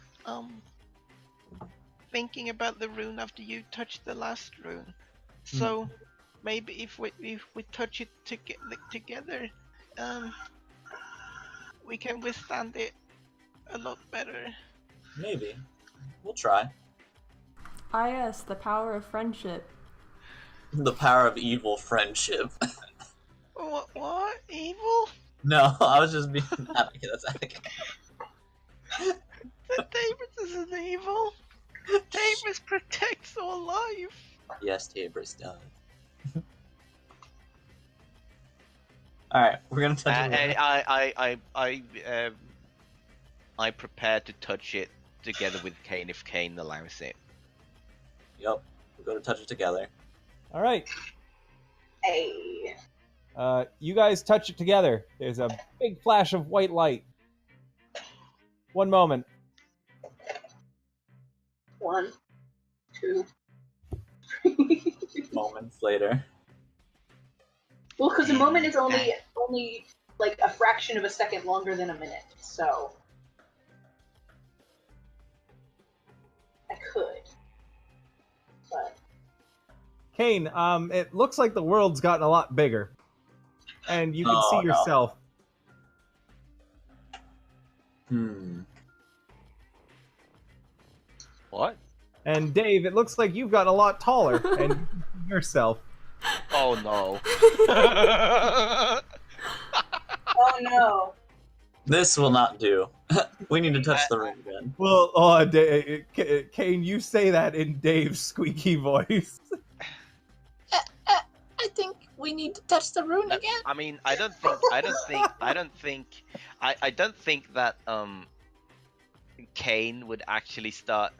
thinking about the rune after you touched the last rune. So maybe if we touch it together, we can withstand it a lot better. Maybe. We'll try. Ah yes, the power of friendship. The power of evil friendship. What? Evil? No, I was just being that's Davis isn't evil. Davis protects all life. Yes, Tabris does. Alright, we're gonna touch it. I prepare to touch it together with Kane if Kane allows it. Yep, we're gonna touch it together. All right. Hey. You guys touch it together. There's a big flash of white light. One moment. 1, 2. Moments later. Well, because a moment is only like a fraction of a second longer than a minute, so I could, but Kane, it looks like the world's gotten a lot bigger. And you can see no. yourself. What? And Dave, it looks like you've gotten a lot taller. And you can see yourself. Oh no. oh no. This will not do. We need to touch the ring again. Well, Kane, you say that in Dave's squeaky voice. I think we need to touch the rune again. I mean, I don't think that Kane would actually start.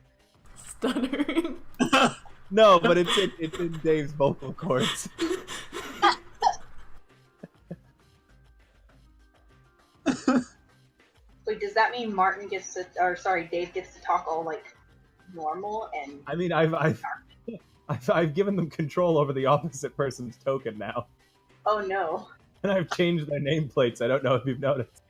Stuttering. No, but it's in Dave's vocal cords. Wait, does that mean Martin gets to, or sorry, Dave gets to talk all like normal and? I mean, I've given them control over the opposite person's token now, Oh no. and I've changed their nameplates. I don't know if you've noticed.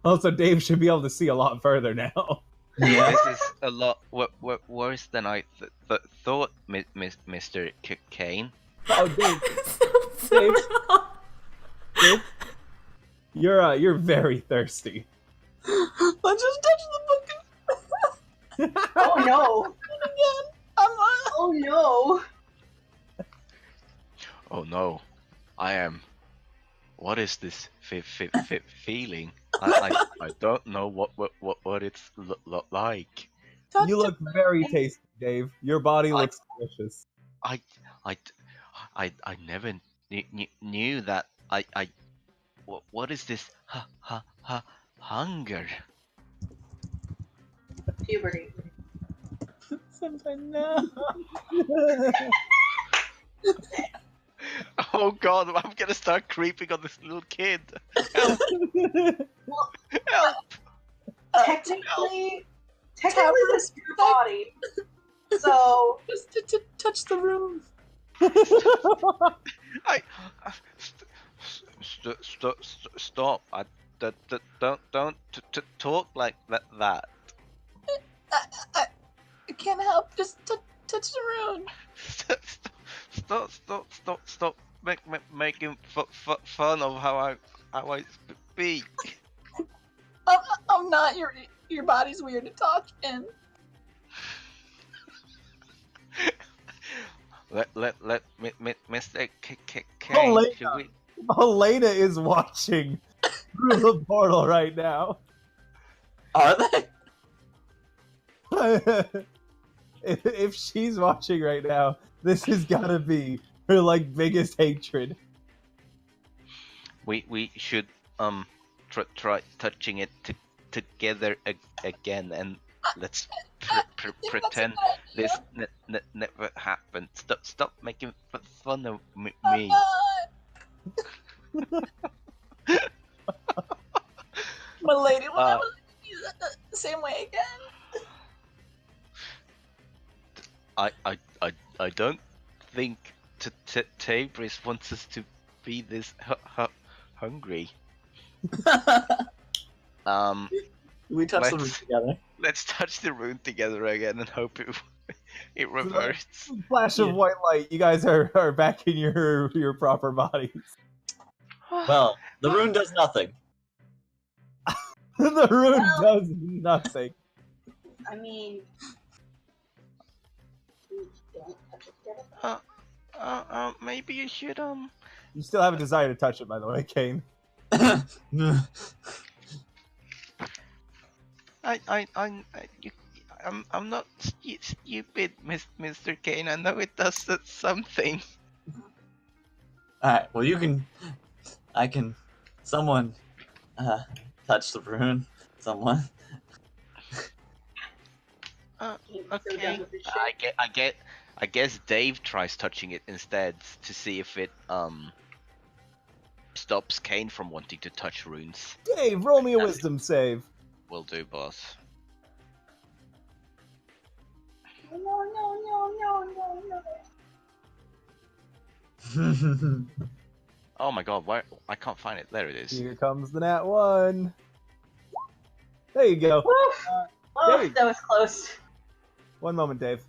Also, Dave should be able to see a lot further now. Yeah. This is a lot worse than I thought, Mr. Kane. Oh, Dave, So Dave? wrong. Dave, you're very thirsty. Let's just touch the book Oh no. again. Oh no. Oh no, I am What is this feeling? I don't know what it's like. Touch You look very Thanks. tasty, Dave. Your body I looks delicious. I I I never knew that. What is this? Hunger. Puberty. Sometime now. Oh God, I'm gonna start creeping on this little kid. Help! Help! Technically, this is your body. So Just touch the room. I stop! Don't talk like that. I can't help. Just touch the room. Stop! Making fun of how I speak. I'm not. Your body's weird to talk in. Let Mr. Kane. Elena. Should we? Elena is watching through the portal right now. Are they? If she's watching right now, this has gotta be her like biggest hatred. We should try touching it together again, and let's pretend this never happened. Stop making fun of me. My lady will Uh, never use it the same way again. I don't think Tabris wants us to be this hungry. We touch the room together. Let's touch the rune together again and hope it reverts. Flash of white light. You guys are back in your proper bodies. Well, the rune does nothing. The rune Well- does nothing. I mean, we don't touch it together. Maybe you should You still have a desire to touch it, by the way, Kane. I'm not stupid, Mr. Kane. I know it does something. Alright, well someone touch the rune. Someone. I'm so Okay. done with this shit. I guess Dave tries touching it instead to see if it stops Kane from wanting to touch runes. Dave, roll me a wisdom save. Will do, boss. No. Oh my God, where I can't find it. There it is. Here comes the nat 1. There you go. Woof. Dave. That was close. One moment, Dave.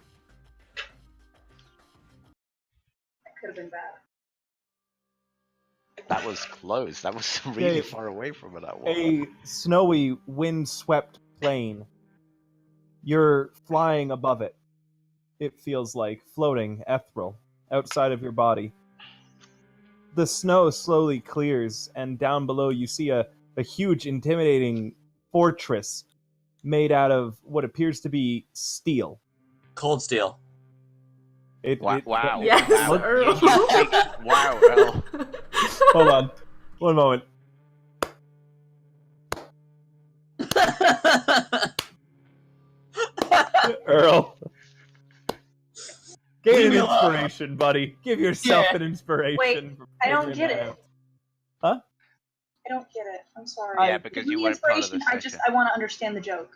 That could have been bad. That was close. That was really Dave, far away from it. A snowy, wind-swept plain. You're flying above it. It feels like floating, ethereal, outside of your body. The snow slowly clears, and down below you see a huge, intimidating fortress made out of what appears to be steel. Cold steel. Wow. Yes, Wow. Earl. Wow, Earl. Hold on. One moment. Earl. Gain Leave an me alone. inspiration, buddy. Give yourself Yeah. an inspiration. Wait, for I don't figuring get that it. out. Huh? I don't get it. I'm sorry. Yeah, because Give you me weren't part of the inspiration. session. I want to understand the joke.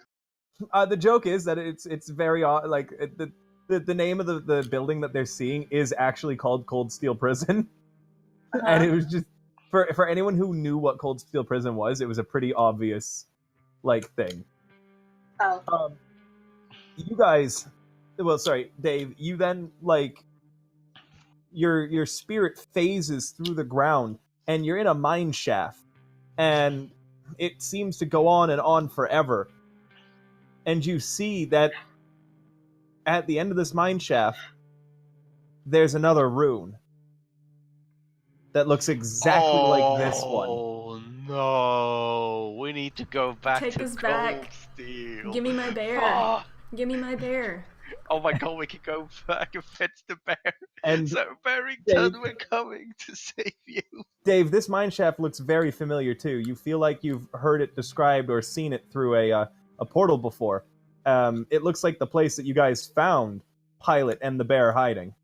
The joke is that it's very odd. Like the name of the building that they're seeing is actually called Cold Steel Prison, and it was just for anyone who knew what Cold Steel Prison was, it was a pretty obvious like thing. Oh. You guys, well, sorry, Dave. You then like your spirit phases through the ground, and you're in a mine shaft, and it seems to go on and on forever. And you see that at the end of this mine shaft, there's another rune. that looks exactly like this one. Oh no! We need to go back Take to us Cold back. Steel. Give me my bear. Fuck. Give me my bear. Oh my god, we can go back and fetch the bear. And So Barrington, Dave, we're coming to save you. Dave, this mine shaft looks very familiar too. You feel like you've heard it described or seen it through a portal before. It looks like the place that you guys found Pilot and the bear hiding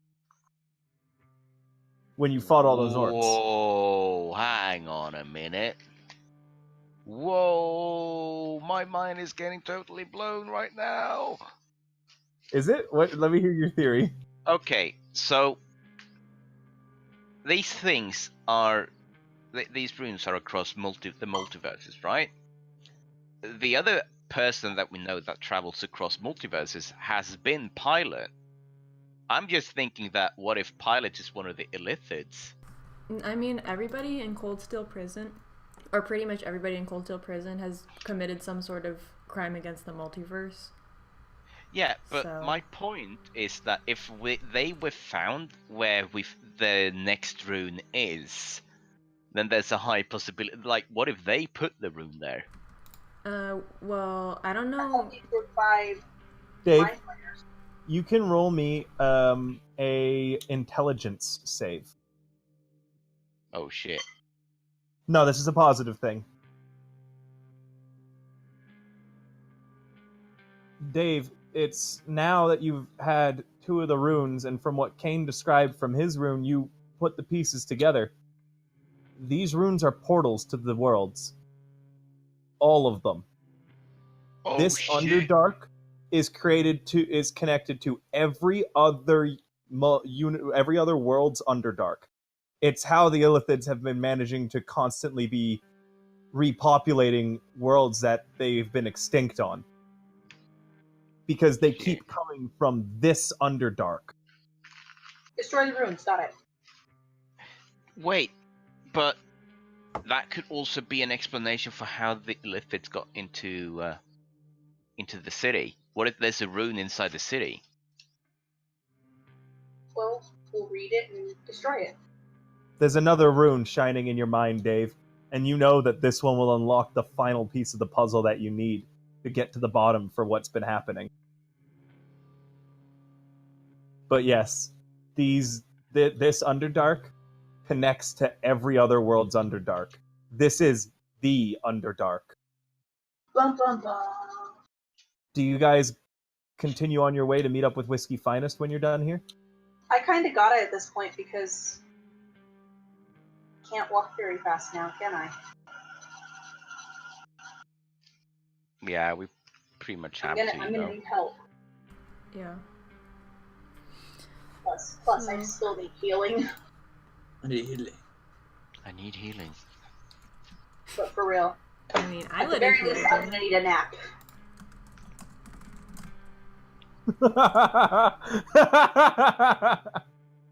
when you fought all those orcs. Whoa, hang on a minute. Whoa, my mind is getting totally blown right now. Is it? What? Let me hear your theory. Okay, so these things are these runes are across the multiverses, right? The other person that we know that travels across multiverses has been Pilot. I'm just thinking that what if Pilot is one of the Illithids? I mean, everybody in Cold Steel Prison, or pretty much everybody in Cold Steel Prison, has committed some sort of crime against the multiverse. Yeah, but So- my point is that if they were found where the next rune is, then there's a high possibility. Like, what if they put the rune there? Well, I don't I know. thought these were 5 Dave, mind flayers. you can roll me a intelligence save. Oh shit! No, this is a positive thing. Dave, it's now that you've had 2 of the runes, and from what Kane described from his rune, you put the pieces together. These runes are portals to the worlds. All of them. Oh This shit! Underdark is connected to every other every other world's Underdark. It's how the Illithids have been managing to constantly be repopulating worlds that they've been extinct on. Because they keep coming from this Underdark. Destroy the runes, got it. Wait, but that could also be an explanation for how the Illithids got into the city. What if there's a rune inside the city? Well, we'll read it and destroy it. There's another rune shining in your mind, Dave, and you know that this one will unlock the final piece of the puzzle that you need to get to the bottom for what's been happening. But yes, this Underdark connects to every other world's Underdark. This is the Underdark. Bum bum bum. Do you guys continue on your way to meet up with Whiskey Finest when you're done here? I kind of got it at this point because can't walk very fast now, can I? Yeah, we pretty much have I'm to. gonna need help. Yeah. Plus, I still need healing. I need healing. But for real, I mean, I at the let very it least, heal I'm you. gonna need a nap.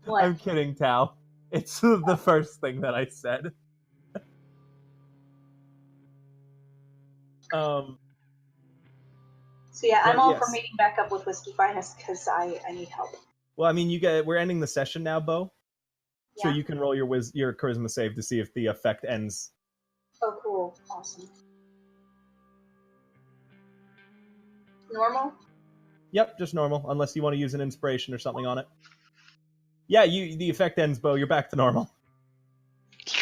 What? I'm kidding, Tal. It's the first thing that I said. So yeah, I'm but all yes. for meeting back up with Whiskey Finest because I need help. Well, I mean, we're ending the session now, Bo. So Yeah. you can roll your charisma save to see if the effect ends. Oh, cool. Awesome. Normal? Yep, just normal, unless you want to use an inspiration or something on it. Yeah, the effect ends, Bo. You're back to normal.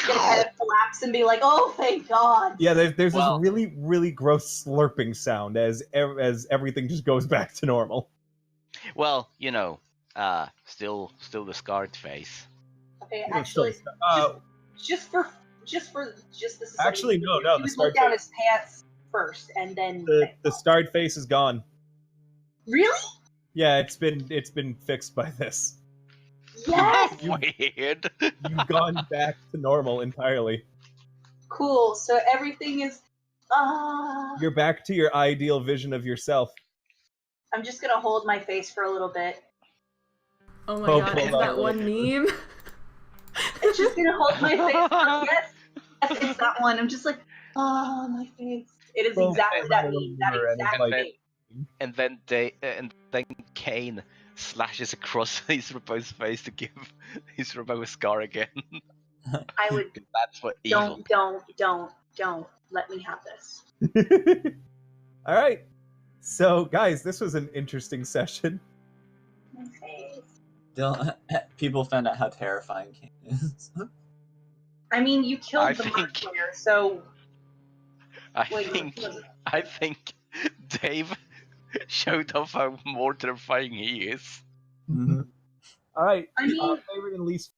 Gonna kind of collapse and be like, "Oh, thank God!" Yeah, there's Well- this really, really gross slurping sound as everything just goes back to normal. Well, still the scarred face. Okay, Yeah, actually, so, just this. Actually, no, he the would scarred look down face. his pants first, and then The starred face is gone. really? Yeah, it's been fixed by this. Yes. Weird. You've gone back to normal entirely. Cool. So everything is. You're back to your ideal vision of yourself. I'm just gonna hold my face for a little bit. Oh my Oh, god, pull it's that that little one meme. I'm just gonna hold my face. Yes, it's that one. I'm just like, my face. It is Well, exactly that meme. That mirror and exact like- meme. and then Kane slashes across his Rapo's face to give his Rapo a scar again. I would That's what evil. don't let me have this. All right. So, guys, this was an interesting session. My face. People found out how terrifying King is. I mean, you killed I the think- Mark player, so I wait, think was it? I think Dave showed off how more terrifying he is. All right. I mean- favorite and least